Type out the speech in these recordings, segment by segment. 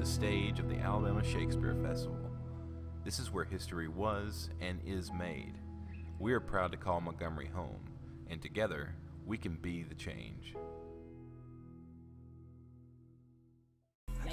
the stage of the Alabama Shakespeare Festival. This is where history was and is made. We are proud to call Montgomery home, and together we can be the change.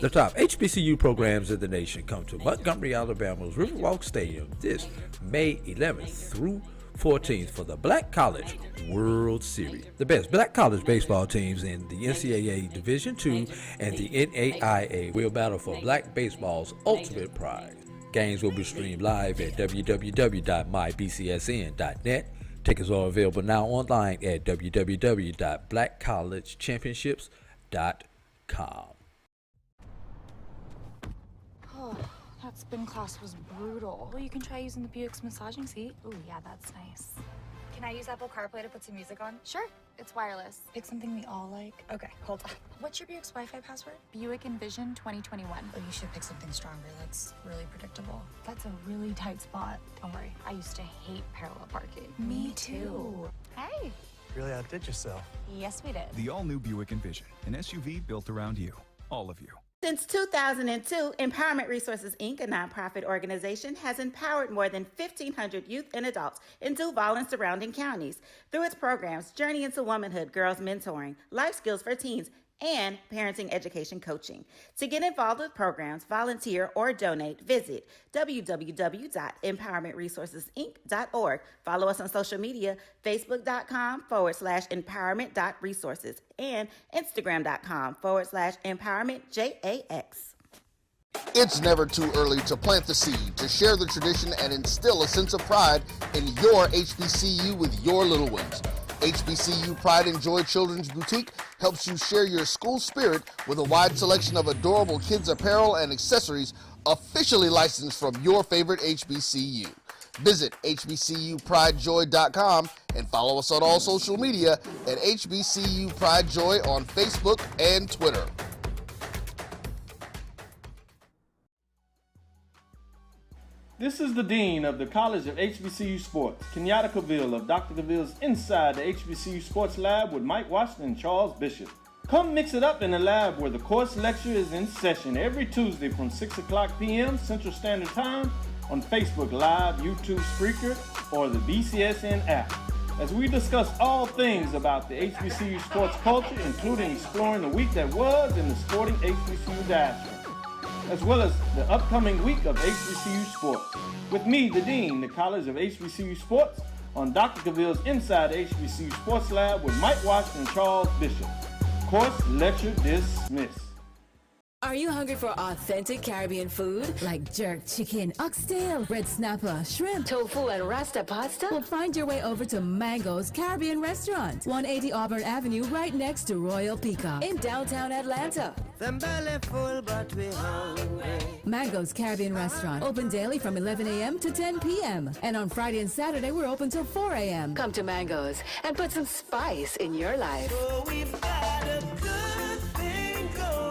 The top HBCU programs in the nation come to Montgomery, Alabama's Riverwalk Stadium this May 11th through 14th for the Black College World Series. The best Black college baseball teams in the NCAA Division II and the NAIA will battle for Black baseball's ultimate prize. Games will be streamed live at www.mybcsn.net. Tickets are available now online at www.blackcollegechampionships.com. Oh, that spin class was brutal. Well, you can try using the Buick's massaging seat. Ooh, yeah, that's nice. Can I use Apple CarPlay to put some music on? Sure, it's wireless. Pick something we all like. Okay, hold on. What's your Buick's Wi-Fi password? Buick Envision 2021. Oh, you should pick something stronger. That's really predictable. That's a really tight spot. Don't worry, I used to hate parallel parking. Me too. Hey. Really outdid yourself. Yes, we did. The all-new Buick Envision, an SUV built around you, all of you. Since 2002, Empowerment Resources, Inc., a nonprofit organization, has empowered more than 1,500 youth and adults in Duval and surrounding counties through its programs Journey into Womanhood, Girls Mentoring, Life Skills for Teens, and Parenting Education Coaching. To get involved with programs, volunteer, or donate, visit www.empowermentresourcesinc.org. Follow us on social media, facebook.com/empowerment.resources and instagram.com/empowermentJAX. It's never too early to plant the seed, to share the tradition, and instill a sense of pride in your HBCU with your little ones. HBCU Pride and Joy Children's Boutique helps you share your school spirit with a wide selection of adorable kids' apparel and accessories officially licensed from your favorite HBCU. Visit hbcupridejoy.com and follow us on all social media at HBCU Pride Joy on Facebook and Twitter. This is the Dean of the College of HBCU Sports, Kenyatta Cavill of Dr. Cavill's Inside the HBCU Sports Lab with Mike Washington and Charles Bishop. Come mix it up in the lab where the course lecture is in session every Tuesday from 6 o'clock p.m. Central Standard Time on Facebook Live, YouTube Spreaker, or the BCSN app, as we discuss all things about the HBCU sports culture, including exploring the week that was in the sporting HBCU diaspora, as well as the upcoming week of HBCU sports. With me, the Dean, the College of HBCU Sports, on Dr. Cavill's Inside the HBCU Sports Lab with Mike Washington and Charles Bishop. Course lecture dismissed. Are you hungry for authentic Caribbean food like jerk chicken, oxtail, red snapper, shrimp, tofu, and rasta pasta? Well, find your way over to Mango's Caribbean Restaurant, 180 Auburn Avenue, right next to Royal Peacock in downtown Atlanta. Them belly full, but we hungry. Mango's Caribbean Restaurant, open daily from 11 a.m. to 10 p.m. And on Friday and Saturday, we're open till 4 a.m. Come to Mango's and put some spice in your life. So we've got a good thing going.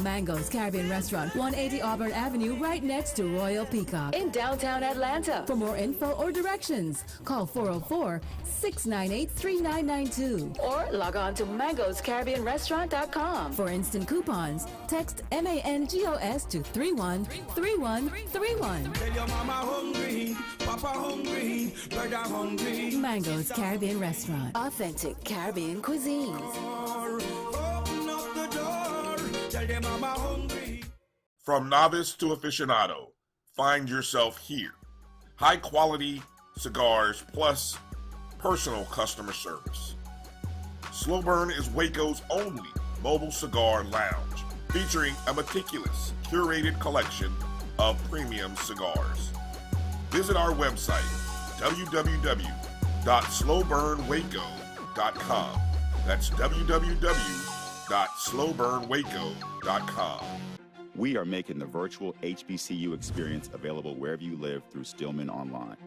Mango's Caribbean Restaurant, 180 Auburn Avenue, right next to Royal Peacock in downtown Atlanta. For more info or directions, call 404-698-3992 or log on to mangoscaribbeanrestaurant.com. For instant coupons, text MANGOS to 313131. Tell your mama hungry, papa hungry, brother hungry. Mango's Caribbean Restaurant, authentic Caribbean cuisines. Open up the door, tell your mama hungry. From novice to aficionado, find yourself here. High quality cigars plus personal customer service. Slow Burn is Waco's only mobile cigar lounge, featuring a meticulous, curated collection of premium cigars. Visit our website, www.slowburnwaco.com. That's www.slowburnwaco.com. We are making the virtual HBCU experience available wherever you live through Stillman Online.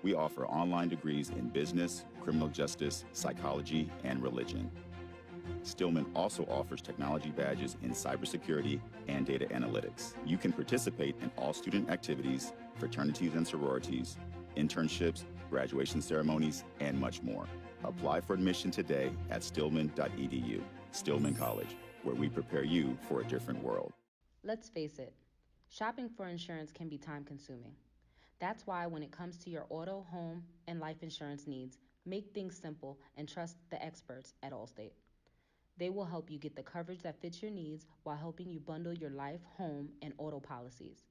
We offer online degrees in business, criminal justice, psychology, and religion. Stillman also offers technology badges in cybersecurity and data analytics. You can participate in all student activities, fraternities and sororities, internships, graduation ceremonies, and much more. Apply for admission today at stillman.edu. Stillman College, where we prepare you for a different world. Let's face it, shopping for insurance can be time consuming. That's why when it comes to your auto, home, and life insurance needs, make things simple and trust the experts at Allstate. They will help you get the coverage that fits your needs while helping you bundle your life, home, and auto policies.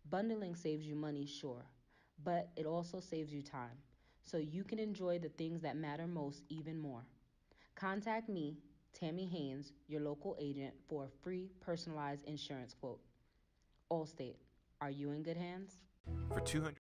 Bundling saves you money, sure, but it also saves you time, so you can enjoy the things that matter most even more. Contact me, Tammy Haynes, your local agent, for a free personalized insurance quote. Allstate, are you in good hands? For 200.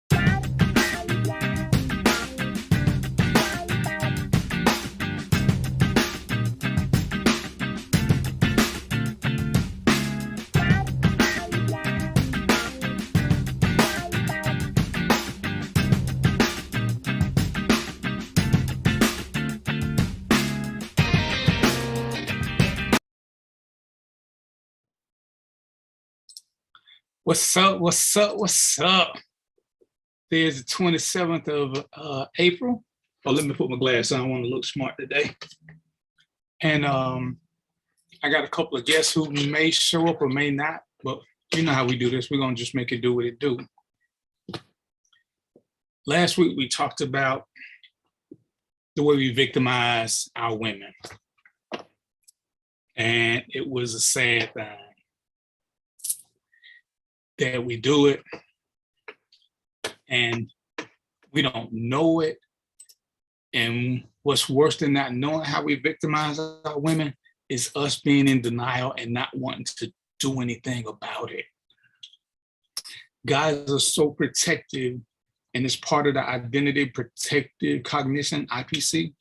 What's up? What's up? What's up? There's the 27th of April. Oh, let me put my glasses on. I want to look smart today. And I got a couple of guests who may show up or may not, but you know how we do this. We're going to just make it do what it do. Last week, we talked about the way we victimize our women. And it was a sad thing that we do it and we don't know it. And what's worse than not knowing how we victimize our women is us being in denial and not wanting to do anything about it. Guys are so protective, and it's part of the identity protective cognition, IPC,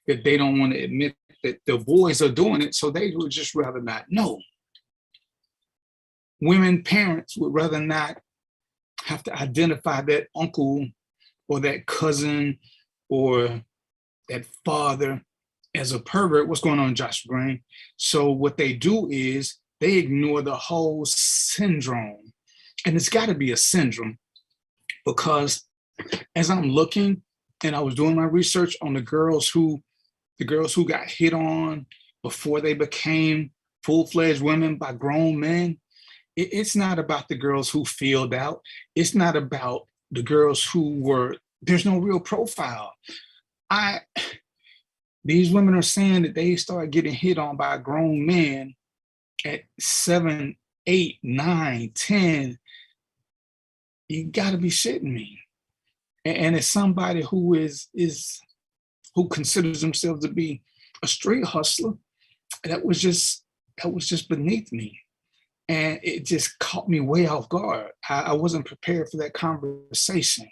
that they don't want to admit that the boys are doing it, so they would just rather not know. Women parents would rather not have to identify that uncle or that cousin or that father as a pervert. What's going on, Josh Brain? So what they do is they ignore the whole syndrome. And it's got to be a syndrome, because as I'm looking and I was doing my research on the girls who got hit on before they became full-fledged women by grown men, it's not about the girls who filled out. It's not about the girls who were, there's no real profile. These women are saying that they started getting hit on by grown men at 7, 8, 9, 10. You gotta be shitting me. And as somebody who who considers themselves to be a street hustler, that was just beneath me. And it just caught me way off guard. I wasn't prepared for that conversation.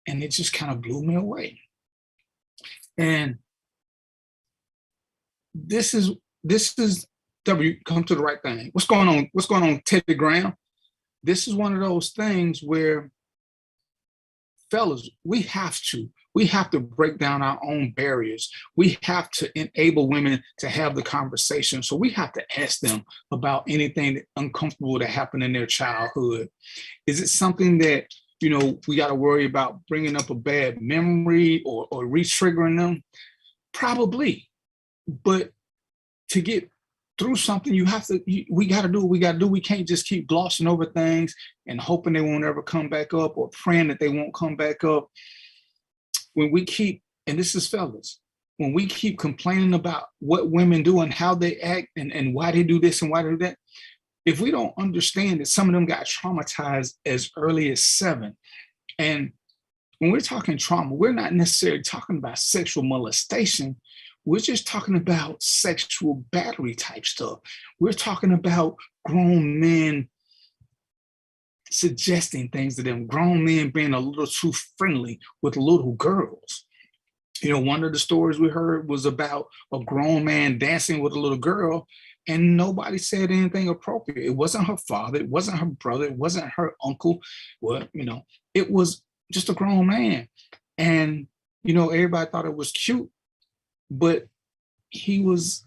And it just kind of blew me away. And this is W, come to the right thing. What's going on? What's going on, Teddy Graham? This is one of those things where, fellas, we have to break down our own barriers. We have to enable women to have the conversation. So we have to ask them about anything uncomfortable that happened in their childhood. Is it something that, we got to worry about bringing up a bad memory or re-triggering them? Probably. But to get through something, we got to do what we got to do. We can't just keep glossing over things and hoping they won't ever come back up or praying that they won't come back up. When we keep, and this is fellas, when we keep complaining about what women do and how they act and why they do this and why they do that, if we don't understand that some of them got traumatized as early as 7, and when we're talking trauma, we're not necessarily talking about sexual molestation. We're just talking about sexual battery type stuff. We're talking about grown men suggesting things to them, grown men being a little too friendly with little girls. One of the stories we heard was about a grown man dancing with a little girl, and nobody said anything appropriate. It wasn't her father, it wasn't her brother, it wasn't her uncle. Well, it was just a grown man. And, everybody thought it was cute, but he was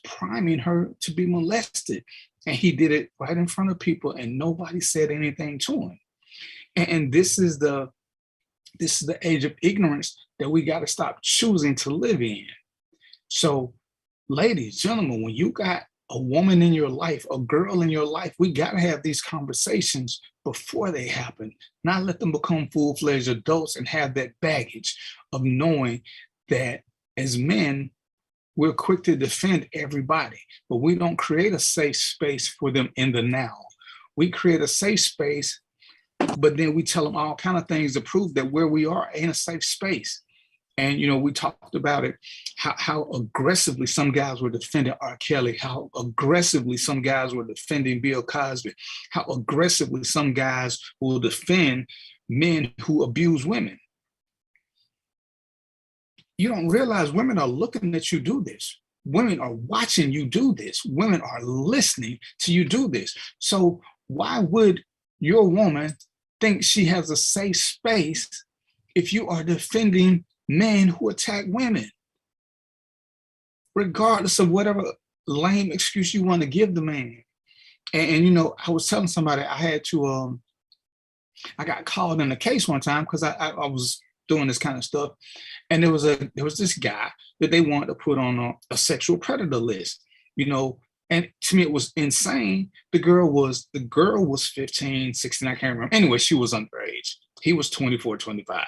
priming her to be molested. And he did it right in front of people, and nobody said anything to him. And this is the age of ignorance that we got to stop choosing to live in. So, ladies, gentlemen, when you got a woman in your life, a girl in your life, we got to have these conversations before they happen, not let them become full-fledged adults and have that baggage of knowing that as men, we're quick to defend everybody, but we don't create a safe space for them in the now. We create a safe space, but then we tell them all kind of things to prove that where we are ain't a safe space. And, you know, we talked about it, how aggressively some guys were defending R. Kelly, how aggressively some guys were defending Bill Cosby, how aggressively some guys will defend men who abuse women. You don't realize women are looking at you do this. Women are watching you do this. Women are listening to you do this. So why would your woman think she has a safe space if you are defending men who attack women? Regardless of whatever lame excuse you want to give the man. And you know, I was telling somebody I had to, I got called in a case one time because I was doing this kind of stuff. And there was this guy that they wanted to put on a sexual predator list, you know, and to me it was insane. The girl was 15, 16, I can't remember. Anyway, she was underage. He was 24, 25.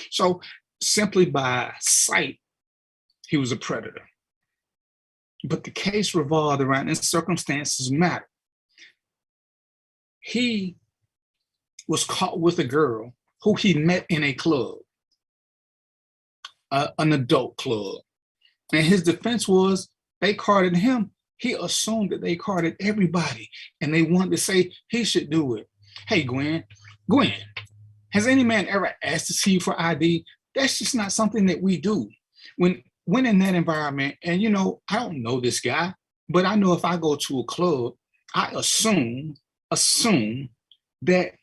So simply by sight, he was a predator. But the case revolved around, and circumstances matter. He was caught with a girl who he met in a club, an adult club. And his defense was they carded him. He assumed that they carded everybody, and they wanted to say he should do it. Hey, Gwen, has any man ever asked to see you for ID? That's just not something that we do. When in that environment, and you know, I don't know this guy, but I know if I go to a club, I assume that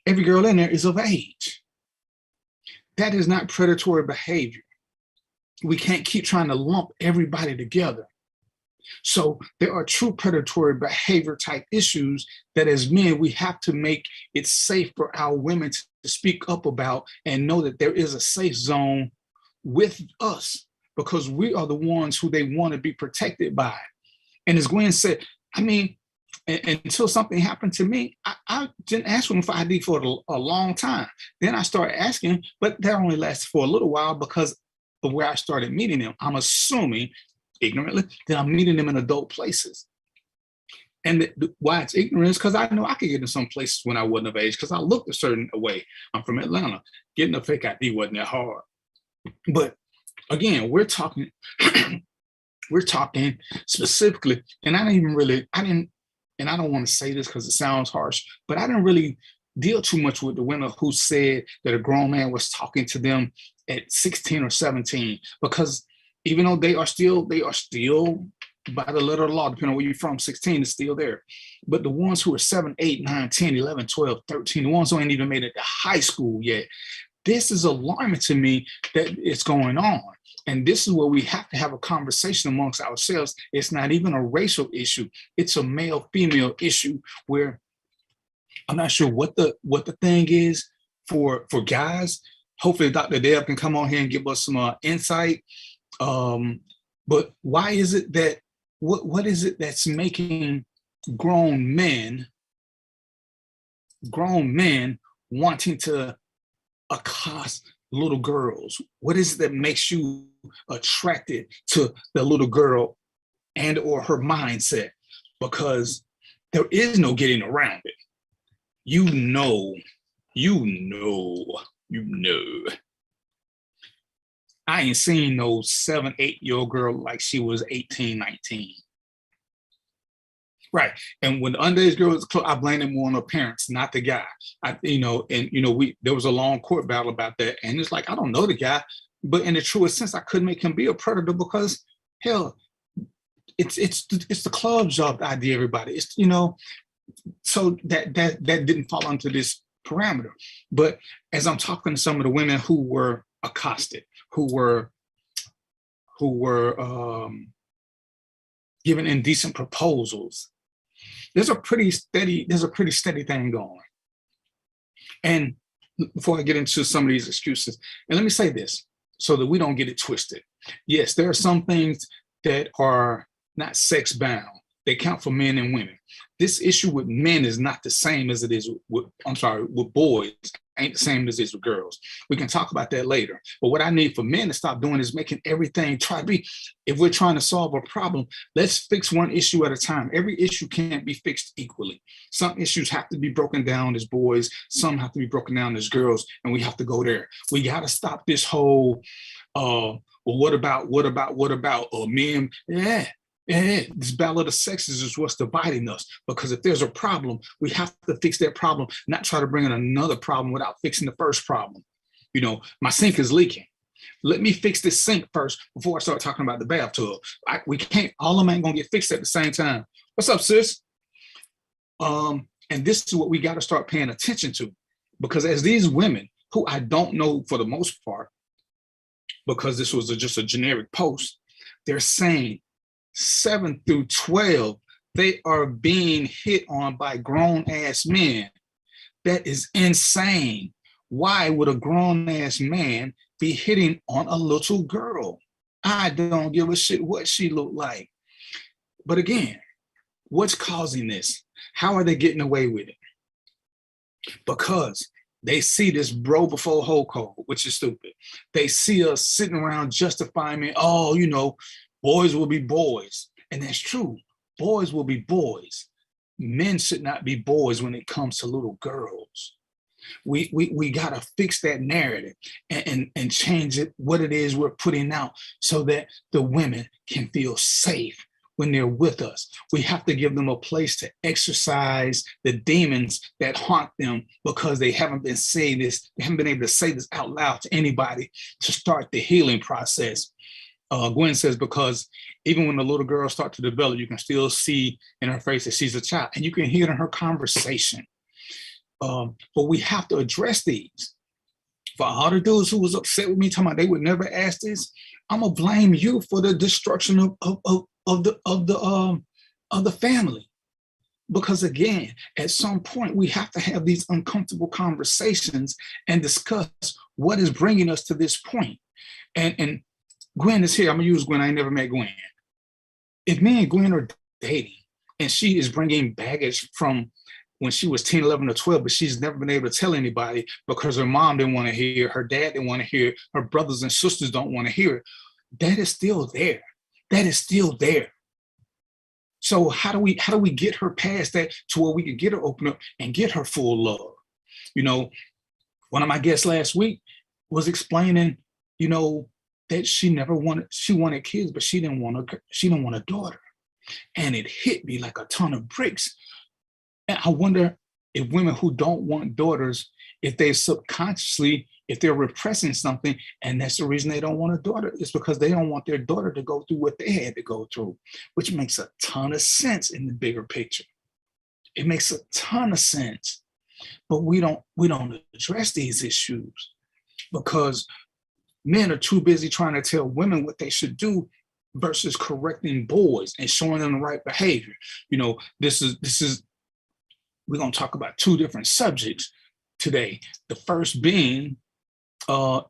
every girl in there is of age. That is not predatory behavior. We can't keep trying to lump everybody together. So there are true predatory behavior type issues that as men, we have to make it safe for our women to speak up about and know that there is a safe zone with us because we are the ones who they want to be protected by. And as Gwen said, I mean, until something happened to me, I didn't ask them for ID for a long time. Then I started asking, but that only lasted for a little while because of where I started meeting them. I'm assuming, ignorantly, that I'm meeting them in adult places. And why it's ignorant is because I know I could get in some places when I wasn't of age because I looked a certain way. I'm from Atlanta. Getting a fake ID wasn't that hard. But again, we're talking specifically, and I don't want to say this because it sounds harsh, but I didn't really deal too much with the women who said that a grown man was talking to them at 16 or 17, because even though they are still by the letter of the law, depending on where you're from, 16 is still there. But the ones who are 7, 8, 9, 10, 11, 12, 13, the ones who ain't even made it to high school yet, this is alarming to me that it's going on. And this is where we have to have a conversation amongst ourselves. It's not even a racial issue. It's a male-female issue where I'm not sure what the thing is for guys. Hopefully Dr. Deb can come on here and give us some insight. But why is it that, what is it that's making grown men wanting to accost little girls? What is it that makes you attracted to the little girl and or her mindset? Because there is no getting around it. You know. I ain't seen no 7, 8-year-old girl like she was 18, 19. Right. And when the underage girl was, I blame them more on her parents, not the guy. There was a long court battle about that. And it's like, I don't know the guy, but in the truest sense, I couldn't make him be a predator because hell, it's the club job to ID everybody. It's, so that didn't fall into this parameter. But as I'm talking to some of the women who were accosted, who were given indecent proposals, there's a pretty steady thing going. And before I get into some of these excuses, and let me say this so that we don't get it twisted. Yes, there are some things that are not sex bound. They count for men and women. This issue with men is not the same as it is with, with boys, ain't the same as it is with girls. We can talk about that later. But what I need for men to stop doing is making everything try to be, if we're trying to solve a problem, let's fix one issue at a time. Every issue can't be fixed equally. Some issues have to be broken down as boys, some have to be broken down as girls, and we have to go there. We got to stop this whole, well, what about men? This battle of the sexes is what's dividing us, because if there's a problem, we have to fix that problem, not try to bring in another problem without fixing the first problem. You know, my sink is leaking. Let me fix this sink first before I start talking about the bathtub. We can't, all of them ain't gonna get fixed at the same time. What's up, sis? And this is what we got to start paying attention to, because as these women, who I don't know for the most part, because this was just a generic post, they're saying 7 through 12, they are being hit on by grown-ass men. That is insane. Why would a grown-ass man be hitting on a little girl? I don't give a shit what she looked like. But again, what's causing this? How are they getting away with it? Because they see this bro before hoe code, which is stupid. They see us sitting around justifying me, oh, you know, boys will be boys. And that's true. Boys will be boys. Men should not be boys when it comes to little girls. We got to fix that narrative and change it, what it is we're putting out, so that the women can feel safe when they're with us. We have to give them a place to exercise the demons that haunt them, because they haven't been saying this, they haven't been able to say this out loud to anybody to start the healing process. Gwen says, because even when the little girls start to develop, you can still see in her face that she's a child, and you can hear it in her conversation. But we have to address these. For all the dudes who was upset with me, talking about they would never ask this, I'm gonna blame you for the destruction of the family. Because again, at some point, we have to have these uncomfortable conversations and discuss what is bringing us to this point. And Gwen is here. I'm gonna use Gwen. I ain't never met Gwen. If me and Gwen are dating and she is bringing baggage from when she was 10, 11, or 12, but she's never been able to tell anybody because her mom didn't want to hear, her dad didn't want to hear, her brothers and sisters don't want to hear it, that is still there. That is still there. So how do we get her past that to where we can get her open up and get her full love? You know, one of my guests last week was explaining, you know, that she wanted kids, but she didn't want a daughter. And it hit me like a ton of bricks. And I wonder if women who don't want daughters, if they subconsciously, if they're repressing something, and that's the reason they don't want a daughter, it's because they don't want their daughter to go through what they had to go through, which makes a ton of sense in the bigger picture. It makes a ton of sense, but we don't address these issues because men are too busy trying to tell women what they should do versus correcting boys and showing them the right behavior. You know, this is we're going to talk about two different subjects today. The first being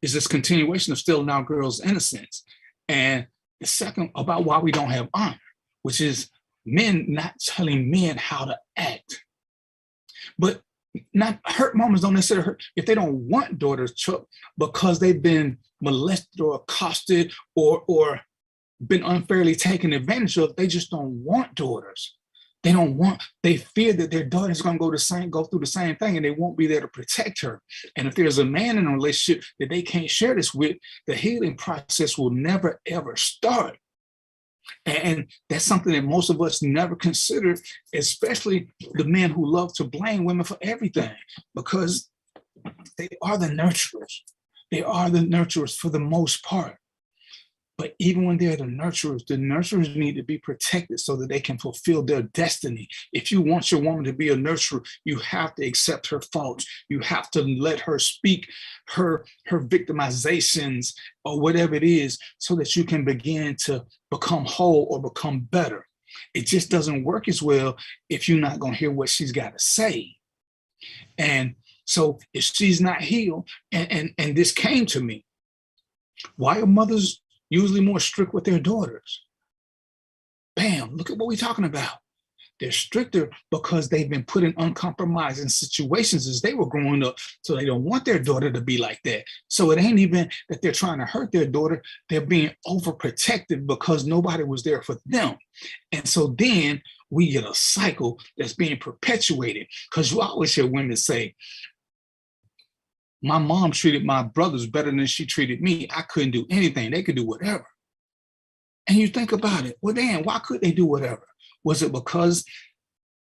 is this continuation of stealing our girls' innocence. And the second about why we don't have honor, which is men not telling men how to act. But not hurt mamas don't necessarily hurt if they don't want daughters, Chuck, because they've been molested or accosted or been unfairly taken advantage of. They just don't want daughters. They fear that their daughter's gonna go through the same thing, and they won't be there to protect her. And if there's a man in a relationship that they can't share this with, the healing process will never ever start. And that's something that most of us never consider, especially the men who love to blame women for everything, because they are the nurturers. They are the nurturers for the most part. But even when they're the nurturers need to be protected so that they can fulfill their destiny. If you want your woman to be a nurturer, you have to accept her faults. You have to let her speak her victimizations or whatever it is so that you can begin to become whole or become better. It just doesn't work as well if you're not going to hear what she's got to say. And so if she's not healed, and this came to me, why are mothers usually more strict with their daughters? Bam, look at what we're talking about. They're stricter because they've been put in uncompromising situations as they were growing up. So they don't want their daughter to be like that. So it ain't even that they're trying to hurt their daughter. They're being overprotected because nobody was there for them. And so then we get a cycle that's being perpetuated, because you always hear women say, my mom treated my brothers better than she treated me. I couldn't do anything. They could do whatever. And you think about it. Well, damn, why could they do whatever? Was it because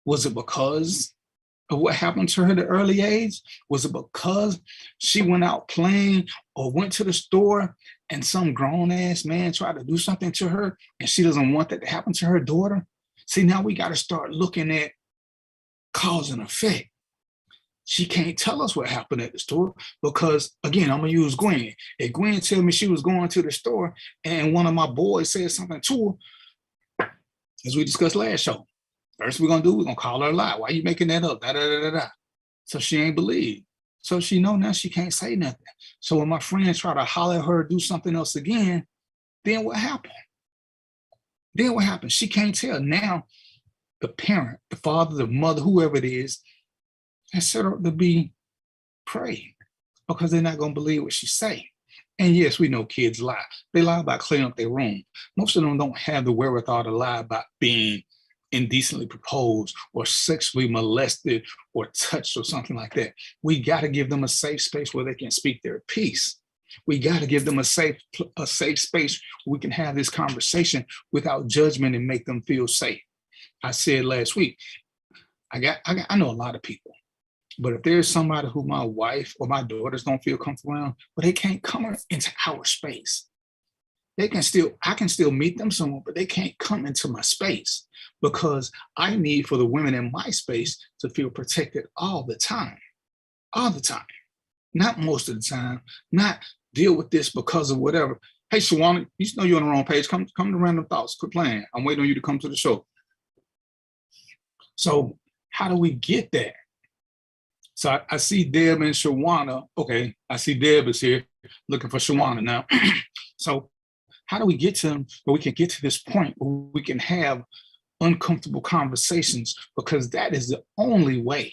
of what happened to her at an early age? Was it because she went out playing or went to the store and some grown-ass man tried to do something to her and she doesn't want that to happen to her daughter? See, now we got to start looking at cause and effect. She can't tell us what happened at the store because, again, I'm going to use Gwen. If Gwen tell me she was going to the store and one of my boys said something to her, as we discussed last show, first we're going to call her a lie. Why are you making that up? Da, da, da, da, da. So she ain't believe. So she know now she can't say nothing. So when my friends try to holler at her, do something else again, then what happened? She can't tell. Now the parent, the father, the mother, whoever it is, has set her up to be praying because they're not going to believe what she say. And yes, we know kids lie. They lie about cleaning up their room. Most of them don't have the wherewithal to lie about being indecently proposed or sexually molested or touched or something like that. We got to give them a safe space where they can speak their piece. We got to give them a safe space where we can have this conversation without judgment and make them feel safe. I said last week, I know a lot of people. But if there's somebody who my wife or my daughters don't feel comfortable around, but they can't come into our space. I can still meet them somewhere, but they can't come into my space because I need for the women in my space to feel protected all the time. Not most of the time, not deal with this because of whatever. Hey, Shawana, you know you're on the wrong page. Come to Random Thoughts. Quit playing. I'm waiting on you to come to the show. So how do we get there? So I see Deb and Shawana. Okay, I see Deb is here looking for Shawana now. So how do we get to them where we can get to this point where we can have uncomfortable conversations? Because that is the only way.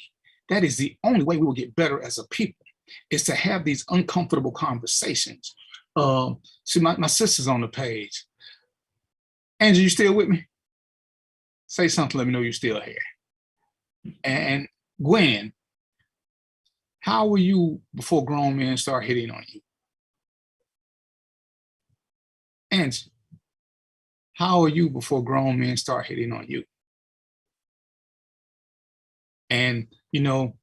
That is the only way we will get better as a people, is to have these uncomfortable conversations. See, my sister's on the page. Angie, you still with me? Say something, let me know you're still here. And Gwen, how were you before grown men start hitting on you? Angie, how are you before grown men start hitting on you? And, you know,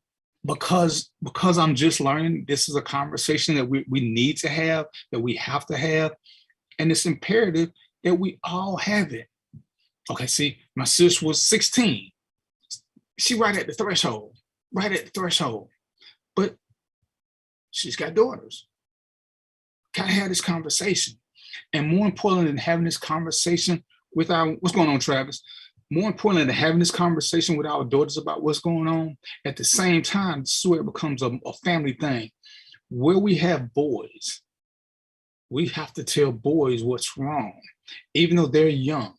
because I'm just learning, this is a conversation that we need to have, that we have to have. And it's imperative that we all have it. Okay, see, my sis was 16. She right at the threshold. But she's got daughters. Gotta have this conversation. And more important than having this conversation with what's going on, Travis? More important than having this conversation with our daughters about what's going on, at the same time, this is where it becomes a family thing. Where we have boys, we have to tell boys what's wrong, even though they're young.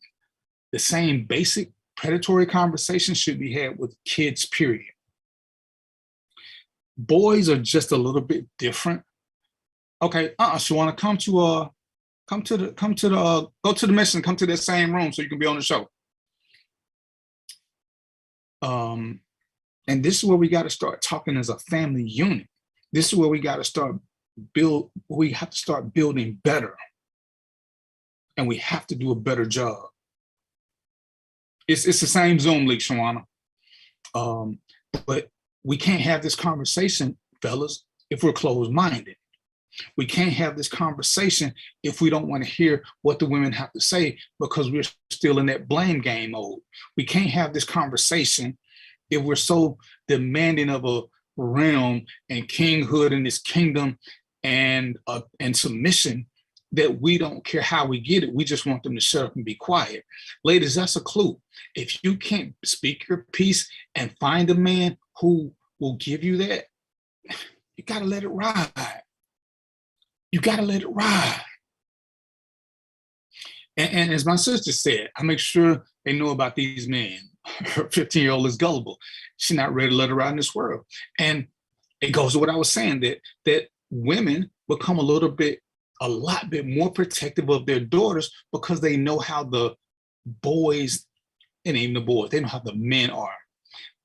The same basic predatory conversation should be had with kids, period. Boys are just a little bit different. Okay, Shawana, go to the mission, come to that same room so you can be on the show. And this is where we got to start talking as a family unit. This is where we got to we have to start building better. And we have to do a better job. It's the same Zoom link, Shawana. But we can't have this conversation, fellas, if we're closed-minded. We can't have this conversation if we don't want to hear what the women have to say because we're still in that blame game mode. We can't have this conversation if we're so demanding of a realm and kinghood in this kingdom and submission that we don't care how we get it. We just want them to shut up and be quiet. Ladies, that's a clue. If you can't speak your piece and find a man who will give you that, you got to let it ride. You got to let it ride. And as my sister said, I make sure they know about these men. Her 15-year-old is gullible. She's not ready to let her out in this world. And it goes to what I was saying, that women become a lot bit more protective of their daughters because they know how the boys, and even the boys, they know how the men are.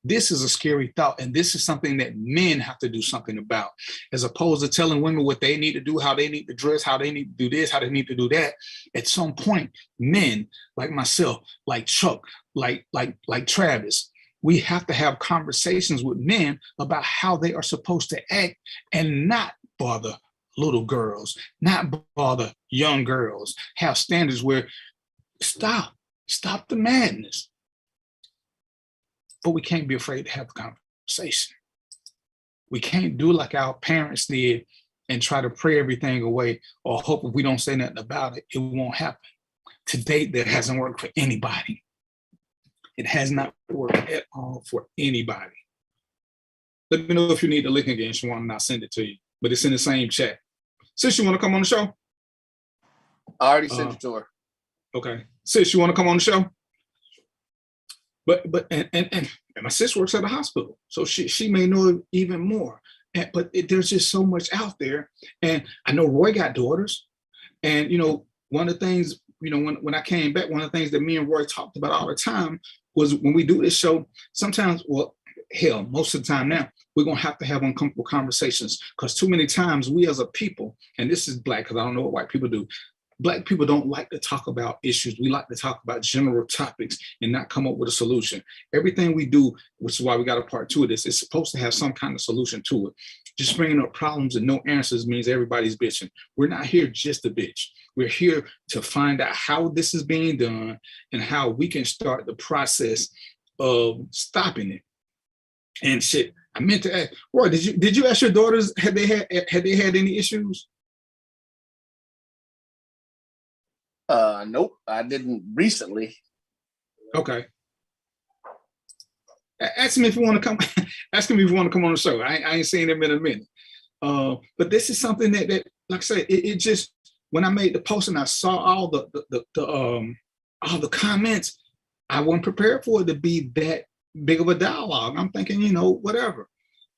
This is a scary thought, and this is something that men have to do something about, as opposed to telling women what they need to do, how they need to dress, how they need to do this, how they need to do that. At some point, men like myself, like Chuck, like Travis, we have to have conversations with men about how they are supposed to act and not bother little girls, not bother young girls. Have standards where stop the madness. But we can't be afraid to have a conversation. We can't do like our parents did and try to pray everything away or hope if we don't say nothing about it, it won't happen. To date, that hasn't worked for anybody. It has not worked at all for anybody. Let me know if you need the link again, Shawan, and I'll send it to you. But it's in the same chat. Sis, you want to come on the show? I already sent it to her. Okay. Sis, you want to come on the show? But my sis works at a hospital, so she may know even more. But there's just so much out there. And I know Roy got daughters. And, one of the things, when I came back, one of the things that me and Roy talked about all the time was when we do this show, sometimes, well, hell, most of the time now, we're going to have uncomfortable conversations because too many times we as a people, and this is Black because I don't know what white people do, Black people don't like to talk about issues. We like to talk about general topics and not come up with a solution. Everything we do, which is why we got a part 2 of this, is supposed to have some kind of solution to it. Just bringing up problems and no answers means everybody's bitching. We're not here just to bitch. We're here to find out how this is being done and how we can start the process of stopping it. And shit, I meant to ask, Roy, did you ask your daughters, had they had any issues? Nope, I didn't recently. Okay. Ask him if you want to come. Ask him if you want to come on the show. I ain't seen him in a minute. But this is something that like I said, it just, when I made the post and I saw all the comments, I wasn't prepared for it to be that big of a dialogue. I'm thinking, whatever.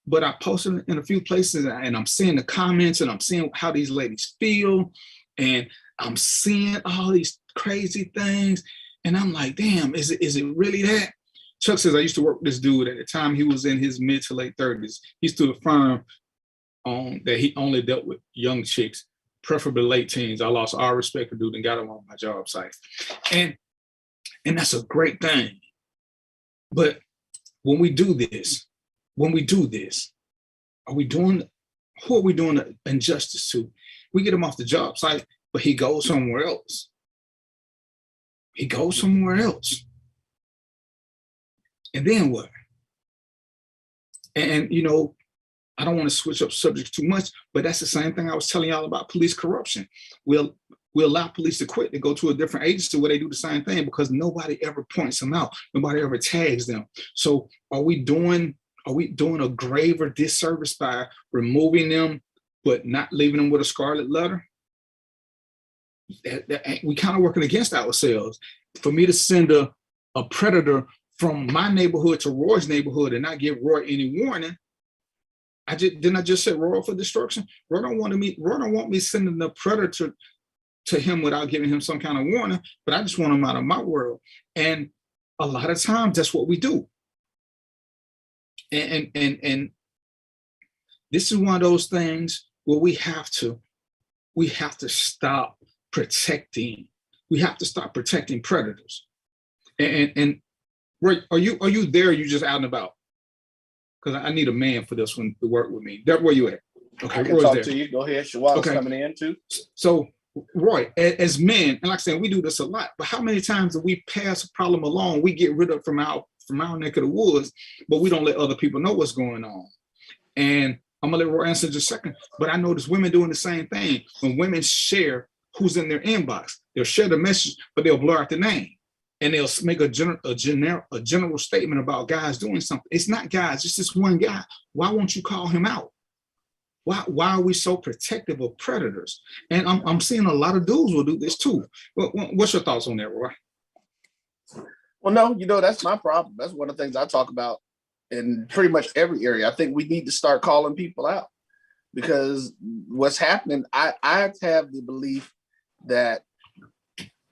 But I posted in a few places and I'm seeing the comments and I'm seeing how these ladies feel. And I'm seeing all these crazy things, and I'm like, damn, is it really that? Chuck says, I used to work with this dude at the time. He was in his mid to late 30s. He stood firm on that he only dealt with young chicks, preferably late teens. I lost all respect for dude and got him on my job site. And that's a great thing. But when we do this, who are we doing an injustice to? We get him off the job site, but he goes somewhere else. And then what? And I don't want to switch up subjects too much, but that's the same thing I was telling y'all about police corruption. We'll allow police to quit to go to a different agency where they do the same thing because nobody ever points them out. Nobody ever tags them. So are we doing a graver disservice by removing them but not leaving them with a scarlet letter? We kind of working against ourselves. For me to send a predator from my neighborhood to Roy's neighborhood and not give Roy any warning, didn't I just set Roy for destruction? Roy don't want me sending the predator to him without giving him some kind of warning, but I just want him out of my world. And a lot of times that's what we do. And this is one of those things where we have to stop protecting. We have to stop protecting predators. And Roy, are you there? Or are you just out and about? Because I need a man for this one to work with me. Where you at? Okay, I can talk to you. Go ahead. Shawan's coming in too. So Roy, as men, and like I said, we do this a lot, but how many times do we pass a problem along, we get rid of from our neck of the woods, but we don't let other people know what's going on? And I'm gonna let Roy answer in just a second, but I notice women doing the same thing. When women share who's in their inbox, they'll share the message, but they'll blur out the name. And they'll make a general statement about guys doing something. It's not guys, it's just one guy. Why won't you call him out? Why are we so protective of predators? And I'm seeing a lot of dudes will do this too. What's your thoughts on that, Roy? Well, no, that's my problem. That's one of the things I talk about in pretty much every area. I think we need to start calling people out, because what's happening, I have the belief that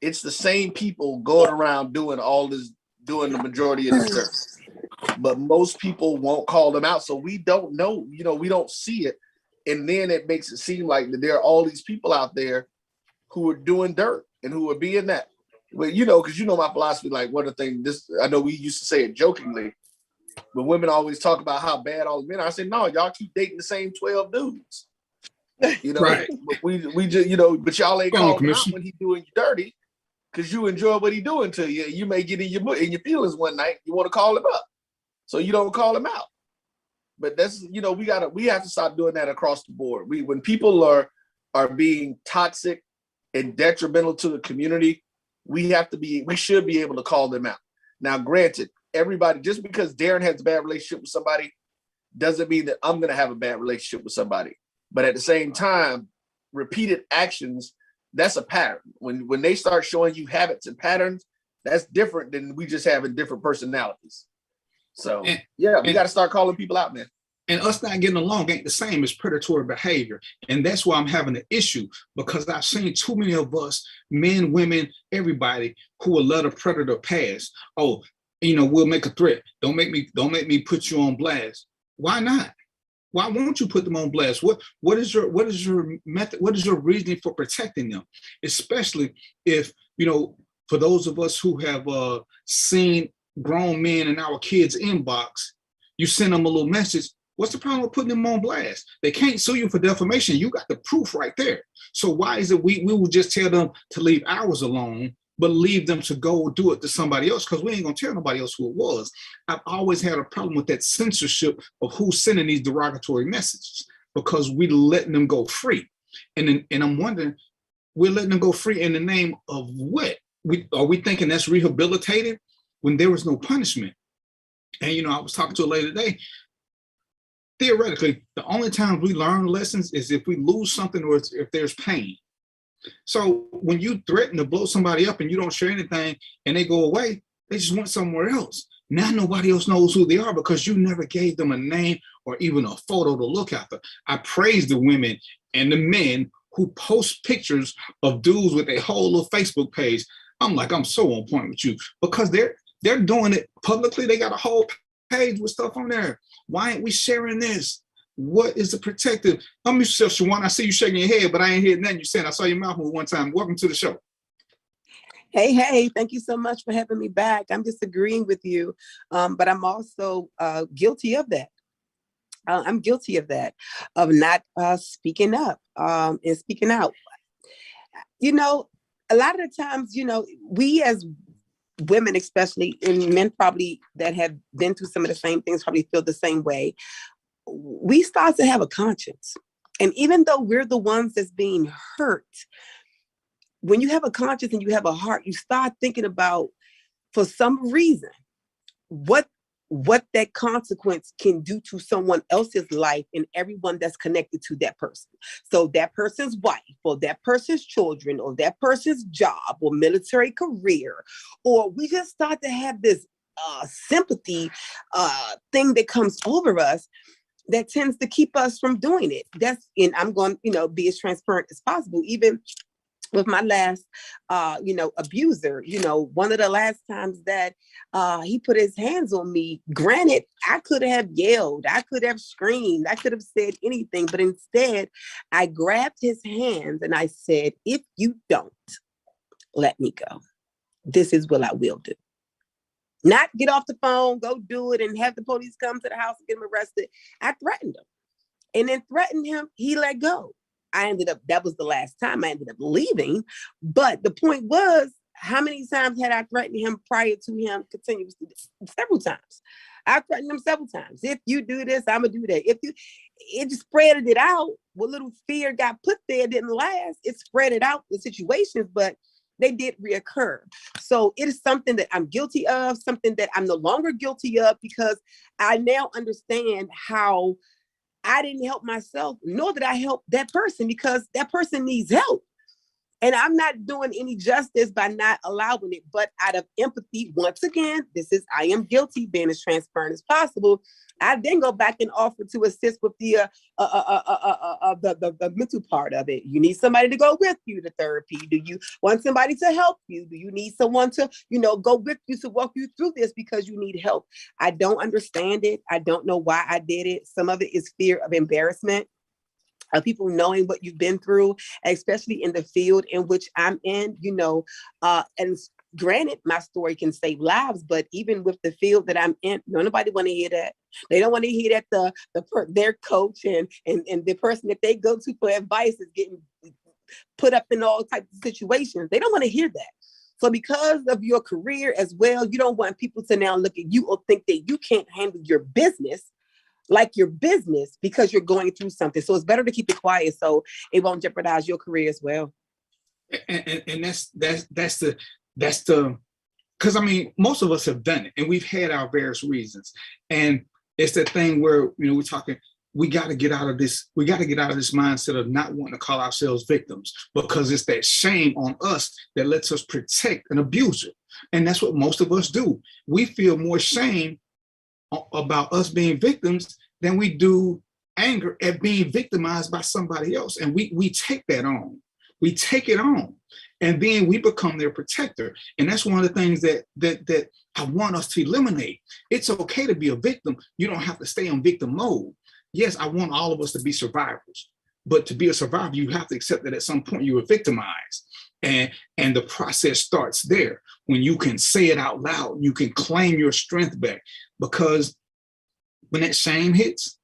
it's the same people going around doing the majority of this dirt. But most people won't call them out. So we don't know, we don't see it. And then it makes it seem like that there are all these people out there who are doing dirt and who are being that. But, because my philosophy, like one of the things, I know we used to say it jokingly, but women always talk about how bad all the men are. I say, no, y'all keep dating the same 12 dudes. Right. But we just, but y'all ain't calling him out when he doing you dirty, because you enjoy what he doing to you. You may get in your feelings one night. You want to call him up, so you don't call him out. But that's, we have to stop doing that across the board. When people are being toxic and detrimental to the community, we should be able to call them out. Now, granted, everybody, just because Darren has a bad relationship with somebody doesn't mean that I'm going to have a bad relationship with somebody. But at the same time, repeated actions, that's a pattern. When they start showing you habits and patterns, that's different than we just having different personalities. So we got to start calling people out, man. And us not getting along ain't the same as predatory behavior. And that's why I'm having an issue, because I've seen too many of us, men, women, everybody, who will let a predator pass. Oh, we'll make a threat. Don't make me put you on blast. Why not? Why won't you put them on blast? What is your method? What is your reasoning for protecting them? Especially if, for those of us who have seen grown men in our kids' inbox, you send them a little message. What's the problem with putting them on blast? They can't sue you for defamation. You got the proof right there. So why is it we will just tell them to leave ours alone, but leave them to go do it to somebody else? Because we ain't gonna tell nobody else who it was. I've always had a problem with that censorship of who's sending these derogatory messages, because we're letting them go free. And I'm wondering, we're letting them go free in the name of what? Are we thinking that's rehabilitated when there was no punishment? And I was talking to a lady today. Theoretically, the only time we learn lessons is if we lose something or if there's pain. So when you threaten to blow somebody up and you don't share anything and they go away, they just went somewhere else. Now nobody else knows who they are because you never gave them a name or even a photo to look after. I praise the women and the men who post pictures of dudes with a whole little Facebook page. I'm so on point with you, because they're doing it publicly. They got a whole page with stuff on there. Why ain't we sharing this? What is the protective? I'm yourself, Shawan. I see you shaking your head, but I ain't hearing nothing you saying. I saw your mouth move one time. Welcome to the show. Hey, thank you so much for having me back. I'm just agreeing with you, but I'm also guilty of that. I'm guilty of that, of not speaking up and speaking out. A lot of the times, we as women, especially, and men probably that have been through some of the same things probably feel the same way. We start to have a conscience. And even though we're the ones that's being hurt, when you have a conscience and you have a heart, you start thinking about, for some reason, what that consequence can do to someone else's life and everyone that's connected to that person. So that person's wife, or that person's children, or that person's job or military career, or we just start to have this sympathy thing that comes over us that tends to keep us from doing it. And I'm going, be as transparent as possible. Even with my last, abuser, one of the last times that he put his hands on me, granted, I could have yelled, I could have screamed, I could have said anything, but instead I grabbed his hands and I said, if you don't let me go, this is what I will do. Not get off the phone, go do it, and have the police come to the house and get him arrested. I threatened him. And then threatened him, he let go. That was the last time I ended up leaving. But the point was, how many times had I threatened him prior to him continuously? Several times. I threatened him several times. If you do this, I'm going to do that. It just spread it out. What little fear got put there didn't last. It spread it out, the situations, but they did reoccur. So it is something that I'm guilty of, something that I'm no longer guilty of, because I now understand how I didn't help myself, nor did I help that person, because that person needs help. And I'm not doing any justice by not allowing it, but out of empathy, once again, I am guilty, being as transparent as possible. I then go back and offer to assist with the mental part of it. You need somebody to go with you to therapy. Do you want somebody to help you? Do you need someone to, go with you to walk you through this because you need help? I don't understand it. I don't know why I did it. Some of it is fear of embarrassment, of people knowing what you've been through, especially in the field in which I'm in, and granted, my story can save lives, but even with the field that I'm in, nobody want to hear that. They don't want to hear that their coach and the person that they go to for advice is getting put up in all types of situations. They don't want to hear that. So because of your career as well, you don't want people to now look at you or think that you can't handle your business like your business because you're going through something. So it's better to keep it quiet so it won't jeopardize your career as well. And that's the because I mean, most of us have done it and we've had our various reasons. And it's that thing where, we're talking, we got to get out of this. We got to get out of this mindset of not wanting to call ourselves victims, because it's that shame on us that lets us protect an abuser. And that's what most of us do. We feel more shame about us being victims than we do anger at being victimized by somebody else. And we take that on. We take it on. And then we become their protector. And that's one of the things that I want us to eliminate. It's okay to be a victim. You don't have to stay on victim mode. Yes, I want all of us to be survivors. But to be a survivor, you have to accept that at some point you were victimized. And the process starts there. When you can say it out loud, you can claim your strength back. Because when that shame hits,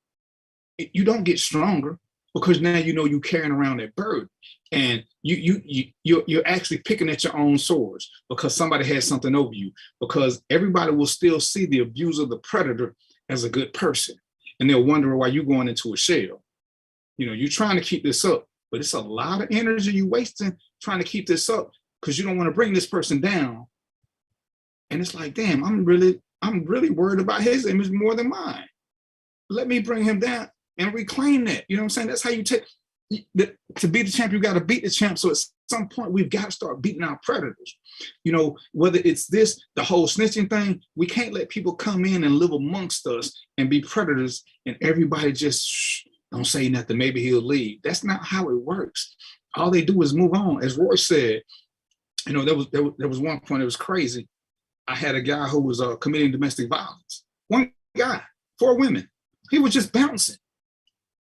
you don't get stronger, because now you're carrying around that burden. And you're actually picking at your own sores because somebody has something over you, because everybody will still see the abuser, the predator, as a good person. And they'll wonder why you're going into a shell. You're trying to keep this up, but it's a lot of energy you're wasting trying to keep this up because you don't want to bring this person down. And it's like, damn, I'm really worried about his image more than mine. Let me bring him down and reclaim that. You know what I'm saying? That's how you take. To be the champ, you got to beat the champ. So at some point, we've got to start beating our predators. Whether it's the whole snitching thing, we can't let people come in and live amongst us and be predators and everybody just don't say nothing. Maybe he'll leave. That's not how it works. All they do is move on. As Roy said, there was one point, it was crazy. I had a guy who was committing domestic violence. One guy, 4 women. He was just bouncing.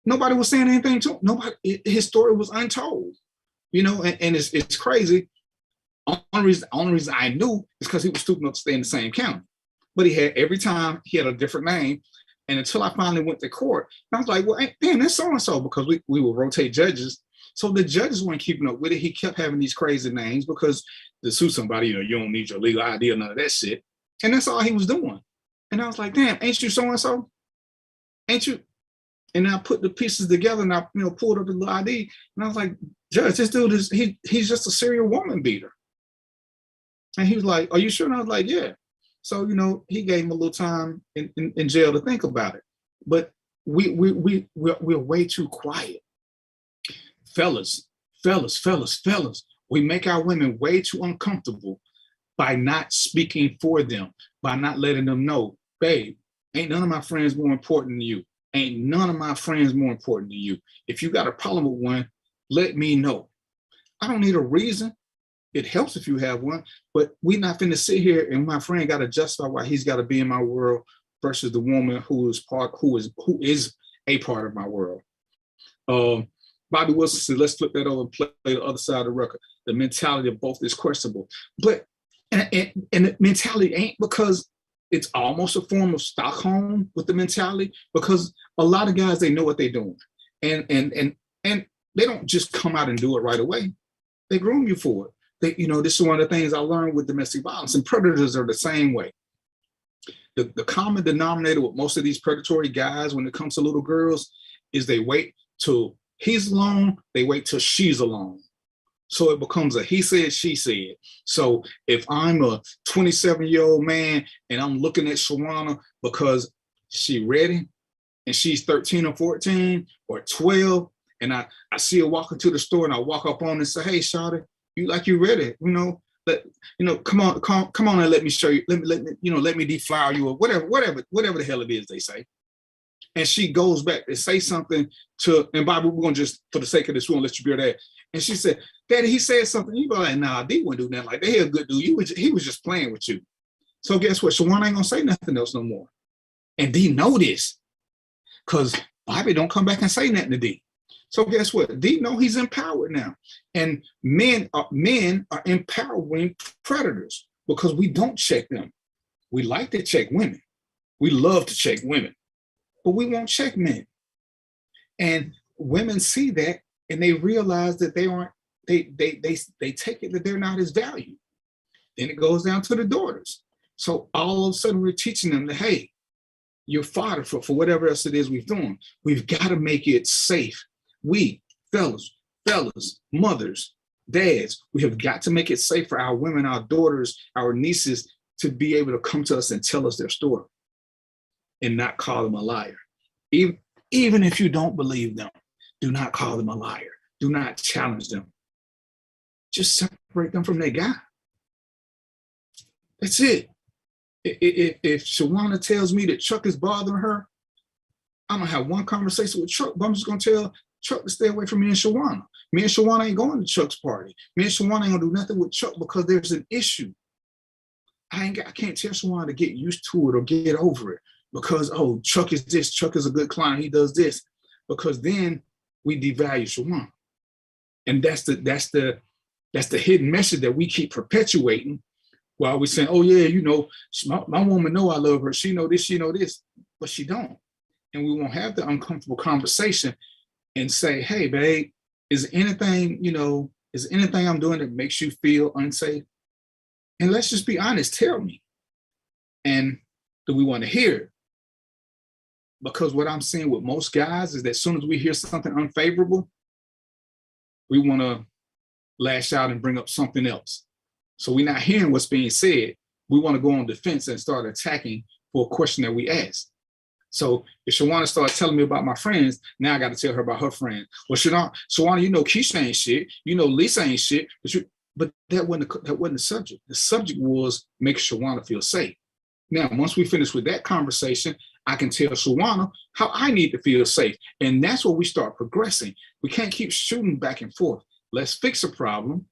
Nobody was saying anything to him. His story was untold, and it's crazy. Only reason I knew is because he was stupid enough to stay in the same county. But every time he had a different name. And until I finally went to court, I was like, well, damn, that's so-and-so, because we would rotate judges. So the judges weren't keeping up with it. He kept having these crazy names because to sue somebody, you don't need your legal ID or none of that shit. And that's all he was doing. And I was like, damn, ain't you so-and-so? Ain't you? And I put the pieces together and I pulled up his little ID. And I was like, Judge, this dude he's just a serial woman beater. And he was like, are you sure? And I was like, yeah. So, he gave him a little time in jail to think about it. But we're way too quiet. Fellas, we make our women way too uncomfortable by not speaking for them, by not letting them know, babe, ain't none of my friends more important than you. Ain't none of my friends more important than you. If you got a problem with one, let me know. I don't need a reason. It helps if you have one, but we're not finna sit here and my friend got to justify why he's got to be in my world versus the woman who is a part of my world. Bobby Wilson said, let's flip that over and play the other side of the record. The mentality of both is questionable, but and the mentality ain't, because it's almost a form of Stockholm with the mentality, because a lot of guys, they know what they're doing, and they don't just come out and do it right away. They groom you for it. This is one of the things I learned with domestic violence, and predators are the same way. The common denominator with most of these predatory guys when it comes to little girls is they wait till he's alone, they wait till she's alone. So it becomes a he said, she said. So if I'm a 27-year-old man and I'm looking at Shawana because she ready, and she's 13 or 14 or 12, and I see her walking to the store, and I walk up on and say, hey, Shawty, you ready? Come on and let me show you, let me deflower you, or whatever the hell it is they say. And she goes back to say something to, and Bobby, we're gonna just, for the sake of this, we're gonna let you be there. And she said, Daddy, he said something. You go like, nah, D wouldn't do nothing like that. He a good dude. He was just playing with you. So guess what? Shawana ain't gonna say nothing else no more. And D know this, because Bobby don't come back and say nothing to D. So guess what? D know he's empowered now. And men are empowering predators because we don't check them. We like to check women. We love to check women, but we won't check men. And women see that and they realize that they take it that they're not as valued. Then it goes down to the daughters. So all of a sudden we're teaching them that, hey, you're fodder for whatever else it is we're doing. We've got to make it safe. We, fellas, mothers, dads, we have got to make it safe for our women, our daughters, our nieces to be able to come to us and tell us their story and not call them a liar. Even if you don't believe them, do not call them a liar. Do not challenge them. Just separate them from their guy. That's it. If Shawana tells me that Chuck is bothering her, I'm gonna have one conversation with Chuck, but I'm just gonna tell Chuck to stay away from me and Shawana. Me and Shawana ain't going to Chuck's party. Me and Shawana ain't gonna do nothing with Chuck because there's an issue. I can't tell Shawana to get used to it or get over it because, oh, Chuck is this, Chuck is a good client, he does this, because then we devalue Shawana. And that's the hidden message that we keep perpetuating while we're saying, oh yeah, my woman know I love her, she know this, but she don't. And we won't have the uncomfortable conversation and say, hey, babe, is anything I'm doing that makes you feel unsafe? And let's just be honest, tell me. And do we want to hear it? Because what I'm seeing with most guys is that as soon as we hear something unfavorable, we want to lash out and bring up something else. So we're not hearing what's being said. We want to go on defense and start attacking for a question that we asked. So if Shawana starts telling me about my friends, now I got to tell her about her friends. Well, Shawana, Keisha ain't shit. Lisa ain't shit. But that wasn't the subject. The subject was make Shawana feel safe. Now, once we finish with that conversation, I can tell Shawana how I need to feel safe. And that's where we start progressing. We can't keep shooting back and forth. Let's fix a problem,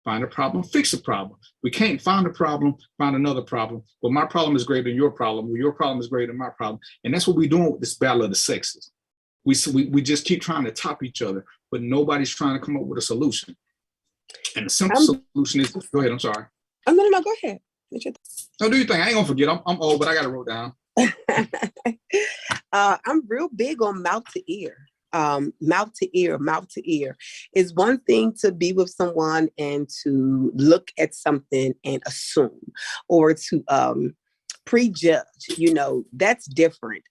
find a problem, fix a problem. We can't find a problem, find another problem. Well, my problem is greater than your problem. Well, your problem is greater than my problem. And that's what we're doing with this battle of the sexes. We just keep trying to top each other, but nobody's trying to come up with a solution. And the simple solution is, go ahead, I'm sorry. Oh, no, go ahead. No, do you think? I ain't gonna forget. I'm old, but I got to wrote down. I'm real big on mouth to ear. Mouth to ear is one thing to be with someone and to look at something and assume or to prejudge, that's different.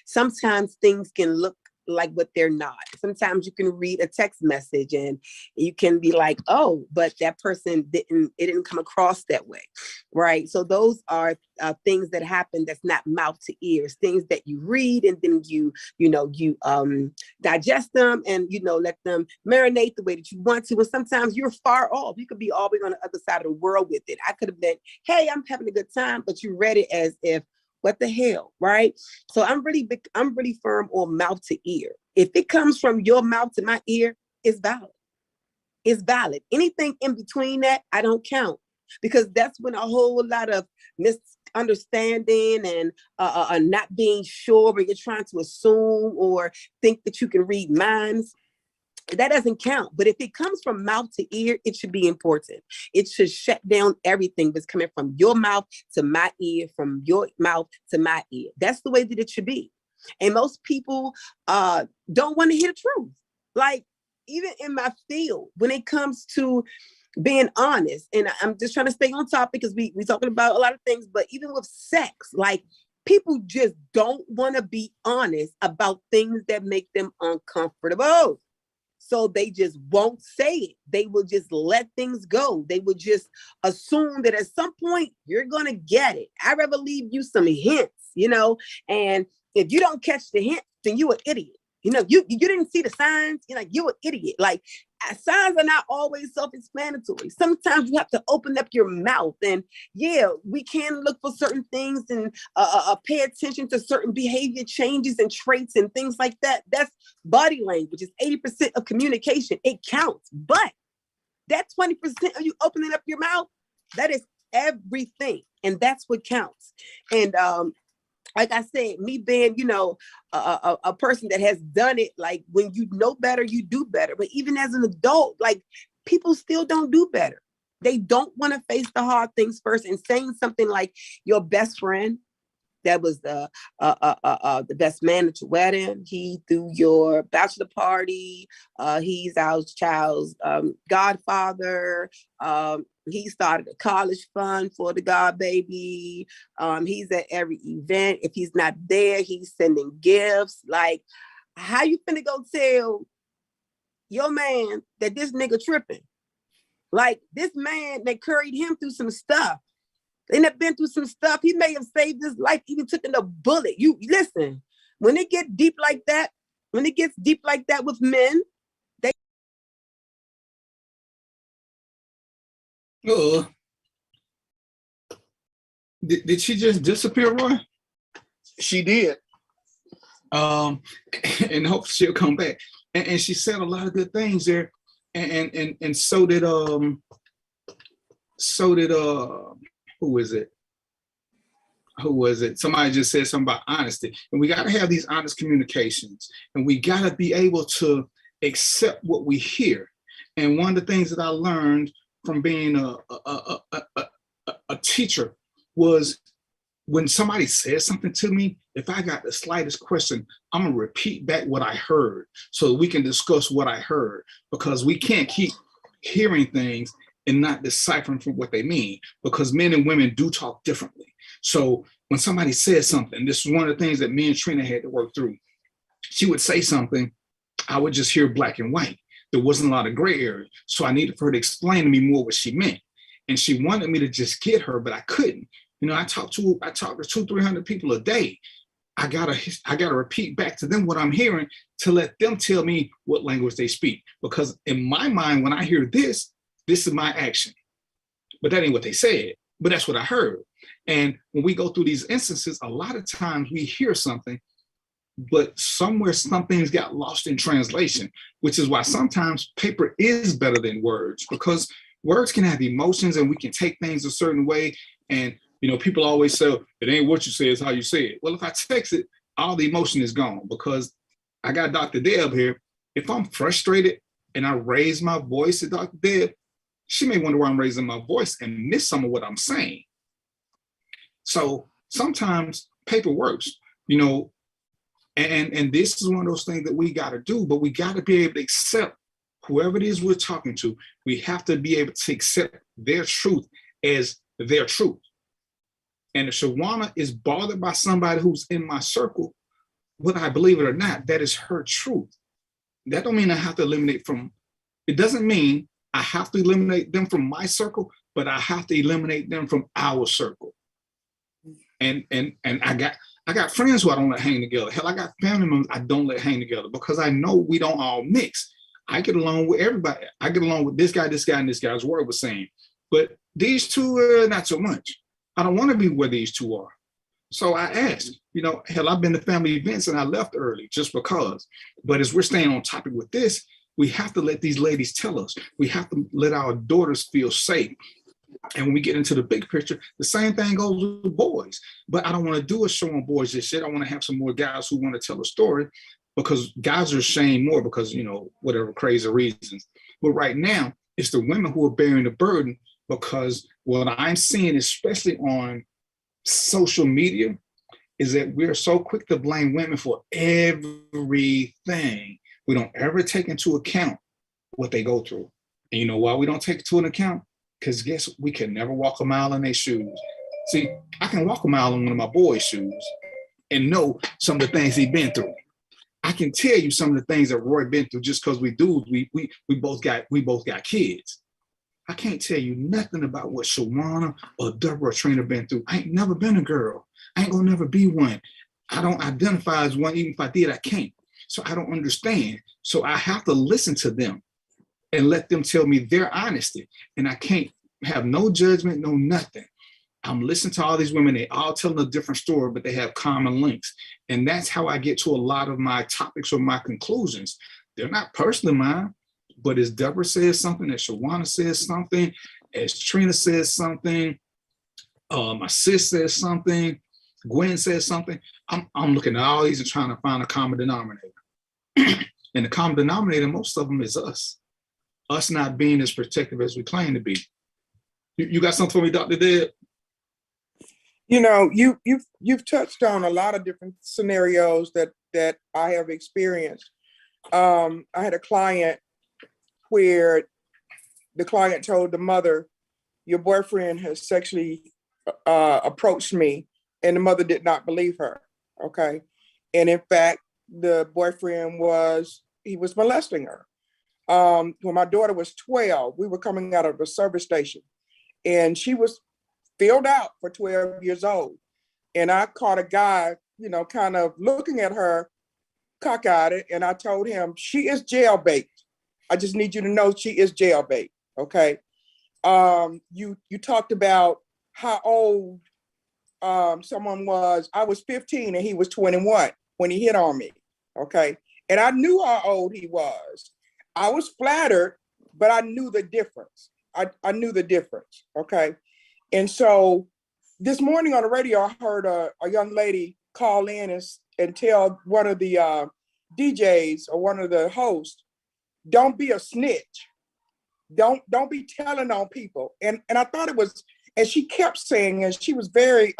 Sometimes things can look like what they're not. Sometimes you can read a text message and you can be like, oh, but that person didn't come across that way, right? So those are things that happen that's not mouth to ears, things that you read and then you digest them and let them marinate the way that you want to. And sometimes you're far off. You could be all the way on the other side of the world with it. I could have been, hey, I'm having a good time, but you read it as if, what the hell, right? So I'm really firm on mouth to ear. If it comes from your mouth to my ear, it's valid. It's valid. Anything in between that, I don't count, because that's when a whole lot of misunderstanding and not being sure, where you're trying to assume or think that you can read minds. That doesn't count. But if it comes from mouth to ear, it should be important. It should shut down everything that's coming from your mouth to my ear, from your mouth to my ear. That's the way that it should be. And most people don't want to hear the truth. Like, even in my field, when it comes to being honest, and I'm just trying to stay on topic because we're talking about a lot of things, but even with sex, like, people just don't want to be honest about things that make them uncomfortable. So they just won't say it. They will just let things go. They will just assume that at some point you're going to get it. I'd rather leave you some hints, you know, and if you don't catch the hint, then you an idiot. You know, you didn't see the signs, you're like, you're an idiot. Like, signs are not always self-explanatory. Sometimes you have to open up your mouth, and yeah, we can look for certain things and pay attention to certain behavior changes and traits and things like that. That's body language. It's 80% of communication. It counts. But that 20% of you opening up your mouth, that is everything. And that's what counts. And like I said, me being, you know, a person that has done it, like when you know better, you do better. But even as an adult, like people still don't do better. They don't want to face the hard things first. And saying something like your best friend that was the best man at your wedding, he threw your bachelor party, he's our child's godfather, he started a college fund for the god baby, he's at every event. If he's not there, he's sending gifts. Like, how you finna go tell your man that this nigga tripping? Like, this man that carried him through some stuff. They have been through some stuff. He may have saved his life, even took in a bullet. You listen, when it gets deep like that, with men, they. Did she just disappear, Roy? She did. And hopefully she'll come back. And she said a lot of good things there. And so did who was it? Somebody just said something about honesty. And we got to have these honest communications. And we got to be able to accept what we hear. And one of the things that I learned from being a teacher was when somebody says something to me, if I got the slightest question, I'm going to repeat back what I heard so that we can discuss what I heard, because we can't keep hearing things and not deciphering from what they mean, because men and women do talk differently. So when somebody says something, this is one of the things that me and Trina had to work through. She would say something, I would just hear black and white. There wasn't a lot of gray area. So I needed for her to explain to me more what she meant. And she wanted me to just get her, but I couldn't. You know, I talk to 200-300 people a day. I gotta repeat back to them what I'm hearing to let them tell me what language they speak. Because in my mind, when I hear this is my action. But that ain't what they said, but that's what I heard. And when we go through these instances, a lot of times we hear something, but somewhere some things got lost in translation, which is why sometimes paper is better than words, because words can have emotions and we can take things a certain way. And, you know, people always say, it ain't what you say, it's how you say it. Well, if I text it, all the emotion is gone, because I got Dr. Deb here. If I'm frustrated and I raise my voice to Dr. Deb, she may wonder why I'm raising my voice and miss some of what I'm saying. So sometimes paper works, you know, and this is one of those things that we got to do, but we got to be able to accept whoever it is we're talking to. We have to be able to accept their truth as their truth. And if Shawana is bothered by somebody who's in my circle, whether I believe it or not, that is her truth. That don't mean I have to eliminate from, it doesn't mean I have to eliminate them from my circle, but I have to eliminate them from our circle. And I got friends who I don't let hang together. Hell, I got family members I don't let hang together, because I know we don't all mix. I get along with everybody. I get along with this guy, and this guy, as Ward was saying. But these two, not so much. I don't want to be where these two are. So I asked, you know, hell, I've been to family events and I left early just because. But as we're staying on topic with this, we have to let these ladies tell us. We have to let our daughters feel safe. And when we get into the big picture, the same thing goes with boys. But I don't want to do a show on boys just yet. I want to have some more guys who want to tell a story, because guys are ashamed more because, you know, whatever crazy reasons. But right now, it's the women who are bearing the burden, because what I'm seeing, especially on social media, is that we're so quick to blame women for everything. We don't ever take into account what they go through. And you know why we don't take it into account? Because guess we can never walk a mile in their shoes. See, I can walk a mile in one of my boys' shoes and know some of the things he's been through. I can tell you some of the things that Roy been through just because we both got kids. I can't tell you nothing about what Shawana or Deborah or Trina been through. I ain't never been a girl. I ain't gonna never be one. I don't identify as one. Even if I did, I can't. So I don't understand. So I have to listen to them and let them tell me their honesty. And I can't have no judgment, no nothing. I'm listening to all these women. They all telling a different story, but they have common links. And that's how I get to a lot of my topics or my conclusions. They're not personally mine, but as Deborah says something, as Shawana says something, as Trina says something, my sis says something, Gwen says something, I'm looking at all these and trying to find a common denominator. And the common denominator, most of them is us not being as protective as we claim to be. You got something for me, Dr. Deb? You know, you've touched on a lot of different scenarios that I have experienced. I had a client where the client told the mother, your boyfriend has sexually approached me, and the mother did not believe her, okay? And in fact, the boyfriend was molesting her. When my daughter was 12, we were coming out of a service station, and she was filled out for 12 years old. And I caught a guy, you know, kind of looking at her cockeyed, and I told him, she is jailbait. I just need you to know she is jailbait, okay? You talked about how old someone was. I was 15 and he was 21 when he hit on me, okay? And I knew how old he was. I was flattered, but I knew the difference. I knew the difference, okay? And so this morning on the radio, I heard a young lady call in and tell one of the DJs or one of the hosts, don't be a snitch. Don't be telling on people. And I thought it was, and she kept saying, and she was very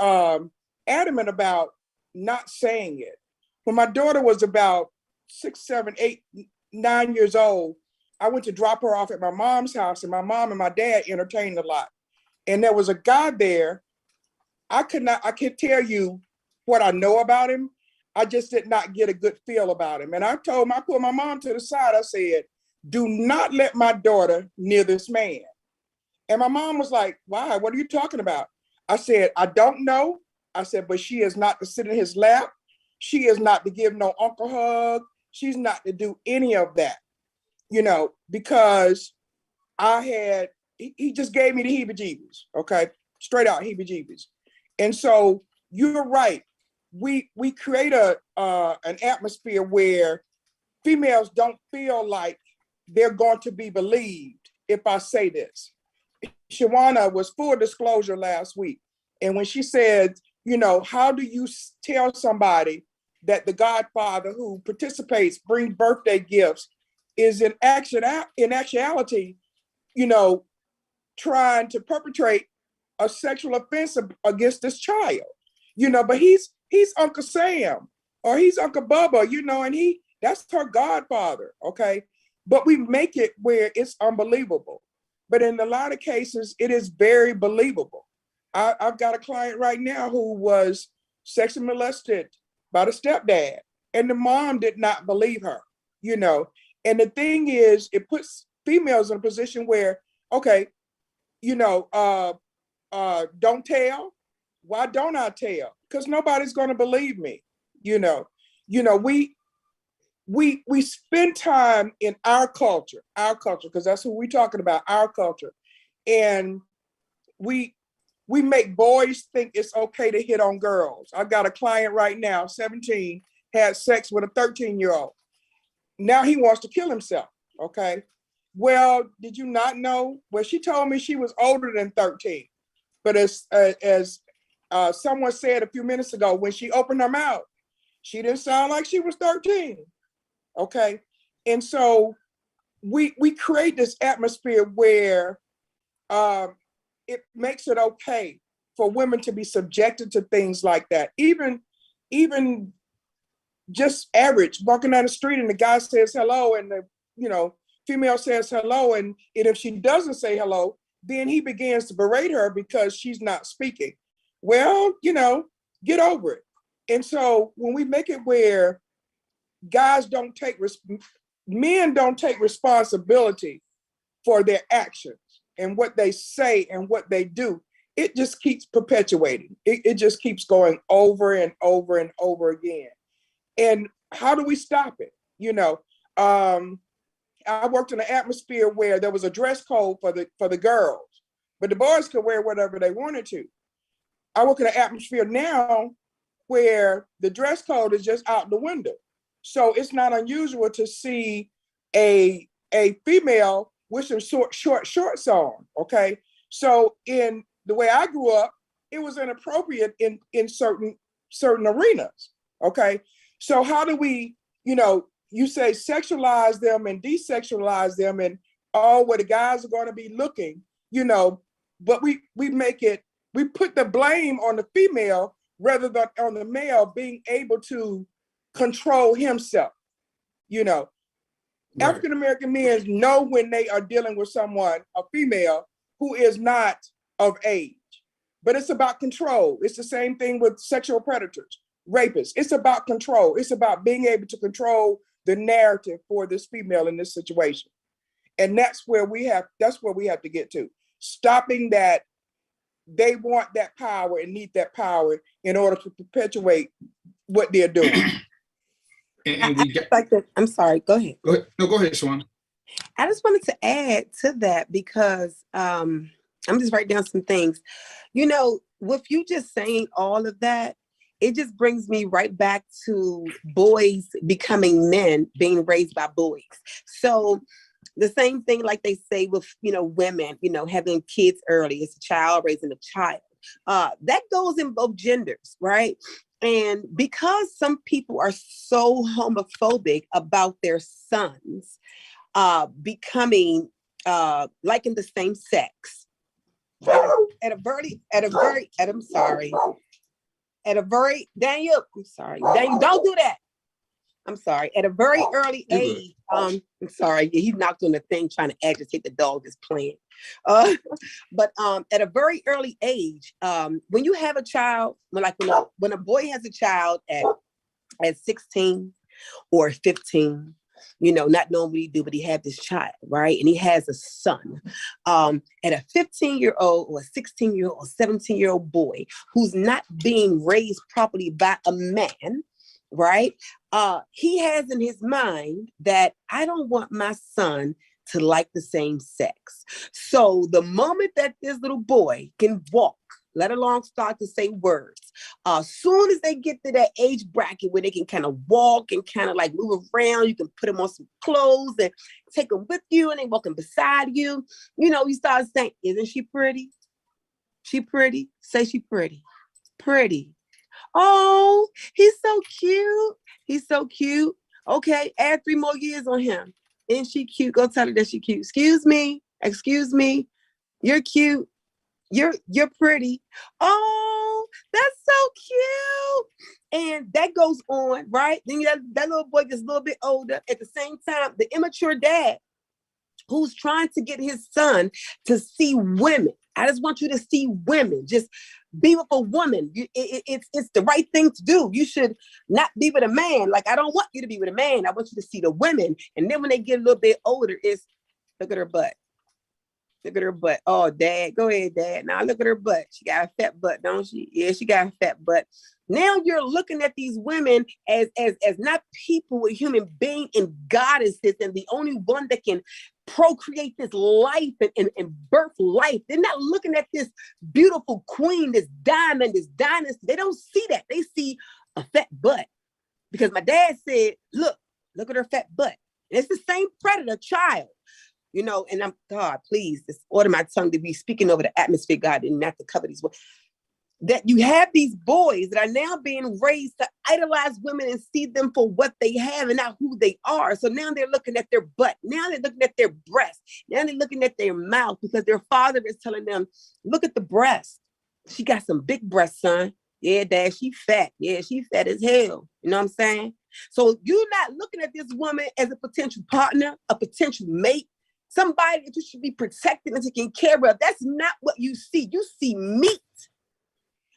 adamant about not saying it. When my daughter was about 6, 7, 8, 9 years old, I went to drop her off at my mom's house, and my mom and my dad entertained a lot. And there was a guy there. I can't tell you what I know about him. I just did not get a good feel about him. And I pulled my mom to the side. I said, do not let my daughter near this man. And my mom was like, why? What are you talking about? I said, I don't know. I said, but she is not to sit in his lap. She is not to give no uncle hug. She's not to do any of that, you know, because he just gave me the heebie-jeebies, okay? Straight out heebie-jeebies. And so you're right. We create an atmosphere where females don't feel like they're going to be believed if I say this. Shawana was full disclosure last week. And when she said, you know, how do you tell somebody that the godfather who participates, brings birthday gifts, is in actuality, you know, trying to perpetrate a sexual offense against this child, you know, but he's Uncle Sam or he's Uncle Bubba, you know, and that's her godfather, okay? But we make it where it's unbelievable. But in a lot of cases, it is very believable. I've got a client right now who was sexually molested by the stepdad, and the mom did not believe her, you know. And the thing is, it puts females in a position where, okay, you know, don't tell. Why don't I tell? Because nobody's going to believe me, you know. You know, we spend time in our culture, because that's who we're talking about, our culture. And we make boys think it's okay to hit on girls. I've got a client right now, 17, had sex with a 13-year-old. Now he wants to kill himself, okay? Well, did you not know? Well, she told me she was older than 13. But as someone said a few minutes ago, when she opened her mouth, she didn't sound like she was 13. Okay. And so we create this atmosphere where it makes it okay for women to be subjected to things like that. Even just average, walking down the street and the guy says hello and the, you know, female says hello, and if she doesn't say hello, then he begins to berate her because she's not speaking. Well, you know, get over it. And so when we make it where men don't take responsibility for their actions, and what they say and what they do, it just keeps perpetuating. It just keeps going over and over and over again. And how do we stop it? You know, I worked in an atmosphere where there was a dress code for the girls, but the boys could wear whatever they wanted to. I work in an atmosphere now where the dress code is just out the window. So it's not unusual to see a female with some shorts on, okay? So in the way I grew up, it was inappropriate in certain arenas, okay? So how do we, you know, you say sexualize them and desexualize them and where the guys are going to be looking, you know, but we put the blame on the female rather than on the male being able to control himself, you know. Right. African-American men know when they are dealing with someone, a female, who is not of age, but it's about control. It's the same thing with sexual predators, rapists. It's about control. It's about being able to control the narrative for this female in this situation. And that's where we have to get to. Stopping that they want that power and need that power in order to perpetuate what they're doing. And we get like that. I'm sorry. Go ahead. Go ahead. No, go ahead, Shawana. I just wanted to add to that because I'm just writing down some things. You know, with you just saying all of that, it just brings me right back to boys becoming men being raised by boys. So the same thing like they say with, you know, women, you know, having kids early, it's a child raising a child. That goes in both genders, right? And because some people are so homophobic about their sons becoming liking the same sex, Daniel, don't do that. I'm sorry. At a very early age, I'm sorry, he knocked on the thing trying to agitate the dog that's playing. But at a very early age, when you have a child, when a boy has a child at 16 or 15, you know, not knowing what he do, but he had this child, right? And he has a son. At a 15-year-old or a 16-year-old or 17-year-old boy who's not being raised properly by a man, right? He has in his mind that I don't want my son to like the same sex. So the moment that this little boy can walk, let alone start to say words, soon as they get to that age bracket where they can kind of walk and kind of like move around, you can put them on some clothes and take them with you and they walking beside you. You know, you start saying, isn't she pretty? She pretty? Say she pretty. Pretty. Oh, he's so cute. He's so cute. Okay, add 3 more years on him. Isn't she cute? Go tell her that she cute. Excuse me. You're cute. You're pretty. Oh, that's so cute. And that goes on, right? Then that little boy gets a little bit older. At the same time, the immature dad who's trying to get his son to see women. I just want you to see women. Just be with a woman. It's the right thing to do. You should not be with a man. Like, I don't want you to be with a man. I want you to see the women. And then when they get a little bit older, it's look at her butt. Look at her butt. Oh, Dad, go ahead, Dad. Now look at her butt. She got a fat butt, don't she? Yeah, she got a fat butt. Now you're looking at these women as not people, with human being and goddesses, and the only one that can procreate this life and birth life. They're not looking at this beautiful queen, this diamond, this dynasty. They don't see that. They see a fat butt. Because my dad said, look at her fat butt. And it's the same predator child. You know, and I'm, God, please, just order my tongue to be speaking over the atmosphere, God, and not to cover these words. That you have these boys that are now being raised to idolize women and see them for what they have and not who they are. So now they're looking at their butt. Now they're looking at their breast. Now they're looking at their mouth because their father is telling them, look at the breast. She got some big breasts, son. Yeah, Dad, she fat. Yeah, she fat as hell. You know what I'm saying? So you're not looking at this woman as a potential partner, a potential mate, somebody that you should be protecting and taking care of. That's not what you see. You see meat.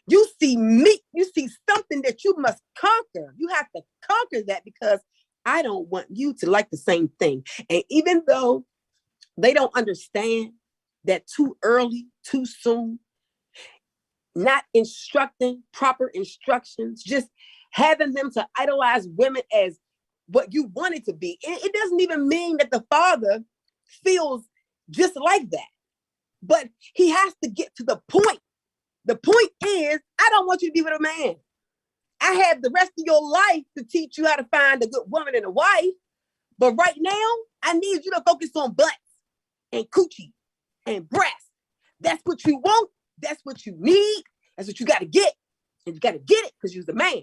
You see meat. You see something that you must conquer. You have to conquer that because I don't want you to like the same thing. And even though they don't understand, that too early, too soon, not instructing proper instructions, just having them to idolize women as what you want it to be. It doesn't even mean that the father feels just like that, but he has to get to the point. The point is, I don't want you to be with a man. I have the rest of your life to teach you how to find a good woman and a wife, but right now, I need you to focus on butts and coochie and breasts. That's what you want. That's what you need. That's what you got to get. And you got to get it because you're the man.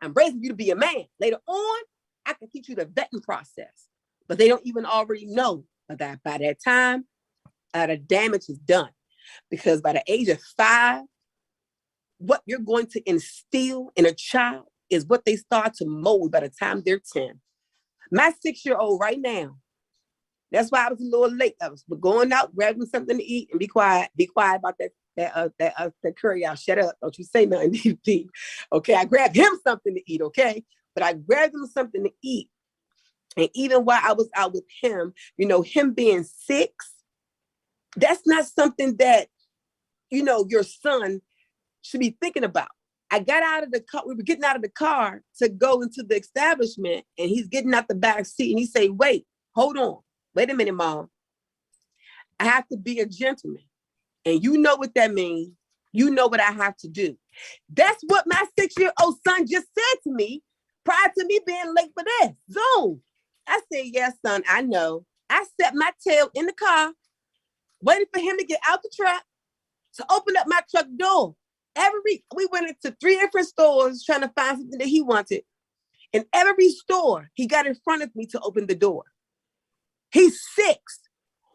I'm raising you to be a man. Later on, I can teach you the vetting process. But they don't even already know that by that time, the damage is done. Because by the age of 5, what you're going to instill in a child is what they start to mold by the time they're 10. My 6-year-old right now, that's why I was a little late. I was going out, grabbing something to eat, and be quiet. Be quiet about that curry. I'll shut up. Don't you say nothing, DVP. Okay, I grabbed him something to eat, okay? But I grabbed him something to eat. And even while I was out with him, him being 6, that's not something that, your son should be thinking about. I got out of the car. We were getting out of the car to go into the establishment, and he's getting out the back seat, and he say, wait, hold on. Wait a minute, Mom. I have to be a gentleman. And you know what that means. You know what I have to do. That's what my 6-year-old son just said to me prior to me being late for this. Zoom. I said, yes, son, I know. I set my tail in the car, waiting for him to get out the truck to open up my truck door. We went into 3 different stores trying to find something that he wanted. In every store, he got in front of me to open the door. He's 6.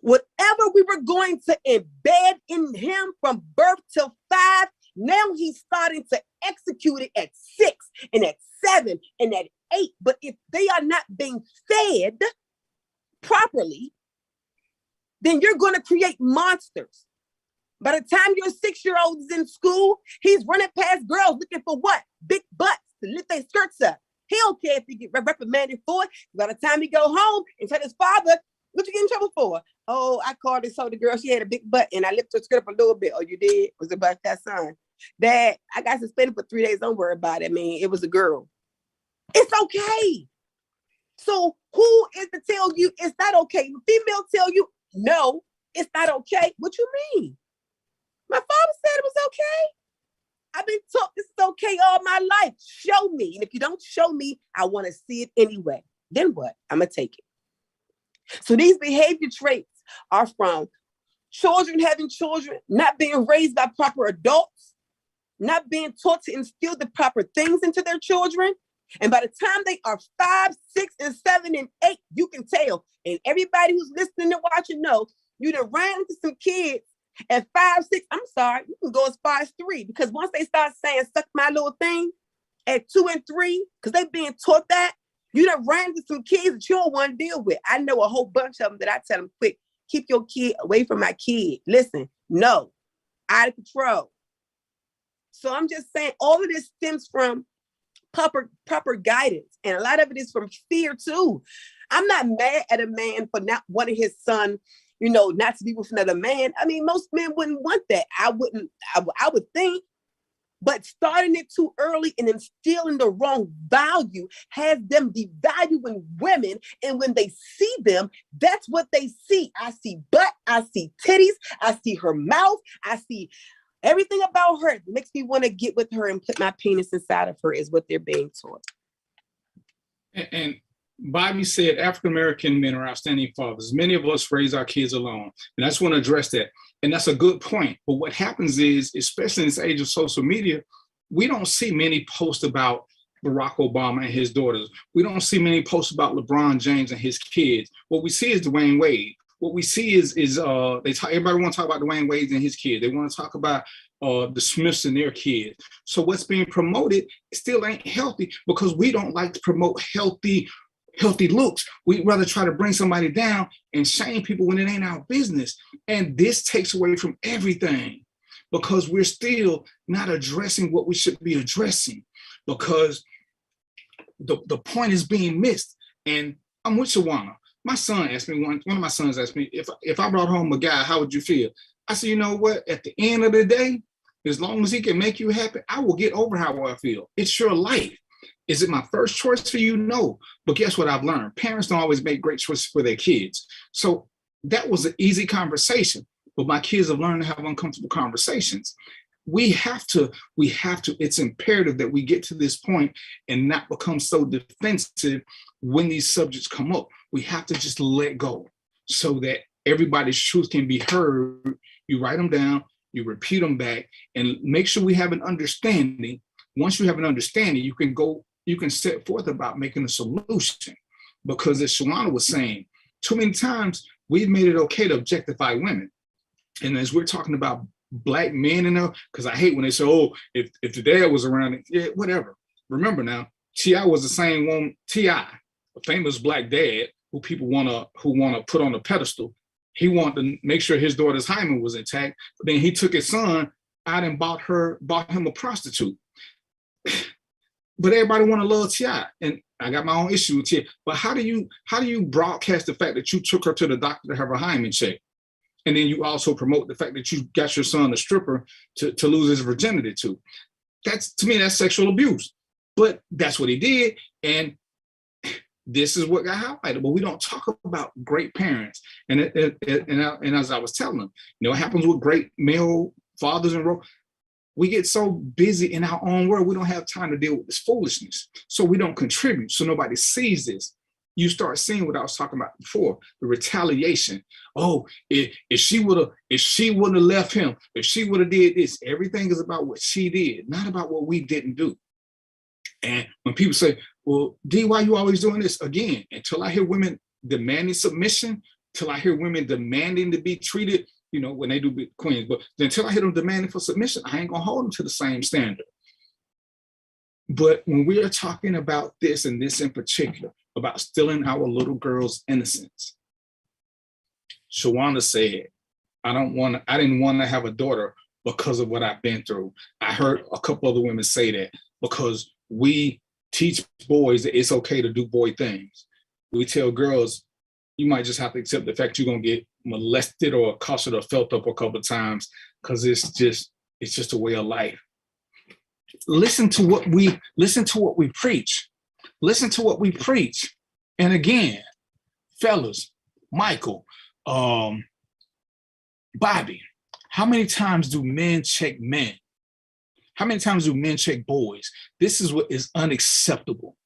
Whatever we were going to embed in him from birth till 5, now he's starting to execute it at 6 and at 7 and at 8. But if they are not being fed properly, then you're going to create monsters. By the time your 6-year-old is in school, he's running past girls looking for what? Big butts to lift their skirts up. He don't care if he get reprimanded for it. By the time he go home and tell his father, what you get in trouble for? Oh, I called and told the girl she had a big butt and I lifted her skirt up a little bit. Oh, you did? Was it about that, son? Dad, I got suspended for 3 days. Don't worry about it. I mean, it was a girl. It's okay. So who is to tell you it's not okay? The female tell you, no, it's not okay. What you mean? My father said it was okay. I've been taught this is okay all my life. Show me. And if you don't show me, I want to see it anyway. Then what? I'm going to take it. So these behavior traits are from children having children, not being raised by proper adults, not being taught to instill the proper things into their children. And by the time they are 5, 6, and 7, and 8, you can tell. And everybody who's listening and watching know, you done ran into some kids at 5, 6, I'm sorry, you can go as far as 3. Because once they start saying, suck my little thing at 2 and 3, because they being taught that, you done ran into some kids that you don't want to deal with. I know a whole bunch of them that I tell them, quick, keep your kid away from my kid. Listen, no, out of control. So I'm just saying all of this stems from proper guidance. And a lot of it is from fear too. I'm not mad at a man for not wanting his son, not to be with another man. I mean, most men wouldn't want that. I would think. But starting it too early and instilling the wrong value has them devaluing women. And when they see them, that's what they see. I see butt, I see titties, I see her mouth, I see everything about her. It makes me want to get with her and put my penis inside of her is what they're being taught. And Bobby said African-American men are outstanding fathers. Many of us raise our kids alone. And I just want to address that. And that's a good point. But what happens is, especially in this age of social media, we don't see many posts about Barack Obama and his daughters. We don't see many posts about LeBron James and his kids. What we see is Dwayne Wade. What we see is everybody want to talk about Dwayne Wade and his kids. They want to talk about the Smiths and their kids. So what's being promoted still ain't healthy because we don't like to promote healthy looks. We'd rather try to bring somebody down and shame people when it ain't our business. And this takes away from everything because we're still not addressing what we should be addressing because the point is being missed. And I'm with Shawana. My son asked me, one of my sons asked me, if I brought home a guy, how would you feel? I said, you know what? At the end of the day, as long as he can make you happy, I will get over how I feel. It's your life. Is it my first choice for you? No. But guess what I've learned? Parents don't always make great choices for their kids. So that was an easy conversation. But my kids have learned to have uncomfortable conversations. We have to, it's imperative that we get to this point and not become so defensive when these subjects come up. We have to just let go so that everybody's truth can be heard. You write them down, you repeat them back, and make sure we have an understanding. Once you have an understanding, you can set forth about making a solution. Because as Shawana was saying, too many times we've made it okay to objectify women. And as we're talking about Black men in there, because I hate when they say, oh, if the dad was around, yeah, whatever. Remember now, T.I. was the same one, T.I., a famous Black dad who people want to put on a pedestal. He wanted to make sure his daughter's hymen was intact, but then he took his son out and bought him a prostitute. But everybody want to love T.I., and I got my own issue with T.I. But how do you broadcast the fact that you took her to the doctor to have her hymen checked? And then you also promote the fact that you got your son a stripper to lose his virginity to. To me, that's sexual abuse. But that's what he did. And this is what got highlighted. But we don't talk about great parents. And as I was telling them, what happens with great male fathers and we get so busy in our own world, we don't have time to deal with this foolishness. So we don't contribute. So nobody sees this. You start seeing what I was talking about before, the retaliation. Oh, if she would have left him, if she would have did this, everything is about what she did, not about what we didn't do. And when people say, well, D, why are you always doing this? Again, until I hear women demanding submission, till I hear women demanding to be treated, when they do be queens, but until I hear them demanding for submission, I ain't gonna hold them to the same standard. But when we are talking about this and this in particular, about stealing our little girl's innocence, Shawana said, I didn't want to have a daughter because of what I've been through. I heard a couple other women say that because we teach boys that it's okay to do boy things. We tell girls, you might just have to accept the fact you're gonna get molested or accosted or felt up a couple of times because it's just a way of life. Listen to what we preach. Listen to what we preach. And again, fellas, Michael, Bobby, how many times do men check men? How many times do men check boys? This is what is unacceptable.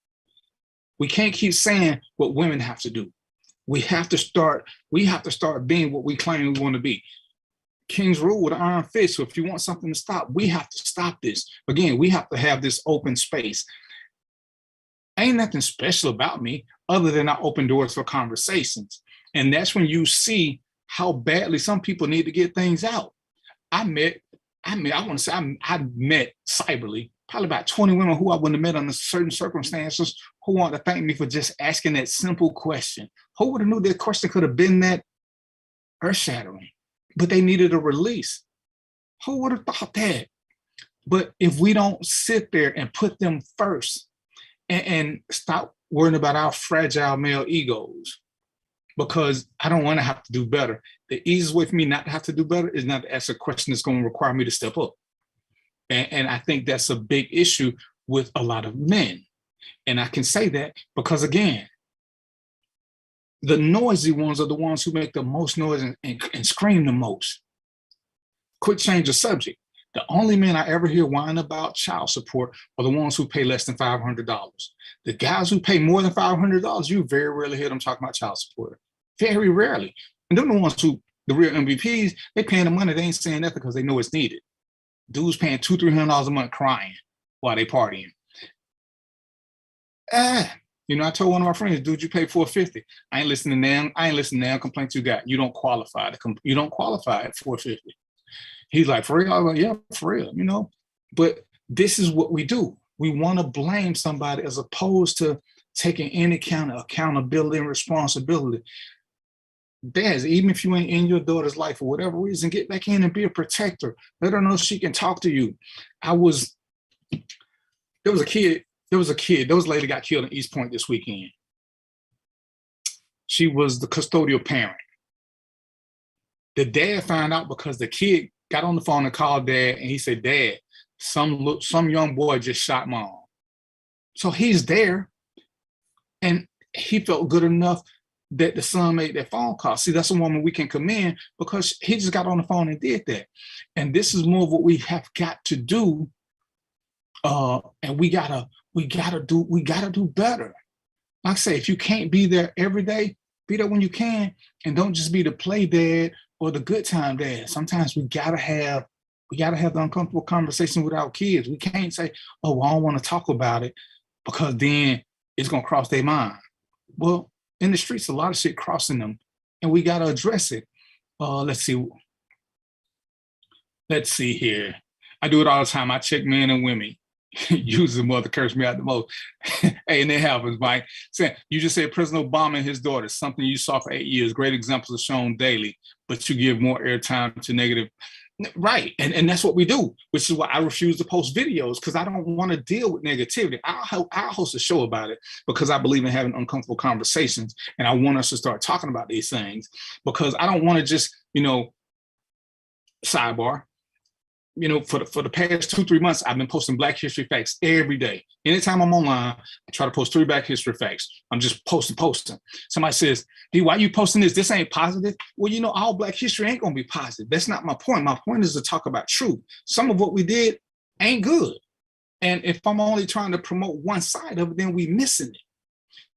We can't keep saying what women have to do. We have to start being what we claim we want to be. King's rule with an iron fist. So if you want something to stop, we have to stop this. Again, we have to have this open space. Ain't nothing special about me other than I open doors for conversations. And that's when you see how badly some people need to get things out. I met cyberly probably about 20 women who I wouldn't have met under certain circumstances who want to thank me for just asking that simple question. Who would have knew that question could have been that earth-shattering? But they needed a release. Who would have thought that? But if we don't sit there and put them first and stop worrying about our fragile male egos, because I don't want to have to do better. The easiest way for me not to have to do better is not to ask a question that's going to require me to step up. And I think that's a big issue with a lot of men. And I can say that because, again, the noisy ones are the ones who make the most noise and scream the most. Quick change of subject. The only men I ever hear whine about child support are the ones who pay less than $500. The guys who pay more than $500, you very rarely hear them talk about child support. Very rarely. And they're the ones who, the real MVPs, they paying the money, they ain't saying nothing because they know it's needed. Dudes paying $200-300 a month crying while they partying. I told one of my friends, dude, you pay $450. I ain't listening now. Complaints you got. You don't qualify. You don't qualify at $450. He's like, for real? I was like, yeah, for real, But this is what we do. We want to blame somebody as opposed to taking any kind of accountability and responsibility. Dads, even if you ain't in your daughter's life for whatever reason, get back in and be a protector. Let her know she can talk to you. There was a lady got killed in East Point this weekend. She was the custodial parent. The dad found out because the kid got on the phone and called dad, and he said, "Dad, some young boy just shot mom." So he's there, and he felt good enough that the son made that phone call. See, that's a woman we can commend because he just got on the phone and did that. And this is more of what we have got to do. And we gotta do better. Like I say, if you can't be there every day, be there when you can, and don't just be the play dad or the good time dad. Sometimes we gotta have the uncomfortable conversation with our kids. We can't say, "Oh, well, I don't want to talk about it," because then it's gonna cross their mind. Well, in the streets, a lot of shit crossing them, and we gotta address it. Let's see here. I do it all the time. I check men and women. Use the mother curse me out the most. Hey, and it happens, Mike. You just said President Obama and his daughter, something you saw for 8 years. Great examples are shown daily, but you give more airtime to negative. Right. And that's what we do, which is why I refuse to post videos, because I don't want to deal with negativity. I'll host a show about it because I believe in having uncomfortable conversations. And I want us to start talking about these things because I don't want to just, sidebar. For the past 2-3 months, I've been posting Black History facts every day. Anytime I'm online, I try to post 3 Black History facts. I'm just posting. Somebody says, "D, why are you posting this? This ain't positive." Well, all Black history ain't gonna be positive. That's not my point. My point is to talk about truth. Some of what we did ain't good. And if I'm only trying to promote one side of it, then we missing it.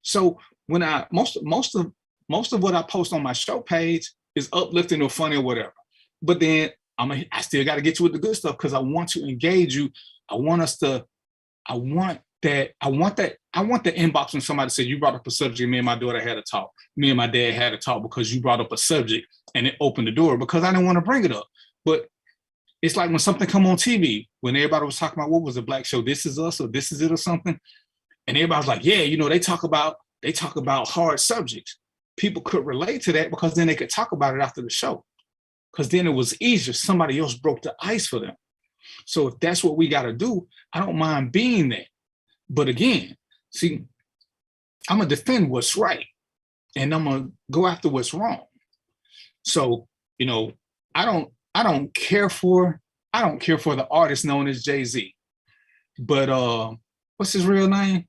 So when most of what I post on my show page is uplifting or funny or whatever. But then I still got to get you with the good stuff because I want to engage you. I want the inbox when somebody said, "You brought up a subject, me and my daughter had a talk. Me and my dad had a talk because you brought up a subject," and it opened the door because I didn't want to bring it up. But it's like when something come on TV, when everybody was talking about what was the Black show, This Is Us or This Is It or something. And everybody's like, "Yeah, they talk about hard subjects." People could relate to that because then they could talk about it after the show. Because then it was easier. Somebody else broke the ice for them. So if that's what we got to do, I don't mind being there. But again, see, I'm going to defend what's right. And I'm going to go after what's wrong. So, I don't care for the artist known as Jay-Z. But what's his real name?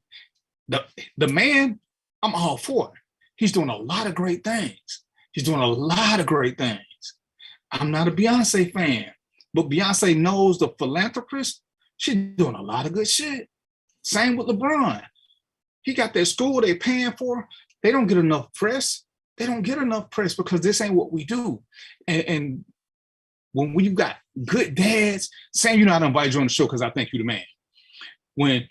The man, I'm all for it. He's doing a lot of great things. I'm not a Beyonce fan, but Beyonce knows the philanthropist. She's doing a lot of good shit. Same with LeBron. He got that school they're paying for. They don't get enough press. Because this ain't what we do. And when we've got good dads, Sam, I don't invite you on the show because I think you're the man. When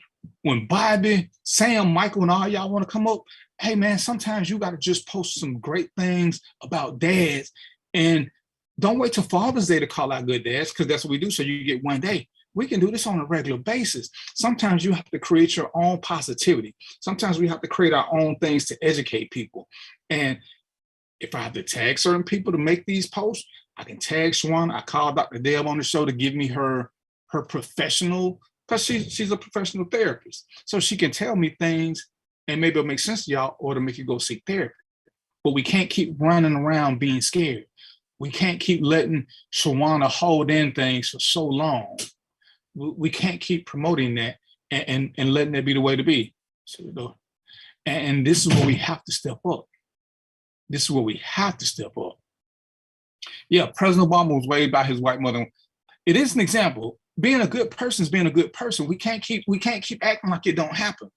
Bobby, Sam, Michael, and all y'all want to come up, hey man, sometimes you got to just post some great things about dads. And don't wait till Father's Day to call out good dads, because that's what we do. So you get one day. We can do this on a regular basis. Sometimes you have to create your own positivity. Sometimes we have to create our own things to educate people. And if I have to tag certain people to make these posts, I can tag Swan. I call Dr. Deb on the show to give me her professional, because she's a professional therapist. So she can tell me things and maybe it'll make sense to y'all or to make you go seek therapy. But we can't keep running around being scared. We can't keep letting Shawana hold in things for so long. We can't keep promoting that and letting that be the way to be. And this is where we have to step up. Yeah, President Obama was raised by his white mother. It is an example. Being a good person is being a good person. We can't keep acting like it don't happen.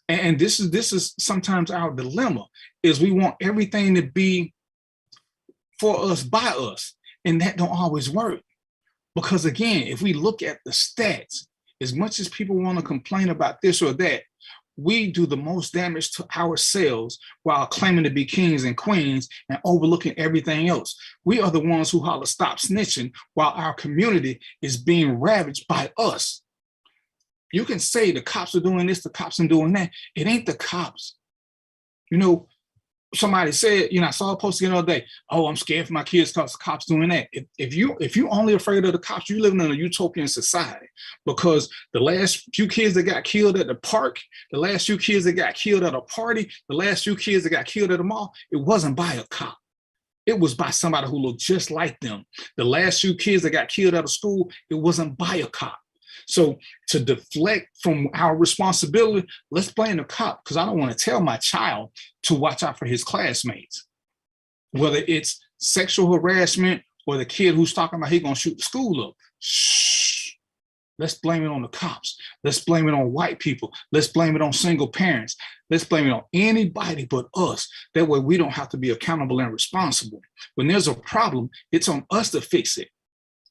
And this is sometimes our dilemma, is we want everything to be for us, by us, and that don't always work. Because again, if we look at the stats, as much as people want to complain about this or that, we do the most damage to ourselves while claiming to be kings and queens and overlooking everything else. We are the ones who holler, "Stop snitching," while our community is being ravaged by us. You can say the cops are doing this, the cops are doing that. It ain't the cops. somebody said, I saw a post the other day, oh, I'm scared for my kids because the cops doing that. If you only afraid of the cops, you living in a utopian society, because the last few kids that got killed at the park, the last few kids that got killed at a party, the last few kids that got killed at the mall, it wasn't by a cop. It was by somebody who looked just like them. The last few kids that got killed out of school, it wasn't by a cop. So to deflect from our responsibility, let's blame the cop, because I don't want to tell my child to watch out for his classmates. Whether it's sexual harassment or the kid who's talking about he's going to shoot the school up. Shh. Let's blame it on the cops. Let's blame it on white people. Let's blame it on single parents. Let's blame it on anybody but us. That way we don't have to be accountable and responsible. When there's a problem, it's on us to fix it.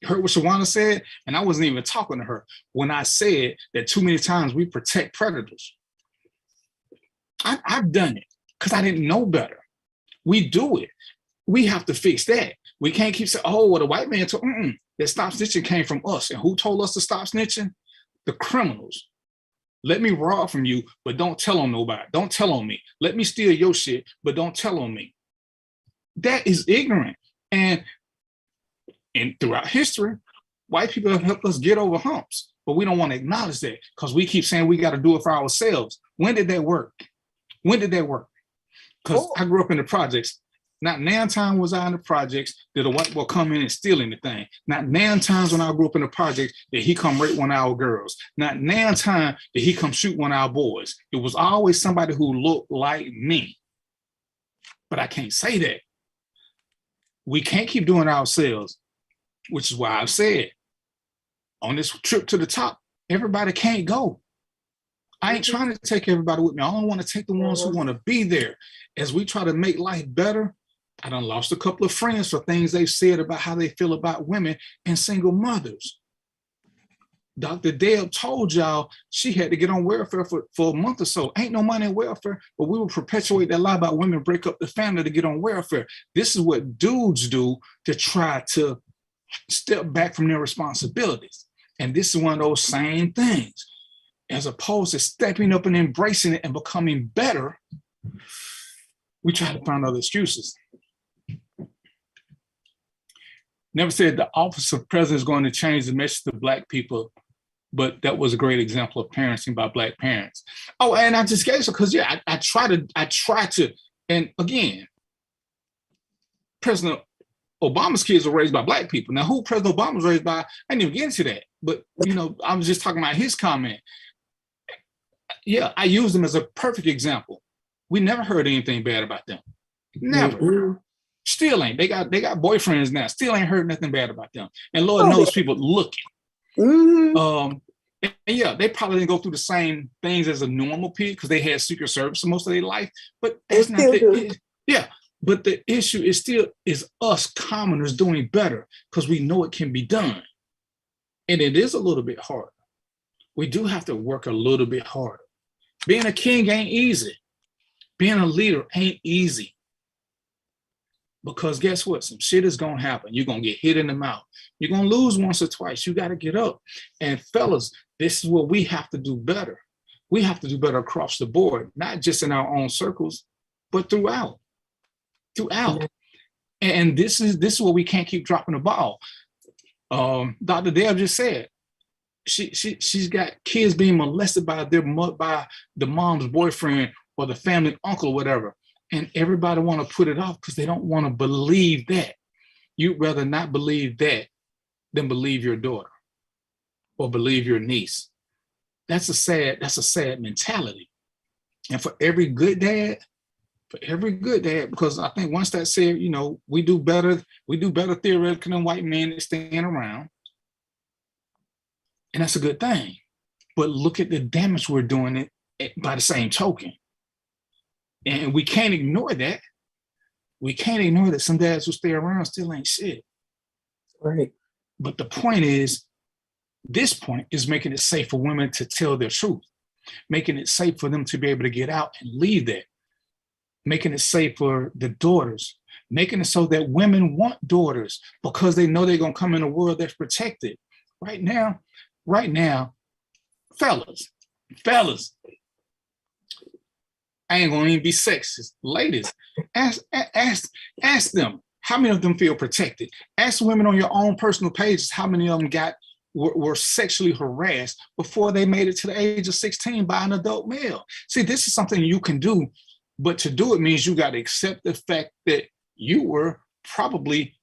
You heard what Shawana said? And I wasn't even talking to her when I said that too many times we protect predators. I've done it because I didn't know better. We do it. We have to fix that. We can't keep saying, oh, well, the white man told, that stop snitching came from us. And who told us to stop snitching? The criminals. Let me rob from you, but don't tell on nobody. Don't tell on me. Let me steal your shit, but don't tell on me. That is ignorant. And throughout history, white people have helped us get over humps, but we don't want to acknowledge that because we keep saying we got to do it for ourselves. When did that work? When did that work? Because I grew up in the projects. Not 9 times was I in the projects did a white boy come in and steal anything. Not 9 times when I grew up in the projects did he come rape one of our girls. Not 9 times did he come shoot one of our boys. It was always somebody who looked like me. But I can't say that. We can't keep doing it ourselves, which is why I've said on this trip to the top, everybody can't go. I ain't trying to take everybody with me. I only want to take the ones who want to be there. As we try to make life better, I done lost a couple of friends for things they've said about how they feel about women and single mothers. Dr. Deb told y'all she had to get on welfare for a month or so. Ain't no money in welfare, but we will perpetuate that lie about women break up the family to get on welfare. This is what dudes do to try to step back from their responsibilities. And this is one of those same things. As opposed to stepping up and embracing it and becoming better, we try to find other excuses. Never said the office of president is going to change the message to Black people, but that was a great example of parenting by Black parents. Oh, and I just gave some because I try to, and again, President Obama's kids were raised by Black people. Now, who President Obama was raised by, I didn't even get into that, but I was just talking about his comment. Yeah, I use them as a perfect example. We never heard anything bad about them. Never. Mm-hmm. Still ain't. They got boyfriends now. Still ain't heard nothing bad about them. And Lord knows people looking. Mm-hmm. And yeah, they probably didn't go through the same things as a normal people because they had Secret Service for most of their life. But that's not the yeah. But the issue is still is us commoners doing better because we know it can be done. And it is a little bit harder. We do have to work a little bit harder. Being a king ain't easy. Being a leader ain't easy. Because guess what? Some shit is going to happen. You're going to get hit in the mouth. You're going to lose once or twice. You got to get up. And fellas, this is what we have to do better. We have to do better across the board, not just in our own circles, but throughout. And this is what we can't keep dropping the ball. Dr. Deb just said, she's got kids being molested by the mom's boyfriend or the family uncle or whatever. And everybody want to put it off because they don't want to believe that. You'd rather not believe that than believe your daughter or believe your niece. That's a sad mentality. And for every good dad, because I think once that's said, we do better theoretically than white men that stand around. And that's a good thing. But look at the damage we're doing it by the same token. And we can't ignore that. We can't ignore that some dads who stay around still ain't shit. Right. But the point is, this point is making it safe for women to tell their truth, making it safe for them to be able to get out and leave that, making it safe for the daughters, making it so that women want daughters because they know they're going to come in a world that's protected. Right now, fellas, I ain't gonna even be sexist. Ladies, Ask them how many of them feel protected. Ask women on your own personal pages how many of them were sexually harassed before they made it to the age of 16 by an adult male. See, this is something you can do, but to do it means you got to accept the fact that you were probably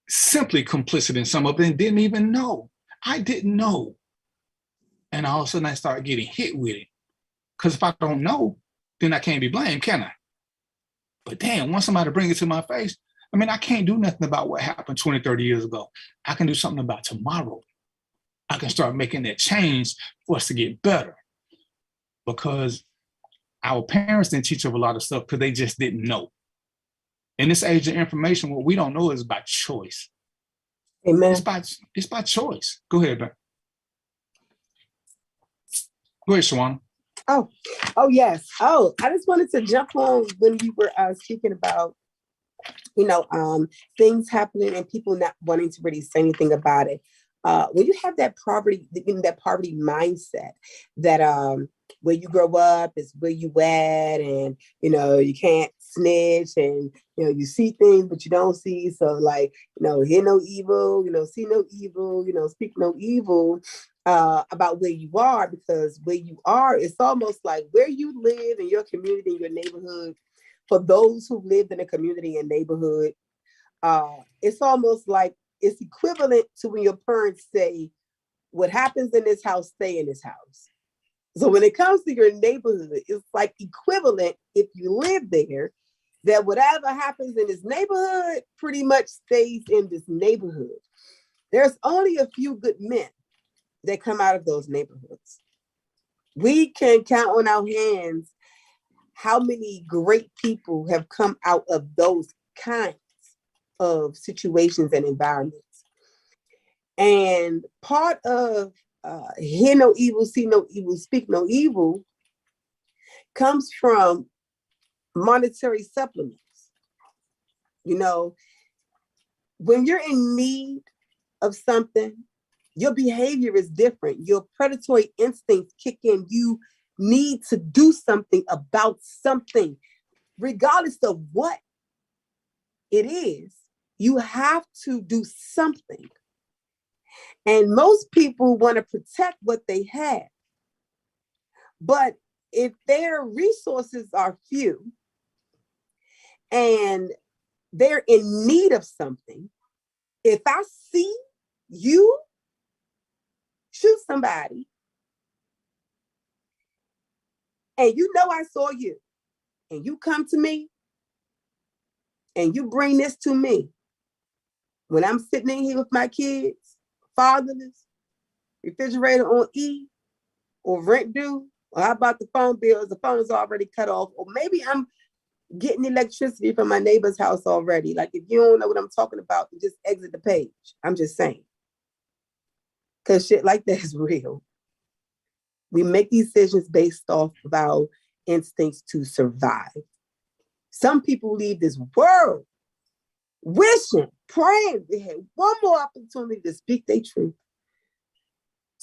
simply complicit in some of it and didn't even know. I didn't know. And all of a sudden I started getting hit with it. Because if I don't know, then I can't be blamed, can I? But damn, once somebody brings it to my face, I mean, I can't do nothing about what happened 20, 30 years ago. I can do something about tomorrow. I can start making that change for us to get better. Because our parents didn't teach us a lot of stuff because they just didn't know. In this age of information, what we don't know is by choice. Amen. It's by choice. Go ahead, Ben. Go ahead, Shawana. Oh, yes. Oh, I just wanted to jump on when you were speaking about, things happening and people not wanting to really say anything about it. When you have that poverty mindset that where you grow up is where you at, and you can't snitch, and you see things but you don't see. So like, hear no evil, see no evil, speak no evil about where you are, because where you are, it's almost like where you live in your community, in your neighborhood. For those who lived in a community and neighborhood, it's almost like it's equivalent to when your parents say, what happens in this house, stay in this house. So when it comes to your neighborhood, it's like equivalent, if you live there, that whatever happens in this neighborhood pretty much stays in this neighborhood. There's only a few good men that come out of those neighborhoods. We can count on our hands how many great people have come out of those kinds of situations and environments. And part of hear no evil, see no evil, speak no evil comes from monetary supplements. When you're in need of something, your behavior is different. Your predatory instincts kick in. You need to do something about something, regardless of what it is. You have to do something. And most people want to protect what they have. But if their resources are few and they're in need of something, if I see you shoot somebody and I saw you and you come to me and you bring this to me when I'm sitting in here with my kids, fatherless, refrigerator on E, or rent due, or how about the phone bills? The phone is already cut off, or maybe I'm getting electricity from my neighbor's house already. Like, if you don't know what I'm talking about, just exit the page. I'm just saying. Because shit like that is real. We make decisions based off of our instincts to survive. Some people leave this world wishing, praying they had one more opportunity to speak their truth,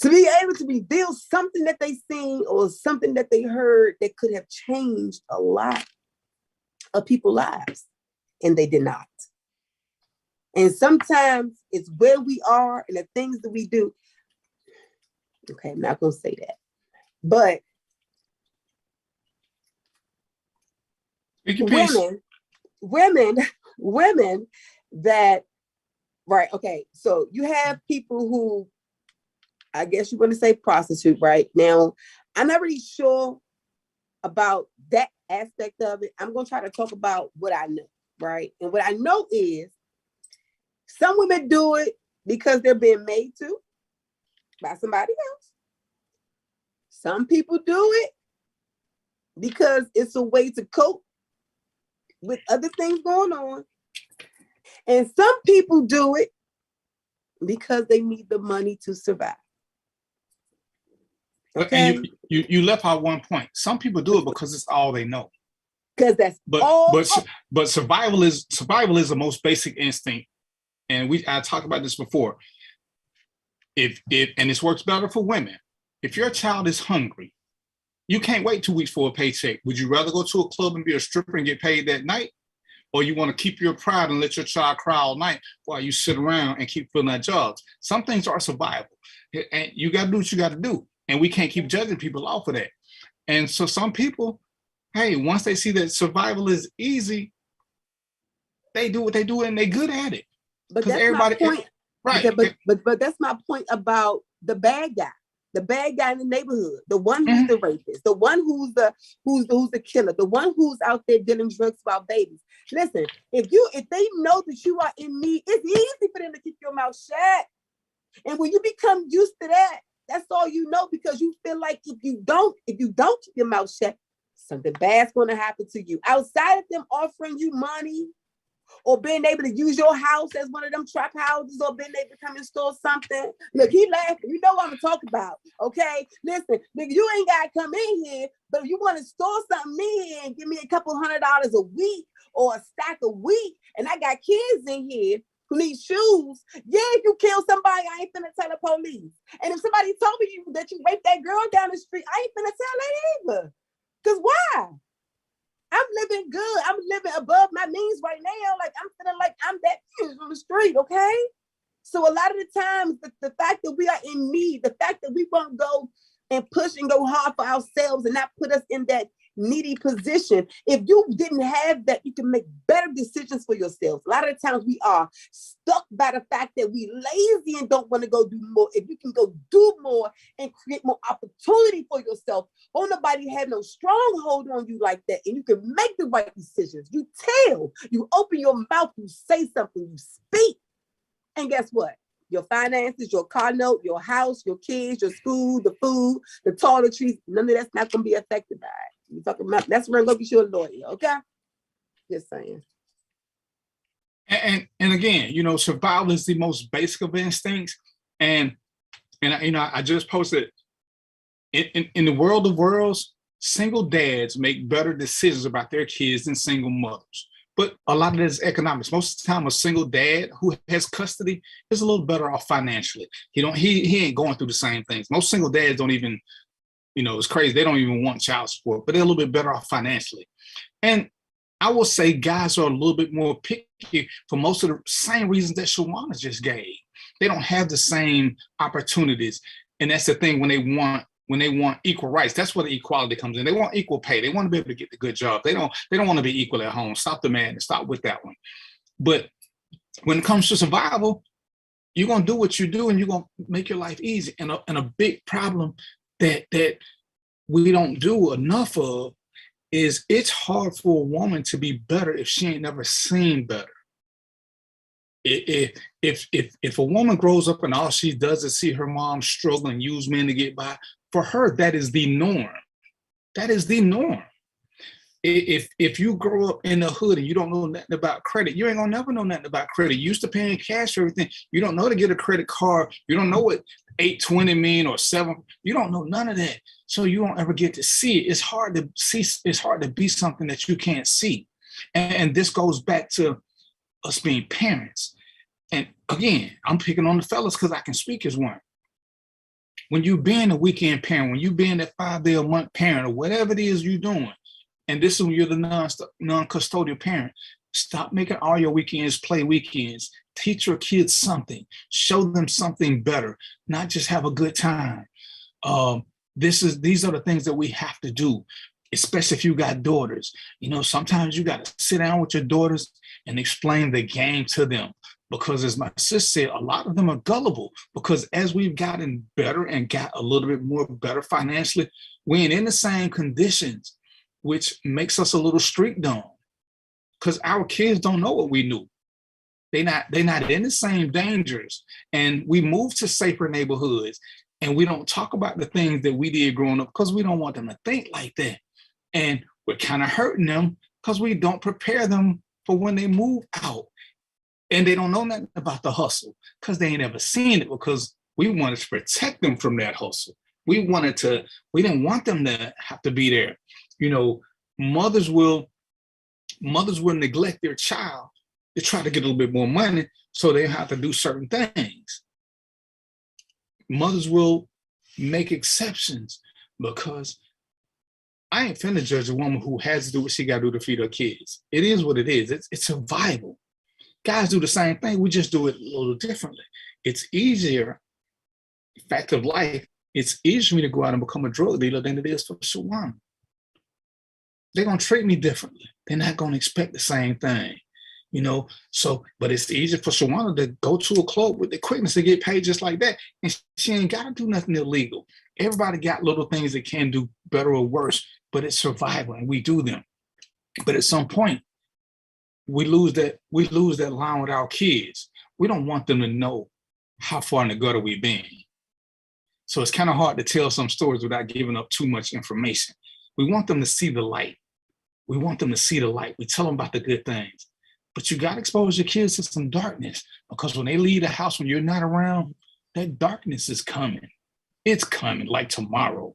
to be able to reveal something that they seen or something that they heard that could have changed a lot of people's lives, and they did not. And sometimes it's where we are and the things that we do. Okay, I'm not going to say that. But women that, right, okay, so you have people who, I guess you want to say prostitute, right? Now, I'm not really sure about that aspect of it. I'm going to try to talk about what I know, right? And what I know is some women do it because they're being made to by somebody else. Some people do it because it's a way to cope with other things going on. And some people do it because they need the money to survive. Okay. And you left out one point. Some people do it because it's all they know. Because that's but survival is the most basic instinct. And I talked about this before. If and this works better for women. If your child is hungry, you can't wait 2 weeks for a paycheck. Would you rather go to a club and be a stripper and get paid that night? or you want to keep your pride and let your child cry all night while you sit around and keep filling that jobs. Some things are survival, and you got to do what you got to do. And we can't keep judging people off of that. And so some people, hey, once they see that survival is easy, they do what they do and they're good at it. But that's everybody, my point. Right. But that's my point about the bad guy. The bad guy in the neighborhood, the one who's the rapist, the one who's the killer, the one who's out there dealing drugs about babies. Listen, if they know that you are in need, it's easy for them to keep your mouth shut. And when you become used to that, that's all you know, because you feel like if you don't keep your mouth shut, something bad's going to happen to you. Outside of them offering you money, or being able to use your house as one of them trap houses, or being able to come and store something. Look, he laughing. You know what I'm talking about, okay? Listen, nigga, you ain't got to come in here, but if you want to store something in here and give me a couple $100 a week or a stack a week, and I got kids in here who need shoes, yeah, if you kill somebody, I ain't finna tell the police. And if somebody told me that you raped that girl down the street, I ain't finna tell that either. Because why? I'm living good. I'm living above my means right now. Like, I'm feeling like I'm that huge on the street, okay? So a lot of the times, the fact that we are in need, the fact that we won't go and push and go hard for ourselves and not put us in that needy position. If you didn't have that, you can make better decisions for yourself. A lot of the times we are stuck by the fact that we lazy and don't want to go do more. If you can go do more and create more opportunity for yourself, won't nobody have no stronghold on you like that, and you can make the right decisions. You tell, you open your mouth, you say something, you speak, and guess what? Your finances, your car note, your house, your kids, your school, the food, the toiletries, none of that's not going to be affected by it. You talking about that's where go get you a lawyer, okay? Just saying. And again, you know, survival is the most basic of instincts. And you know, I just posted in the world of worlds, single dads make better decisions about their kids than single mothers. But a lot of it is economics. Most of the time, a single dad who has custody is a little better off financially. He ain't going through the same things. Most single dads don't even, you know, it's crazy. They don't even want child support, but they're a little bit better off financially. And I will say guys are a little bit more picky for most of the same reasons that Shawana just gave. They don't have the same opportunities. And that's the thing when they want equal rights. That's where the equality comes in. They want equal pay. They want to be able to get the good job. They don't want to be equal at home. Stop the madness. Stop with that one. But when it comes to survival, you're going to do what you do and you're going to make your life easy. And a big problem that we don't do enough of is it's hard for a woman to be better if she ain't never seen better. If a woman grows up and all she does is see her mom struggle and use men to get by, for her, that is the norm. That is the norm. If you grow up in the hood and you don't know nothing about credit, you ain't gonna never know nothing about credit. You used to paying cash for everything. You don't know to get a credit card. You don't know what 820 mean or 7. You don't know none of that. So you don't ever get to see it. It's hard to see. It's hard to be something that you can't see. And this goes back to us being parents. And again, I'm picking on the fellas because I can speak as one. When you being a weekend parent, when you being that 5-day-a-month parent or whatever it is you're doing, and this is when you're the non-custodial parent, stop making all your weekends play weekends. Teach your kids something. Show them something better, not just have a good time. These are the things that we have to do, especially if you got daughters. You know, sometimes you got to sit down with your daughters and explain the game to them. Because as my sister said, a lot of them are gullible because as we've gotten better and got a little bit more better financially, we ain't in the same conditions, which makes us a little street dumb because our kids don't know what we knew. They're not in the same dangers. And we moved to safer neighborhoods and we don't talk about the things that we did growing up because we don't want them to think like that. And we're kind of hurting them because we don't prepare them for when they move out. And they don't know nothing about the hustle because they ain't ever seen it because we wanted to protect them from that hustle. We didn't want them to have to be there. You know, mothers will neglect their child to try to get a little bit more money so they have to do certain things. Mothers will make exceptions because I ain't finna judge a woman who has to do what she got to do to feed her kids. It is what it is. It's survival. Guys do the same thing. We just do it a little differently. It's easier, fact of life, it's easier for me to go out and become a drug dealer than it is for Shawana. They're going to treat me differently. They're not going to expect the same thing, you know? So, but it's easier for Shawana to go to a club with the quickness to get paid just like that. And she ain't got to do nothing illegal. Everybody got little things that can do better or worse, but it's survival and we do them. But at some point, we lose that line with our kids. We don't want them to know how far in the gutter we've been. So it's kind of hard to tell some stories without giving up too much information. We want them to see the light. We want them to see the light. We tell them about the good things. But you got to expose your kids to some darkness, because when they leave the house, when you're not around, that darkness is coming. It's coming like tomorrow.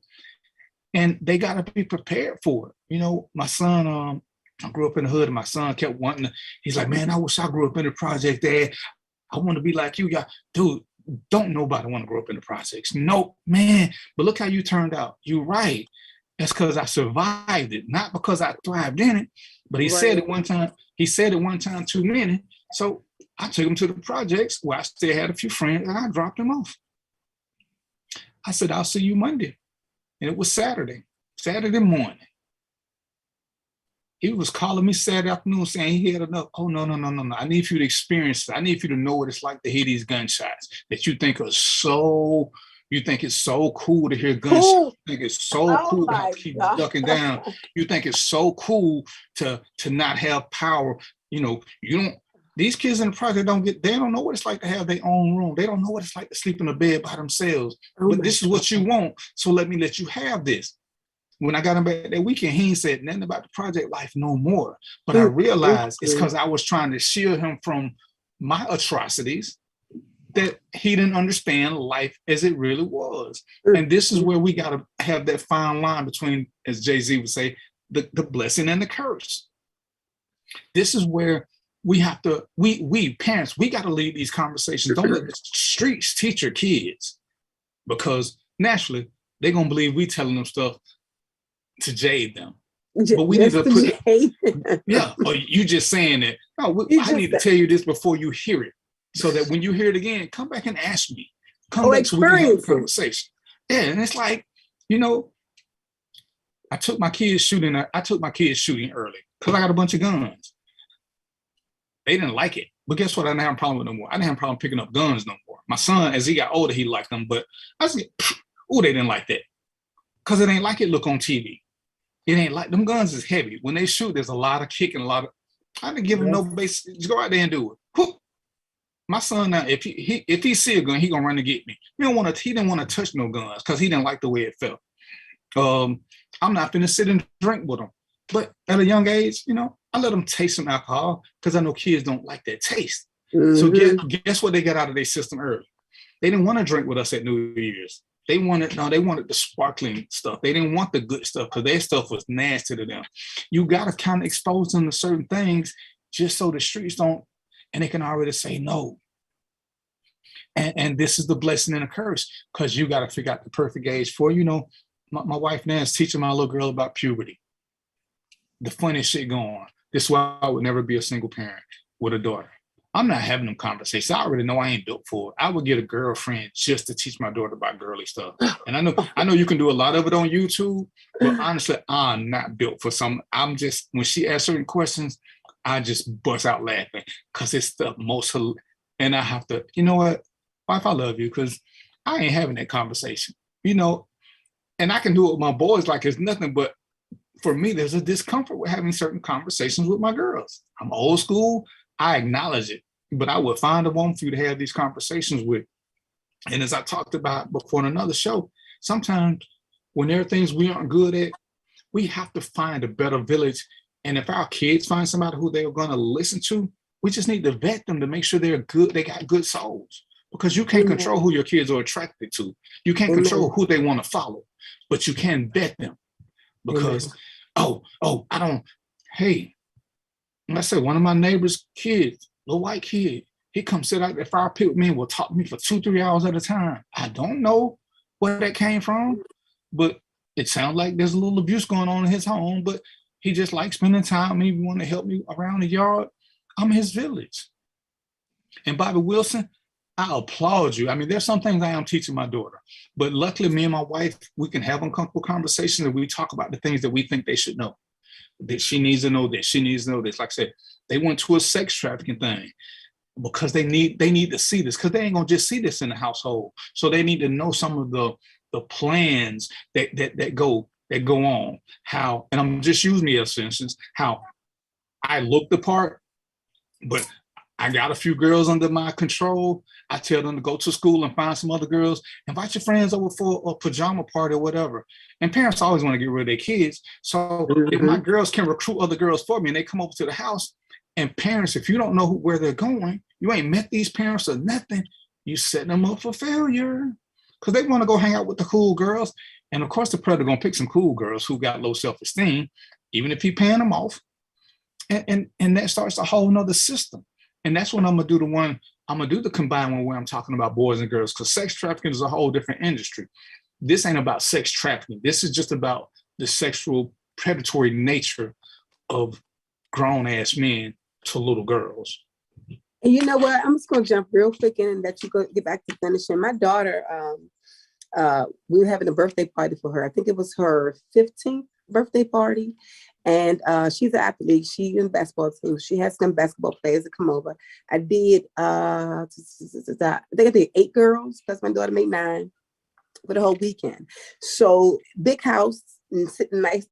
And they got to be prepared for it. You know, my son, I grew up in the hood, and my son kept wanting to, he's like, man, I wish I grew up in the project, Dad. I want to be like you. Dude, don't nobody want to grow up in the projects. No, man. But look how you turned out. You're right. That's because I survived it, not because I thrived in it. But he said it one time. He said it one time too many. So I took him to the projects where I still had a few friends, and I dropped him off. I said, I'll see you Monday. And it was Saturday morning. He was calling me Saturday afternoon saying he had enough. Oh, no. I need for you to experience it. I need for you to know what it's like to hear these gunshots that you think are so, you think it's so cool to hear gunshots. You think it's so cool to keep ducking down. You think it's so cool to not have power. You know, these kids in the project they don't know what it's like to have their own room. They don't know what it's like to sleep in a bed by themselves. But this is what you want. So let me let you have this. When I got him back that weekend, he ain't said nothing about the project life no more. But I realized it's because I was trying to shield him from my atrocities, that he didn't understand life as it really was. And this is where we got to have that fine line between, as Jay-Z would say, the blessing and the curse. This is where we have to, we parents, we got to lead these conversations. Don't let the streets teach your kids, because naturally they're going to believe we telling them stuff to jade them. But we need to put or you just saying that. No, I need to tell you this before you hear it, so that when you hear it again, come back and ask me. Come back so we can have a conversation. Yeah, and it's like, you know, I took my kids shooting early because I got a bunch of guns. They didn't like it. But guess what? I didn't have a problem with no more. I didn't have a problem picking up guns no more. My son, as he got older, he liked them. But I was like, oh, they didn't like that. Because it ain't like it look on TV. It ain't like, them guns is heavy. When they shoot, there's a lot of kicking, a lot of, I didn't give him no base. Just go out there and do it. Whoop. My son now, if he see a gun, he gonna run to get me. He didn't want to touch no guns because he didn't like the way it felt. I'm not gonna sit and drink with him. But at a young age, you know, I let them taste some alcohol because I know kids don't like that taste. So guess what they got out of their system early? They didn't want to drink with us at New Year's. They wanted the sparkling stuff. They didn't want the good stuff because their stuff was nasty to them. You got to kind of expose them to certain things just so the streets don't, and they can already say no. And this is the blessing and a curse, because you got to figure out the perfect age for, you know, my wife now is teaching my little girl about puberty. The funniest shit going on. This is why I would never be a single parent with a daughter. I'm not having them conversations. I already know I ain't built for it. I would get a girlfriend just to teach my daughter about girly stuff. And I know you can do a lot of it on YouTube, but honestly, I'm not built for some. I'm just, when she asks certain questions, I just bust out laughing because it's the most, and I have to, you know what, wife, I love you, because I ain't having that conversation, you know, and I can do it with my boys like it's nothing, but for me, there's a discomfort with having certain conversations with my girls. I'm old school. I acknowledge it, but I would find a woman for you to have these conversations with. And as I talked about before in another show, sometimes when there are things we aren't good at, we have to find a better village. And if our kids find somebody who they're going to listen to, we just need to vet them to make sure they're good. They got good souls, because you can't control who your kids are attracted to. You can't control who they want to follow, but you can vet them, because, I said, one of my neighbor's kids, little white kid, he comes sit out at the fire pit with me and will talk to me for 2-3 hours at a time. I don't know where that came from, but It sounds like there's a little abuse going on in his home, but he just likes spending time. Maybe want to help me around the yard. I'm his village. And Bobby Wilson, I applaud you. I mean, there's some things I am teaching my daughter, but luckily me and my wife, we can have uncomfortable conversations and we talk about the things that we think they should know, that she needs to know this, she needs to know this. Like I said, they went to a sex trafficking thing because they need to see this, because they ain't gonna just see this in the household. So they need to know some of the plans that go on. How, and I'm just using me as for instance, how I look the part, but I got a few girls under my control. I tell them to go to school and find some other girls, invite your friends over for a pajama party or whatever. And parents always want to get rid of their kids. So if my girls can recruit other girls for me and they come over to the house, and parents, if you don't know where they're going, you ain't met these parents or nothing, you setting them up for failure. Because they want to go hang out with the cool girls. And of course, the predator gonna pick some cool girls who got low self-esteem, even if he paying them off. And that starts a whole nother system. And that's when I'm gonna do the combined one where I'm talking about boys and girls, because sex trafficking is a whole different industry. This ain't about sex trafficking. This is just about the sexual predatory nature of grown ass men to little girls. And you know what? I'm just gonna jump real quick in and let you go get back to finishing. My daughter, we were having a birthday party for her. I think it was her 15th birthday party. And she's an athlete. She's in the basketball team. She has some basketball players that come over. I did, I think I did 8 girls, plus my daughter made 9 for the whole weekend. So big house and sitting nice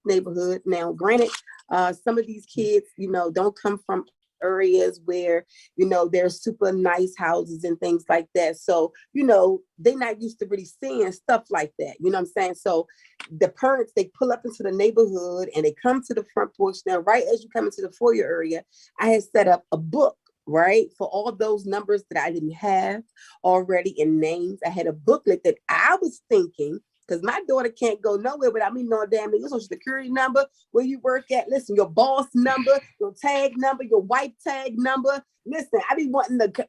neighborhood. Now, granted, some of these kids, don't come from areas where, there's super nice houses and things like that. So, they're not used to really seeing stuff like that. You know what I'm saying? So the parents, they pull up into the neighborhood and they come to the front porch. Now, right as you come into the foyer area, I had set up a book, right? For all those numbers that I didn't have already in names. I had a booklet that I was thinking, because my daughter can't go nowhere without me knowing damn your social security number, where you work at, listen, your boss number, your tag number, your wife tag number. Listen, I be wanting to,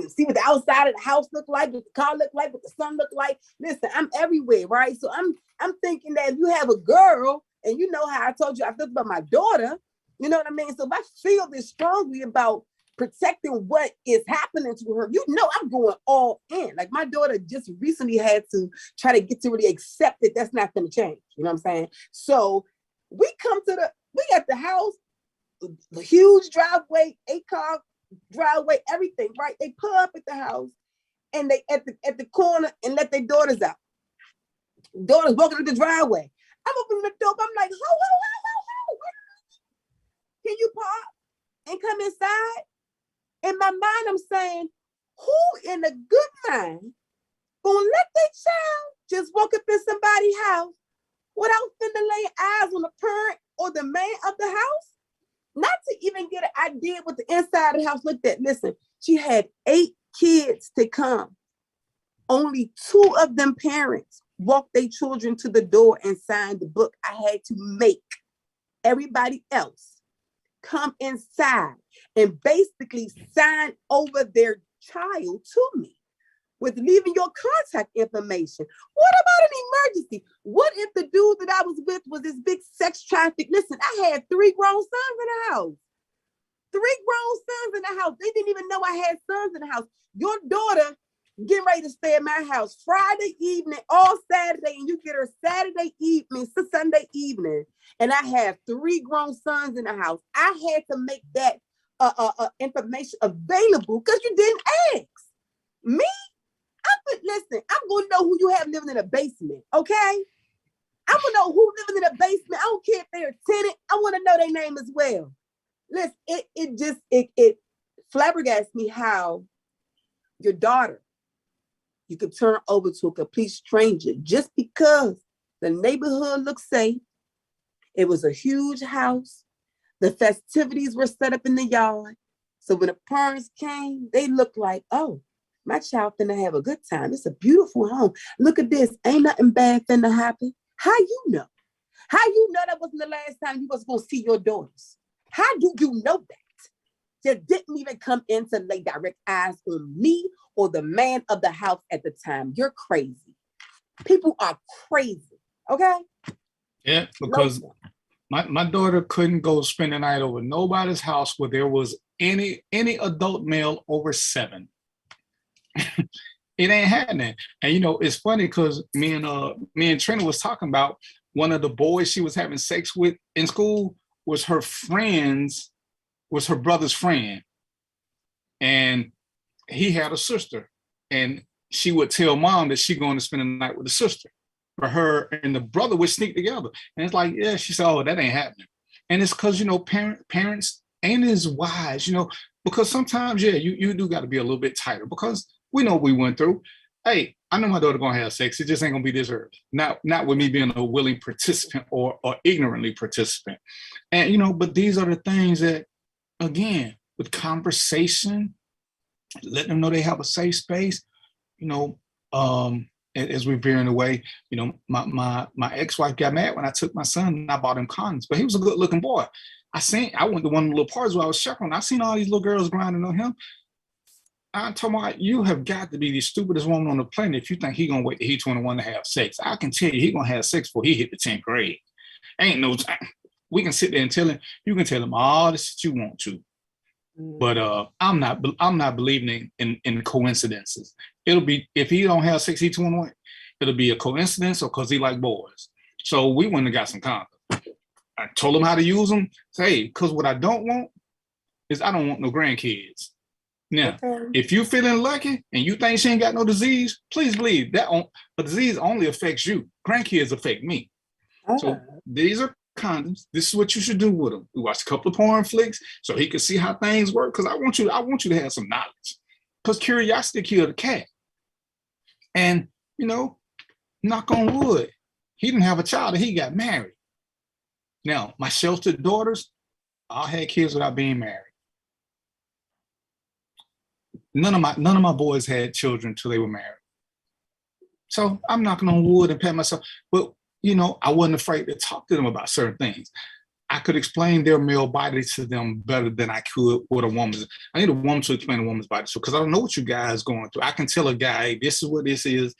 see what the outside of the house look like, what the car look like, what the sun look like. Listen, I'm everywhere, right? So I'm thinking that if you have a girl, and you know how I told you I feel about my daughter, you know what I mean? So if I feel this strongly about protecting what is happening to her, I'm going all in. Like my daughter just recently had to try to get to really accept that that's not going to change. You know what I'm saying? So we at the house, the huge driveway, 8-car driveway, everything, right? They pull up at the house and they at the corner and let their daughters out. Daughters walking up the driveway. I'm opening the door, I'm like, ho. Can you pop and come inside? In my mind, I'm saying, who in a good mind gonna let their child just walk up in somebody's house without finna laying eyes on the parent or the man of the house? Not to even get an idea what the inside of the house looked at. Listen, she had 8 kids to come. Only 2 of them parents walked their children to the door and signed the book. I had to make everybody else come inside and basically sign over their child to me with leaving your contact information. What about an emergency? What if the dude that I was with was this big sex traffic? Listen, I had 3 grown sons in the house. 3 grown sons in the house. They didn't even know I had sons in the house. Your daughter getting ready to stay at my house Friday evening, all Saturday, and you get her Saturday evening, Sunday evening, and I have 3 grown sons in the house. I had to make that information available because you didn't ask me. Listen, I'm gonna know who you have living in a basement, okay? I'm gonna know who living in a basement. I don't care if they're a tenant. I want to know their name as well. Listen, it flabbergasts me how your daughter, you could turn over to a complete stranger just because the neighborhood looks safe. It was a huge house. The festivities were set up in the yard. So when the parents came, they looked like, oh, my child finna have a good time. It's a beautiful home. Look at this. Ain't nothing bad finna happen. How you know? How you know that wasn't the last time you was gonna see your daughters? How do you know that? Just didn't even come in to lay direct eyes on me or the man of the house at the time. You're crazy. People are crazy. Okay. Yeah, because my daughter couldn't go spend the night over nobody's house where there was any adult male over 7. It ain't happening. And you know, it's funny because me and Trina was talking about one of the boys she was having sex with in school was her brother's friend. And he had a sister. And she would tell mom that she's going to spend the night with the sister. But her and the brother would sneak together. And it's like, yeah, she said, oh, that ain't happening. And it's because, you know, parents ain't as wise, you know, because sometimes, yeah, you do got to be a little bit tighter because we know what we went through. Hey, I know my daughter gonna have sex. It just ain't gonna be this early. Not with me being a willing participant or ignorantly participant. And you know, but these are the things that, again, with conversation, letting them know they have a safe space. You know, as we're veering away, you know, my ex-wife got mad when I took my son and I bought him condoms, but he was a good-looking boy. I went to one of the little parties where I was chaperoning. I seen all these little girls grinding on him. I told him, you have got to be the stupidest woman on the planet if you think he gonna wait till he's 21 to have sex. I can tell you he gonna have sex before he hit the 10th grade. Ain't no time. We can sit there and tell him, you can tell him all the shit you want to. But I'm not believing in coincidences. It'll be, if he don't have sex, he's 21, it'll be a coincidence or because he like boys. So we went and got some condoms. I told him how to use them. Say, because what I don't want is I don't want no grandkids. Now, if you feeling lucky and you think she ain't got no disease, please believe that a disease only affects you. Grandkids affect me. So these are condoms. This is what you should do with them. We watched a couple of porn flicks so he could see how things work. Because I want you to have some knowledge. Because curiosity killed the cat. And you know, knock on wood, he didn't have a child and he got married. Now, my sheltered daughters all had kids without being married. None of my boys had children till they were married. So I'm knocking on wood and pat myself. But you know, I wasn't afraid to talk to them about certain things. I could explain their male body to them better than I could with a woman's. I need a woman to explain a woman's body. So because I don't know what you guys going through. I can tell a guy, hey, this is what this is,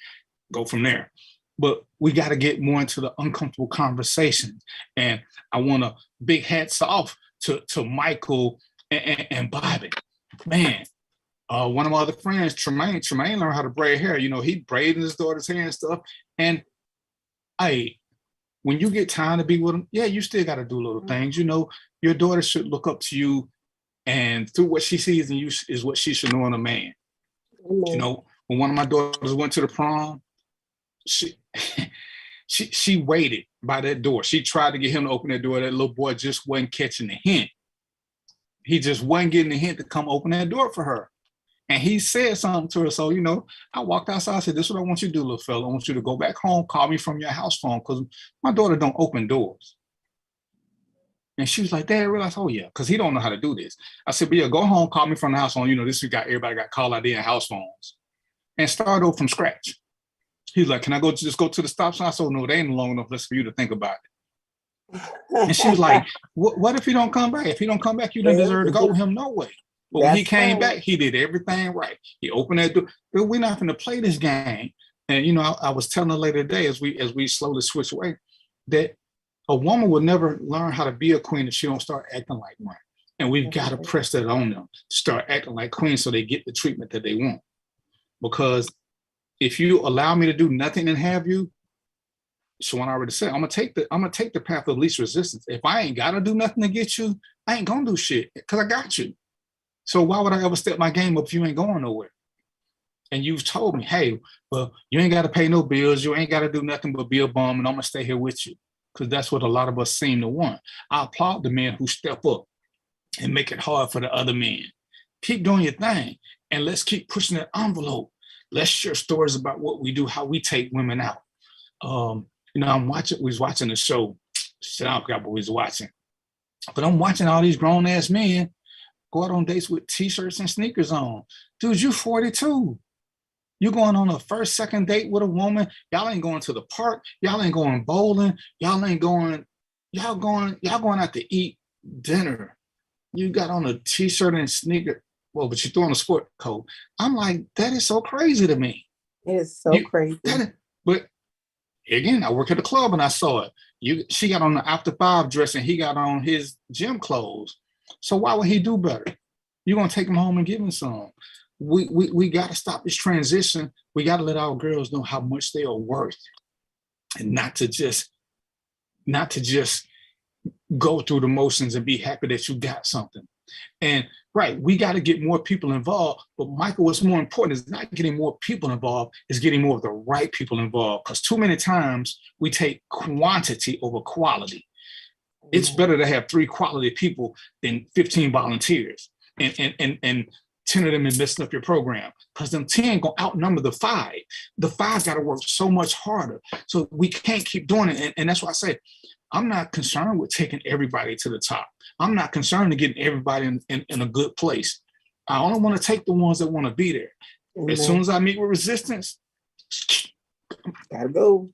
go from there. But we got to get more into the uncomfortable conversations. And I want to big hats off to Michael and Bobby. Man. One of my other friends, Tremaine learned how to braid hair. You know, he braided his daughter's hair and stuff. And when you get time to be with him, yeah, you still got to do little things. You know, your daughter should look up to you, and through what she sees in you is what she should know in a man. You know, when one of my daughters went to the prom, she waited by that door. She tried to get him to open that door. That little boy just wasn't catching the hint. He just wasn't getting the hint to come open that door for her. And he said something to her. So, you know, I walked outside. I said, this is what I want you to do, little fella. I want you to go back home, call me from your house phone, because my daughter don't open doors. And she was like, Dad, I realized, oh, yeah, because he don't know how to do this. I said, but yeah, go home, call me from the house phone. You know, everybody got call ID and house phones. And start over from scratch. He's like, can I just go to the stop sign? I said, no, they ain't long enough for you to think about it. And she was like, what if he don't come back? If he don't come back, you don't deserve to go with him no way. But when he came back, he did everything right. He opened that door. But we're not going to play this game. And you know, I was telling her later today, as we slowly switch away, that a woman will never learn how to be a queen if she don't start acting like one. And we've got to press that on them, start acting like queens so they get the treatment that they want. Because if you allow me to do nothing and have you, so when I already said, I'm gonna take the path of least resistance. If I ain't gotta do nothing to get you, I ain't gonna do shit because I got you. So why would I ever step my game up if you ain't going nowhere? And you've told me, hey, well, you ain't got to pay no bills. You ain't got to do nothing but be a bum, and I'm going to stay here with you. Because that's what a lot of us seem to want. I applaud the men who step up and make it hard for the other men. Keep doing your thing, and let's keep pushing that envelope. Let's share stories about what we do, how we take women out. You know, we was watching the show. I forgot what we was watching. But I'm watching all these grown-ass men go out on dates with T-shirts and sneakers on. Dude, you 42. You going on a first, second date with a woman. Y'all ain't going to the park. Y'all ain't going bowling. Y'all going out to eat dinner. You got on a T-shirt and sneaker. Well, but you're throwing a sport coat. I'm like, that is so crazy to me. It is so crazy. But Again, I work at a club and I saw it. She got on the after 5 dress and he got on his gym clothes. So why would he do better? You're gonna take him home and give him some. We got to stop this transition. We got to let our girls know how much they are worth, and not to just go through the motions and be happy that you got something. And right, we got to get more people involved. But Michael, what's more important is not getting more people involved, is getting more of the right people involved. Because too many times we take quantity over quality. It's better to have 3 quality people than 15 volunteers. And 10 of them is messing up your program, because them 10 gonna outnumber the 5. The 5 got to work so much harder. So we can't keep doing it. And that's why I say, I'm not concerned with taking everybody to the top. I'm not concerned with getting everybody in a good place. I only want to take the ones that want to be there. Mm-hmm. As soon as I meet with resistance, gotta go.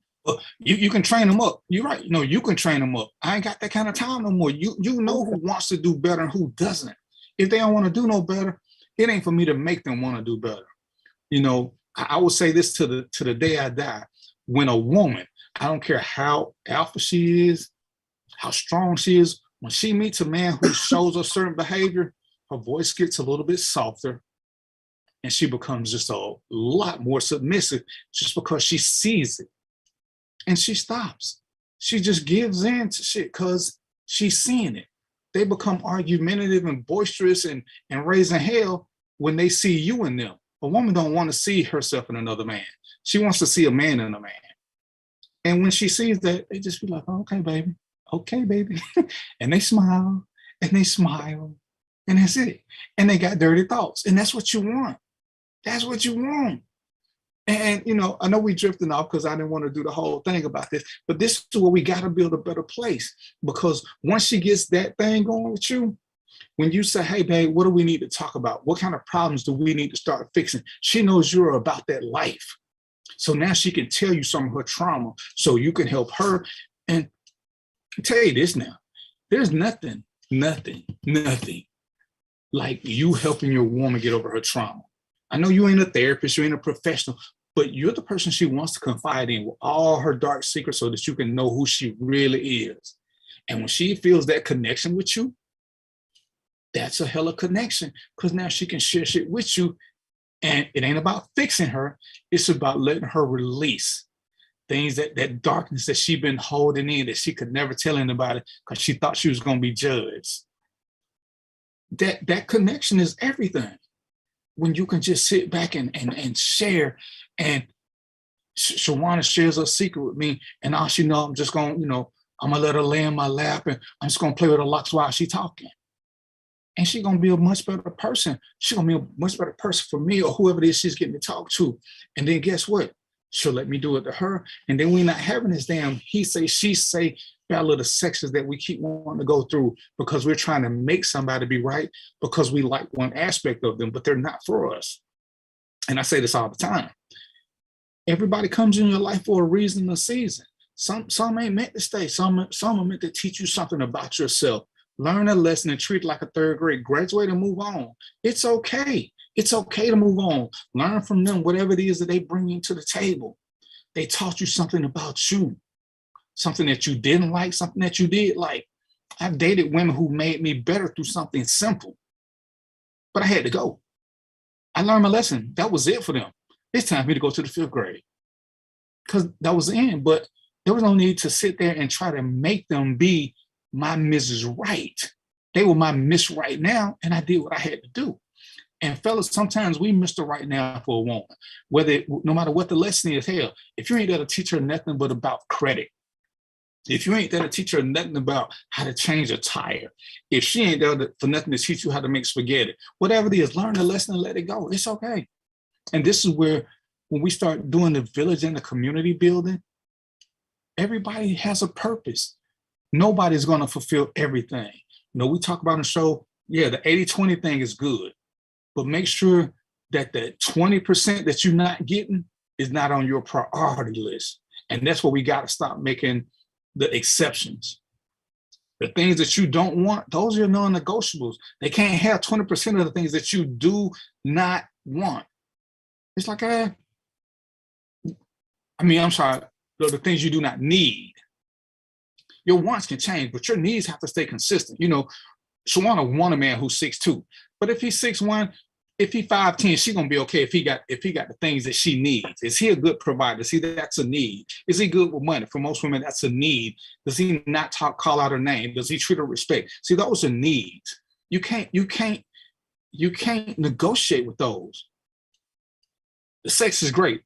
You can train them up. You're right. You can train them up. I ain't got that kind of time no more. You know who wants to do better and who doesn't. If they don't want to do no better, it ain't for me to make them want to do better. I will say this to the day I die. When a woman, I don't care how alpha she is, how strong she is, when she meets a man who shows a certain behavior, her voice gets a little bit softer and she becomes just a lot more submissive just because she sees it. And she stops. She just gives in to shit because she's seeing it. They become argumentative and boisterous and raising hell when they see you in them. A woman don't want to see herself in another man. She wants to see a man in a man. And when she sees that, they just be like, oh, okay, baby. Okay, baby. And they smile and they smile and that's it. And they got dirty thoughts. And that's what you want. That's what you want. And, I know we drifting off because I didn't want to do the whole thing about this, but this is where we got to build a better place, because once she gets that thing going with you, when you say, hey, babe, what do we need to talk about? What kind of problems do we need to start fixing? She knows you're about that life. So now she can tell you some of her trauma so you can help her. And I'll tell you this now, there's nothing like you helping your woman get over her trauma. I know you ain't a therapist, you ain't a professional, but you're the person she wants to confide in with all her dark secrets so that you can know who she really is. And when she feels that connection with you, that's a hella connection, because now she can share shit with you. And it ain't about fixing her. It's about letting her release things, that darkness that she been holding in, that she could never tell anybody because she thought she was going to be judged. That connection is everything. When you can just sit back and share, and Shawana shares her secret with me, and all she know, I'm just going, I'm going to let her lay in my lap and I'm just going to play with her locks while she's talking. And she's going to be a much better person. She's going to be a much better person for me or whoever it is she's getting to talk to. And then guess what? She'll let me do it to her. And then we're not having this damn he say, she say battle of the sexes that we keep wanting to go through because we're trying to make somebody be right because we like one aspect of them, but they're not for us. And I say this all the time. Everybody comes in your life for a reason, a season. Some ain't meant to stay. Some are meant to teach you something about yourself. Learn a lesson and treat it like a 3rd grade. Graduate and move on. It's okay. It's okay to move on. Learn from them whatever it is that they bring you to the table. They taught you something about you, something that you didn't like, something that you did like. I've dated women who made me better through something simple, but I had to go. I learned my lesson. That was it for them. It's time for me to go to the 5th grade because that was the end. But there was no need to sit there and try to make them be my Mrs. Right. They were my Miss Right Now, and I did what I had to do. And fellas, sometimes we miss the right now for a woman, no matter what the lesson is. Hell, if you ain't there to teach her nothing but about credit, if you ain't there to teach her nothing about how to change a tire, if she ain't there for nothing to teach you how to make spaghetti, whatever it is, learn the lesson and let it go. It's okay. And this is where, when we start doing the village and the community building, everybody has a purpose. Nobody's going to fulfill everything. We talk about on the show, yeah, the 80-20 thing is good, but make sure that the 20% that you're not getting is not on your priority list. And that's where we got to stop making the exceptions. The things that you don't want, those are your non-negotiables. They can't have 20% of the things that you do not want. It's like, I'm sorry, the things you do not need. Your wants can change, but your needs have to stay consistent. You know, Shawana want a man who's 6'2", but if he's 6'1", if he's 5'10", she's gonna be okay if he got the things that she needs. Is he a good provider? See, that's a need. Is he good with money? For most women, that's a need. Does he not call out her name? Does he treat her with respect? See, those are needs. You can't negotiate with those. The sex is great.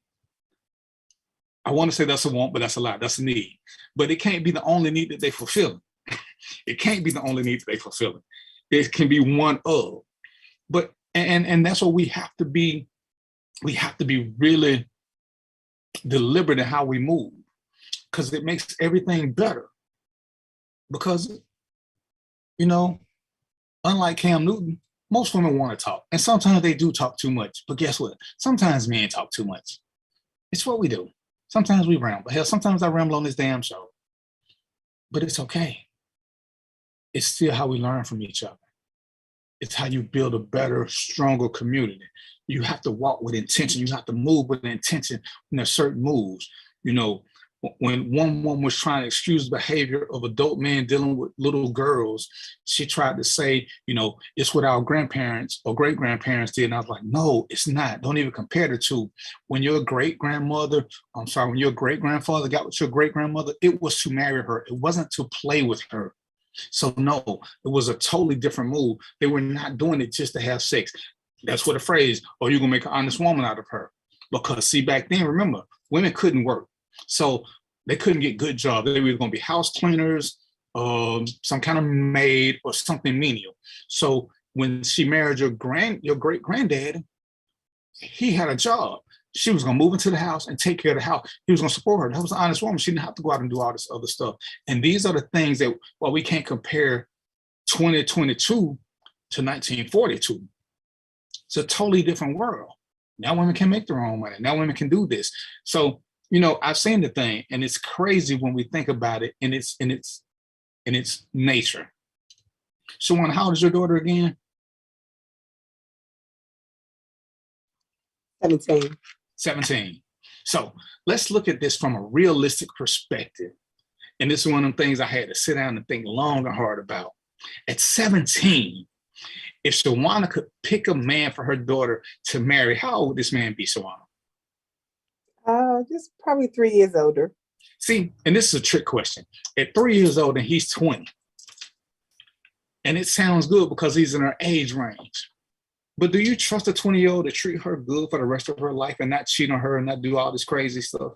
I want to say that's a want, but that's a lie. That's a need. But it can't be the only need that they fulfill. It can't be the only need that they fulfill. It can be one of. But and that's what we have to be. We have to be really deliberate in how we move, because it makes everything better. Because, you know, unlike Cam Newton, most women want to talk, and sometimes they do talk too much. But guess what? Sometimes men talk too much. It's what we do. Sometimes we ramble. Hell, sometimes I ramble on this damn show. But it's okay. It's still how we learn from each other. It's how you build a better, stronger community. You have to walk with intention. You have to move with intention in certain moves. You know, when one woman was trying to excuse the behavior of adult men dealing with little girls, she tried to say, you know, it's what our grandparents or great-grandparents did. And I was like, no, it's not. Don't even compare the two. When your great-grandfather got with your great-grandmother, it was to marry her. It wasn't to play with her. So no, it was a totally different move. They were not doing it just to have sex. That's what the phrase, oh, you're gonna make an honest woman out of her. Because see, back then, remember, women couldn't work. So they couldn't get good jobs. They were gonna be house cleaners, some kind of maid or something menial. So when she married your great granddad, he had a job. She was gonna move into the house and take care of the house. He was gonna support her. That was an honest woman. She didn't have to go out and do all this other stuff. And these are the things that, well, we can't compare 2022 to 1942. It's a totally different world. Now women can make their own money. Now women can do this. So, you know, I've seen the thing, and it's crazy when we think about it in its nature. Shawana, how old is your daughter again? 17. So let's look at this from a realistic perspective. And this is one of the things I had to sit down and think long and hard about. At 17, if Shawana could pick a man for her daughter to marry, how old would this man be, Shawana? Just probably 3 years older. See, and this is a trick question. At 3 years old and he's 20. And it sounds good because he's in her age range. But do you trust a 20-year-old to treat her good for the rest of her life and not cheat on her and not do all this crazy stuff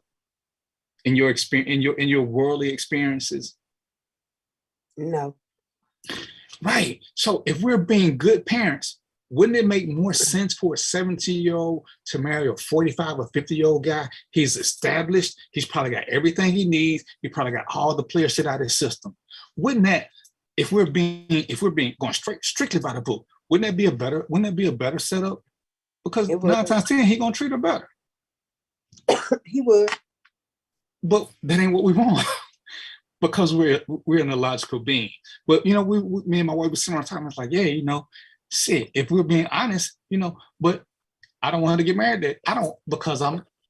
in your experience, in your worldly experiences? No. Right. So if we're being good parents, wouldn't it make more sense for a 17-year-old to marry a 45 or 50-year-old guy? He's established. He's probably got everything he needs. He probably got all the player shit out of his system. Wouldn't that, if we're being going strictly by the book, wouldn't that be a better setup? Because 9 times 10, he gonna treat her better. He would. But that ain't what we want. Because we're an illogical being. But you know, me and my wife was sitting on time. I was like, yeah, you know, shit. If we're being honest, you know, but I don't want her to get married.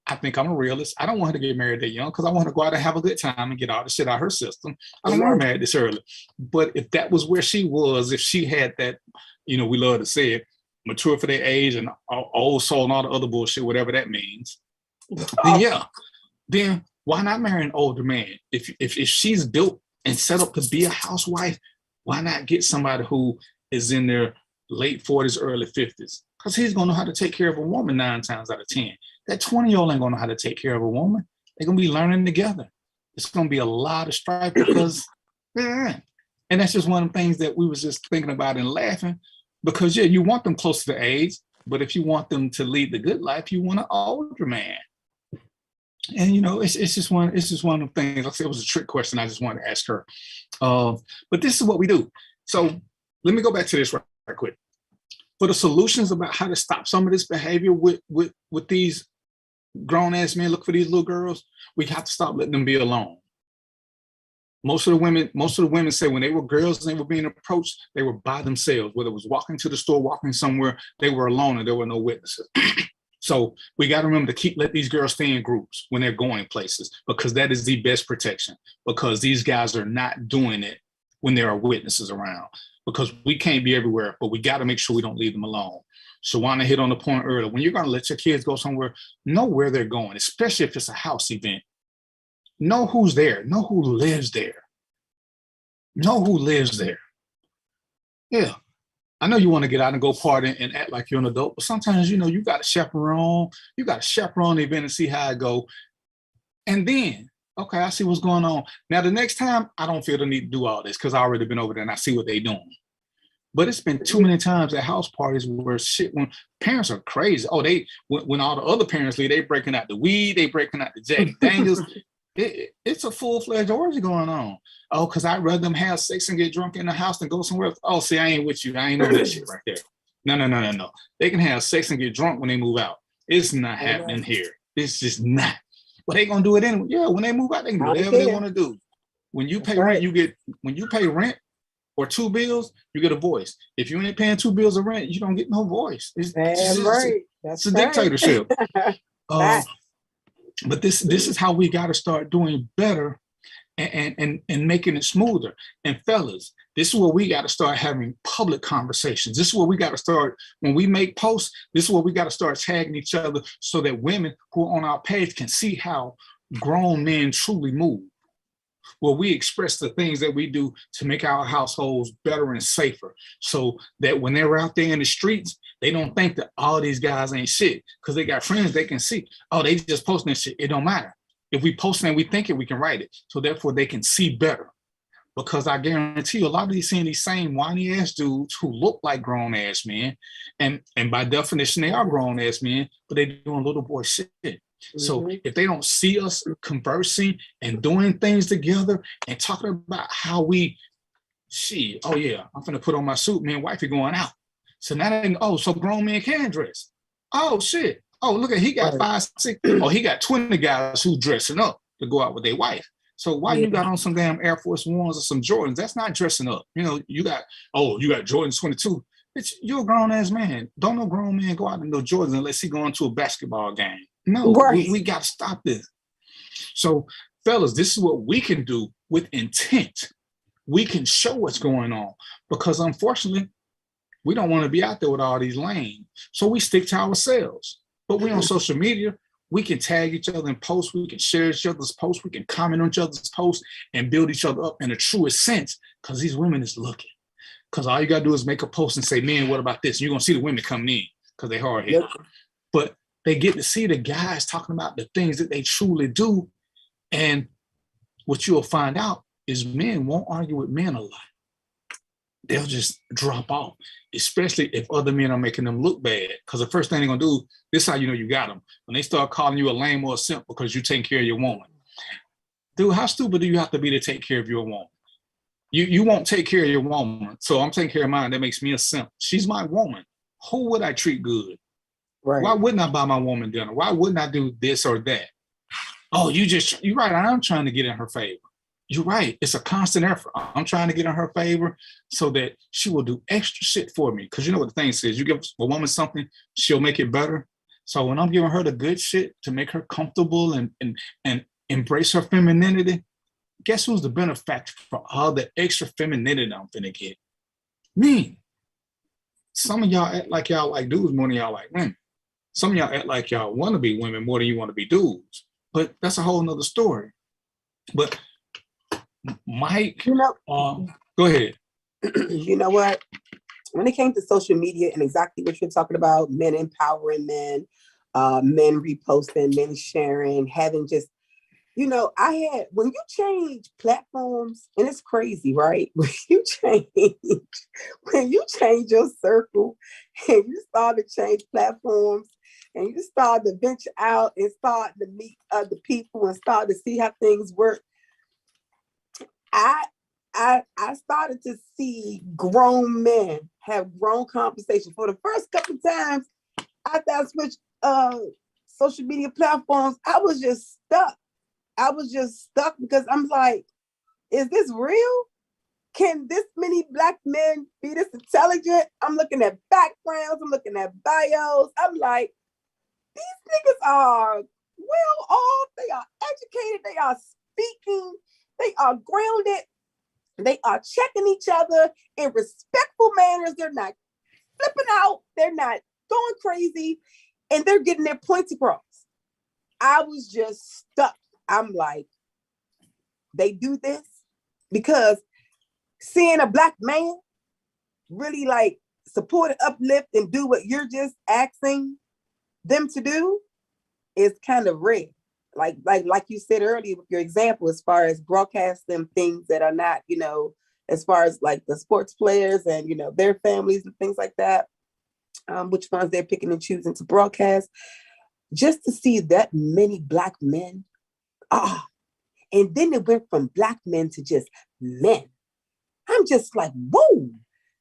I think I'm a realist. I don't want her to get married that young because I want her to go out and have a good time and get all the shit out of her system. I don't want her married this early. But if that was where she was, if she had that, you know, we love to say it, mature for their age and old soul and all the other bullshit, whatever that means, then yeah, then why not marry an older man? If she's built and set up to be a housewife, why not get somebody who is in their late 40s, early 50s? Because he's gonna know how to take care of a woman 9 times out of 10. That 20-year-old ain't gonna know how to take care of a woman. They're gonna be learning together. It's gonna be a lot of strife because, and that's just one of the things that we was just thinking about and laughing. Because yeah, you want them close to the age, but if you want them to lead the good life, you want an older man. And you know, it's just one of the things. Like I said, it was a trick question. I just wanted to ask her. But this is what we do. So let me go back to this right quick. For the solutions about how to stop some of this behavior with these grown ass men, look for these little girls, we have to stop letting them be alone. Most of the women say when they were girls and they were being approached, they were by themselves. Whether it was walking to the store, walking somewhere, they were alone and there were no witnesses. So we got to remember to let these girls stay in groups when they're going places, because that is the best protection, because these guys are not doing it when there are witnesses around, because we can't be everywhere, but we got to make sure we don't leave them alone. Shawana hit on the point earlier. When you're going to let your kids go somewhere, know where they're going, especially if it's a house event. Know who's there. Know who lives there. Know who lives there. Yeah. I know you want to get out and go party and act like you're an adult, but sometimes, you got to chaperone. You got to chaperone the event and see how it go. And then, okay, I see what's going on. Now, the next time, I don't feel the need to do all this because I already been over there and I see what they're doing. But it's been too many times at house parties where when parents are crazy. Oh, when all the other parents leave, they breaking out the weed, they breaking out the Jack Daniels. It's a full-fledged orgy going on. Oh, because I'd rather them have sex and get drunk in the house than go somewhere else. Oh, see, I ain't with you. I ain't know that shit right there. No. They can have sex and get drunk when they move out. It's not happening here. It's just not. But they gonna do it anyway. Yeah, when they move out, they can do whatever they want to do. When you pay rent, when you pay rent or 2 bills, you get a voice. If you ain't paying 2 bills of rent, you don't get no voice. It's a dictatorship. But this is how we got to start doing better and making it smoother. And fellas, this is where we got to start having public conversations. This is where we got to start, when we make posts, this is where we got to start tagging each other so that women who are on our page can see how grown men truly move. Where we express the things that we do to make our households better and safer, so that when they're out there in the streets, they don't think that all these guys ain't shit, because they got friends they can see. Oh, they just posting this shit. It don't matter. If we post it and we think it, we can write it. So therefore they can see better. Because I guarantee you, a lot of these seeing these same whiny ass dudes who look like grown ass men, and by definition they are grown ass men, but they doing little boy shit. So if they don't see us conversing and doing things together and talking about how we, oh yeah, I'm gonna put on my suit, me and wifey going out. So now they, so grown men can dress. Oh shit. Oh, look at, he got 5, 6, he got 20 guys who dressing up to go out with their wife. So why you got on some damn Air Force Ones or some Jordans? That's not dressing up. You got Jordan 22. You're a grown ass man. Don't no grown man go out in no Jordans unless he going to a basketball game. No, we got to stop this. So, fellas, this is what we can do with intent. We can show what's going on, because unfortunately, we don't want to be out there with all these lanes. So we stick to ourselves. But we on social media, we can tag each other in posts, we can share each other's posts, we can comment on each other's posts and build each other up in the truest sense, because these women is looking. Because all you got to do is make a post and say, man, what about this? And you're going to see the women coming in because they're hard-headed. But they get to see the guys talking about the things that they truly do. And what you'll find out is men won't argue with men a lot. They'll just drop off, especially if other men are making them look bad. Because the first thing they're going to do, this is how you know you got them. When they start calling you a lame or a simp because you take care of your woman. Dude, how stupid do you have to be to take care of your woman? You won't take care of your woman. So I'm taking care of mine. That makes me a simp. She's my woman. Who would I treat good? Right. Why wouldn't I buy my woman dinner? Why wouldn't I do this or that? Oh, you're right. I'm trying to get in her favor. You're right. It's a constant effort. I'm trying to get in her favor so that she will do extra shit for me. Because you know what the thing says, you give a woman something, she'll make it better. So when I'm giving her the good shit to make her comfortable and embrace her femininity, guess who's the benefactor for all the extra femininity I'm finna get? Me. Some of y'all act like y'all like dudes more than y'all like women. Some of y'all act like y'all want to be women more than you want to be dudes. But that's a whole nother story. But Mike, go ahead. You know what? When it came to social media and exactly what you're talking about, men empowering men, men reposting, men sharing, having just, when you change platforms, and it's crazy, right? When you change your circle and you start to change platforms and you start to venture out and start to meet other people and start to see how things work, I started to see grown men have grown conversations. For the first couple of times after I switched social media platforms, I was just stuck. Because I'm like, is this real? Can this many Black men be this intelligent? I'm looking at backgrounds, I'm looking at bios. I'm like, These niggas are well off. They are educated. They are speaking. They are grounded. They are checking each other in respectful manners. They're not flipping out. They're not going crazy. And they're getting their points across. I was just stuck. I'm like, they do this because seeing a Black man really like support, uplift, and do what you're just asking them to do is kind of rare. Like you said earlier with your example, as far as broadcasting things that are not, you know, as far as like the sports players and, you know, their families and things like that, which ones they're picking and choosing to broadcast, just to see that many Black men, and then it went from Black men to just men. I'm just like, whoa,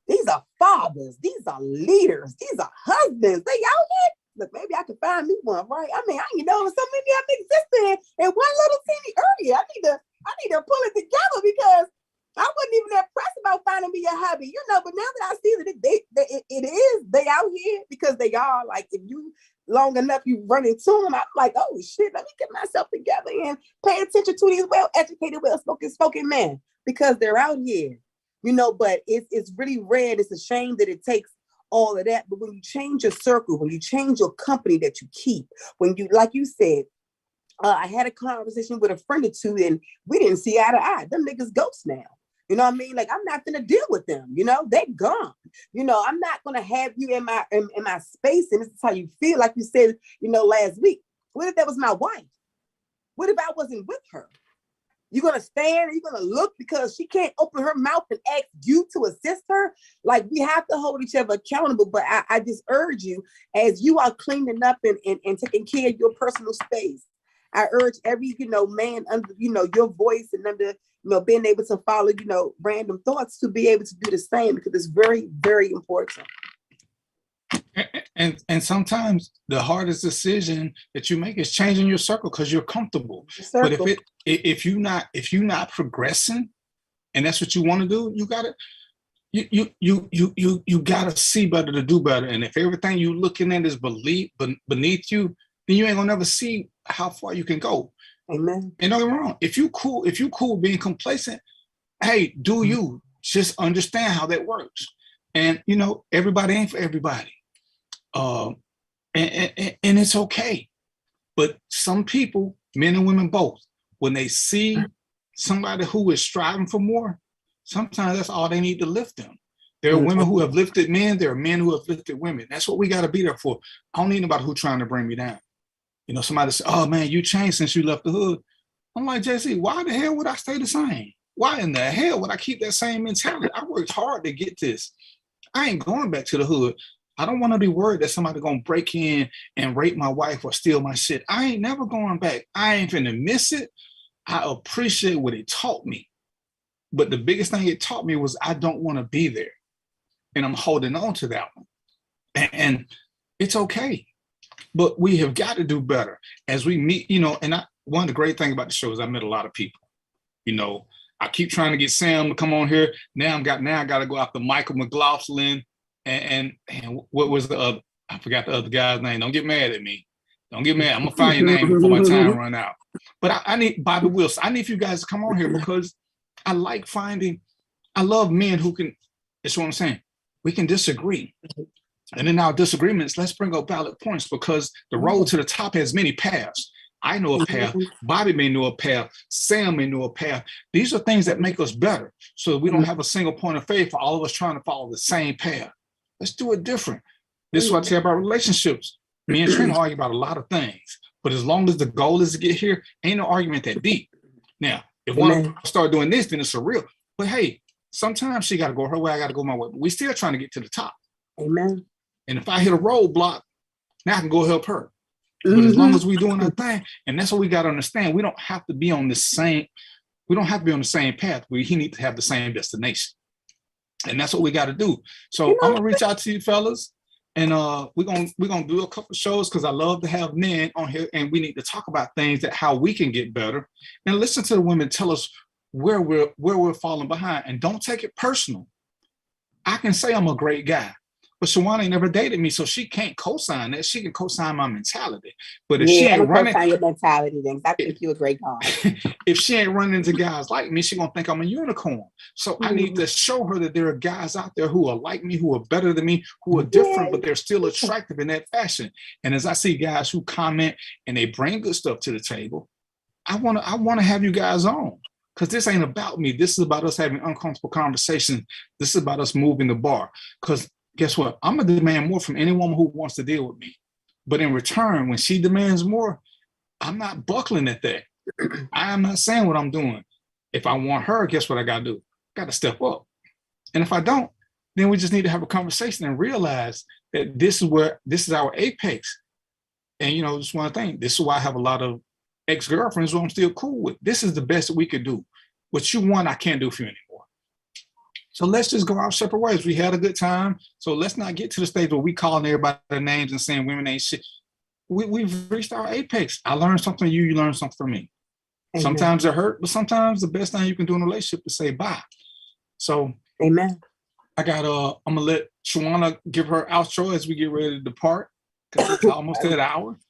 these are fathers, these are leaders, these are husbands, they out here. Look, maybe I can find me one, right? I mean, you know, so many of them existed in one little teeny area. I need to pull it together because I wasn't even that pressed about finding me a hobby, you know. But now that I see that they out here because they are, like, if you long enough you run into them, I'm like, oh shit, let me get myself together and pay attention to these well-educated, well-spoken men because they're out here, you know. But it's really rare. It's a shame that it takes all of that. But when you change your circle, when you change your company that you keep, when you, like you said, I had a conversation with a friend or two and we didn't see eye to eye. Them niggas ghosts now. You know what I mean? Like, I'm not gonna deal with them. You know, they gone. You know, I'm not gonna have you in my space. And this is how you feel. Like you said, you know, last week. What if that was my wife? What if I wasn't with her? You're gonna stand and you're gonna look because she can't open her mouth and ask you to assist her? Like, we have to hold each other accountable. But I just urge you, as you are cleaning up and taking care of your personal space, I urge every, you know, man under, you know, your voice and under, you know, being able to follow, you know, random thoughts to be able to do the same because it's very, very important. And sometimes the hardest decision that you make is changing your circle because you're comfortable. But if you're not progressing, and that's what you want to do, you gotta see better to do better. And if everything you looking at is beneath you, then you ain't gonna never see how far you can go. Amen. Ain't nothing wrong. If you cool being complacent, hey, do you just understand how that works? And you know, everybody ain't for everybody. And it's okay. But some people, men and women both, when they see somebody who is striving for more, sometimes that's all they need to lift them. There are women who have lifted men. There are men who have lifted women. That's what we got to be there for. I don't need anybody who's trying to bring me down. You know, somebody say, oh man, you changed since you left the hood. I'm like, JC, why the hell would I stay the same? Why in the hell would I keep that same mentality? I worked hard to get this. I ain't going back to the hood. I don't want to be worried that somebody gonna break in and rape my wife or steal my shit. I ain't never going back. I ain't finna miss it. I appreciate what it taught me. But the biggest thing it taught me was I don't want to be there. And I'm holding on to that one. And it's okay. But we have got to do better as we meet, you know, and one of the great things about the show is I met a lot of people. You know, I keep trying to get Sam to come on here. Now I got to go after Michael McLaughlin and what was the other? I forgot the other guy's name. Don't get mad at me. Don't get mad. I'm gonna find your name before my time run out. But I need Bobby Wilson. I need for you guys to come on here because I love men who can. That's what I'm saying. We can disagree. And in our disagreements, let's bring up valid points because the road to the top has many paths. I know a path. Bobby may know a path. Sam may know a path. These are things that make us better. So we don't have a single point of faith for all of us trying to follow the same path. Let's do it different. This is what I say about relationships. Me and Trina argue about a lot of things, but as long as the goal is to get here, ain't no argument that deep. Now, if one of us start doing this, then it's surreal. But hey, sometimes she got to go her way, I got to go my way. But we're still trying to get to the top. Amen. And if I hit a roadblock, now I can go help her. But as long as we're doing our thing, and that's what we got to understand, we don't have to be on the same path. We need to have the same destination. And that's what we got to do. So I'm gonna reach out to you fellas, and we're gonna do a couple shows because I love to have men on here, and we need to talk about things that how we can get better, and listen to the women tell us where we're falling behind, and don't take it personal. I can say I'm a great guy, But Shawana ain't never dated me, so she can't co-sign that. She can co-sign my mentality. But if Yeah, she I'm ain't gonna running, co-sign your mentality then, 'cause I think you're a great guy. if she ain't running into guys like me, she gonna think I'm a unicorn. So I need to show her that there are guys out there who are like me, who are better than me, who are different, but they're still attractive in that fashion. And as I see guys who comment and they bring good stuff to the table, I wanna have you guys on. Because this ain't about me. This is about us having uncomfortable conversations. This is about us moving the bar. Because guess what? I'm gonna demand more from any woman who wants to deal with me. But in return, when she demands more, I'm not buckling at that. I am not saying what I'm doing. If I want her, guess what I gotta do? I gotta step up. And if I don't, then we just need to have a conversation and realize that this is our apex. And you know, just one thing, this is why I have a lot of ex-girlfriends who I'm still cool with. This is the best that we could do. What you want, I can't do for you anymore. So let's just go our separate ways. We had a good time. So let's not get to the stage where we calling everybody their names and saying women ain't shit. We've reached our apex. I learned something from you, you learned something from me. Amen. Sometimes it hurt, but sometimes the best thing you can do in a relationship is say bye. So amen. I'm gonna let Shawana give her outro as we get ready to depart, because it's almost that hour.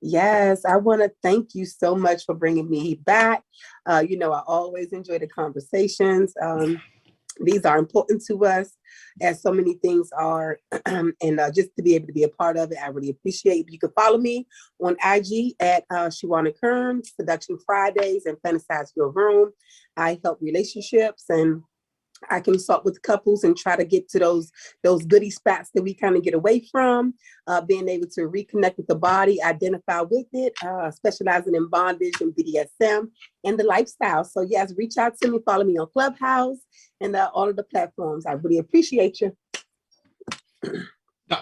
Yes, I want to thank you so much for bringing me back. You know, I always enjoy the conversations. These are important to us, as so many things are, and just to be able to be a part of it, I really appreciate. You can follow me on IG at Shawana Kern, Seduction Fridays, and Fantasize Your Room. I help relationships, and I consult with couples and try to get to those goody spots that we kind of get away from, being able to reconnect with the body, identify with it, specializing in bondage and BDSM and the lifestyle. So yes, reach out to me, follow me on Clubhouse and all of the platforms. I really appreciate you.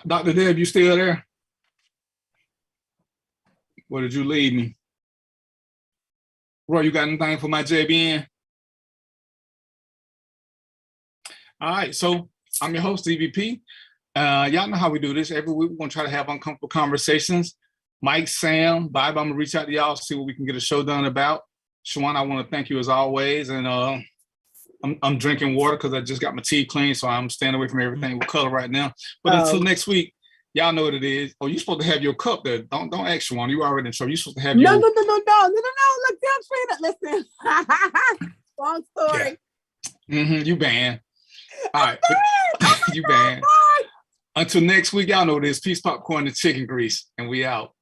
Dr. Deb, you still there? Where did you leave me? Roy, you got anything for my JBN? All right, so I'm your host, DVP. Y'all know how we do this. Every week, we're gonna try to have uncomfortable conversations. Mike, Sam, Vibe, I'm gonna reach out to y'all, see what we can get a show done about. Shawana, I wanna thank you as always. And I'm drinking water because I just got my teeth clean, so I'm staying away from everything with color right now. But until next week, y'all know what it is. Oh, you're supposed to have your cup there. Don't ask Shawana, you already in trouble. You're supposed to have No. your... Look, listen. Long story. Yeah. You banned. All right, you banned. Until next week, y'all know this. Peace, popcorn, and chicken grease, and we out.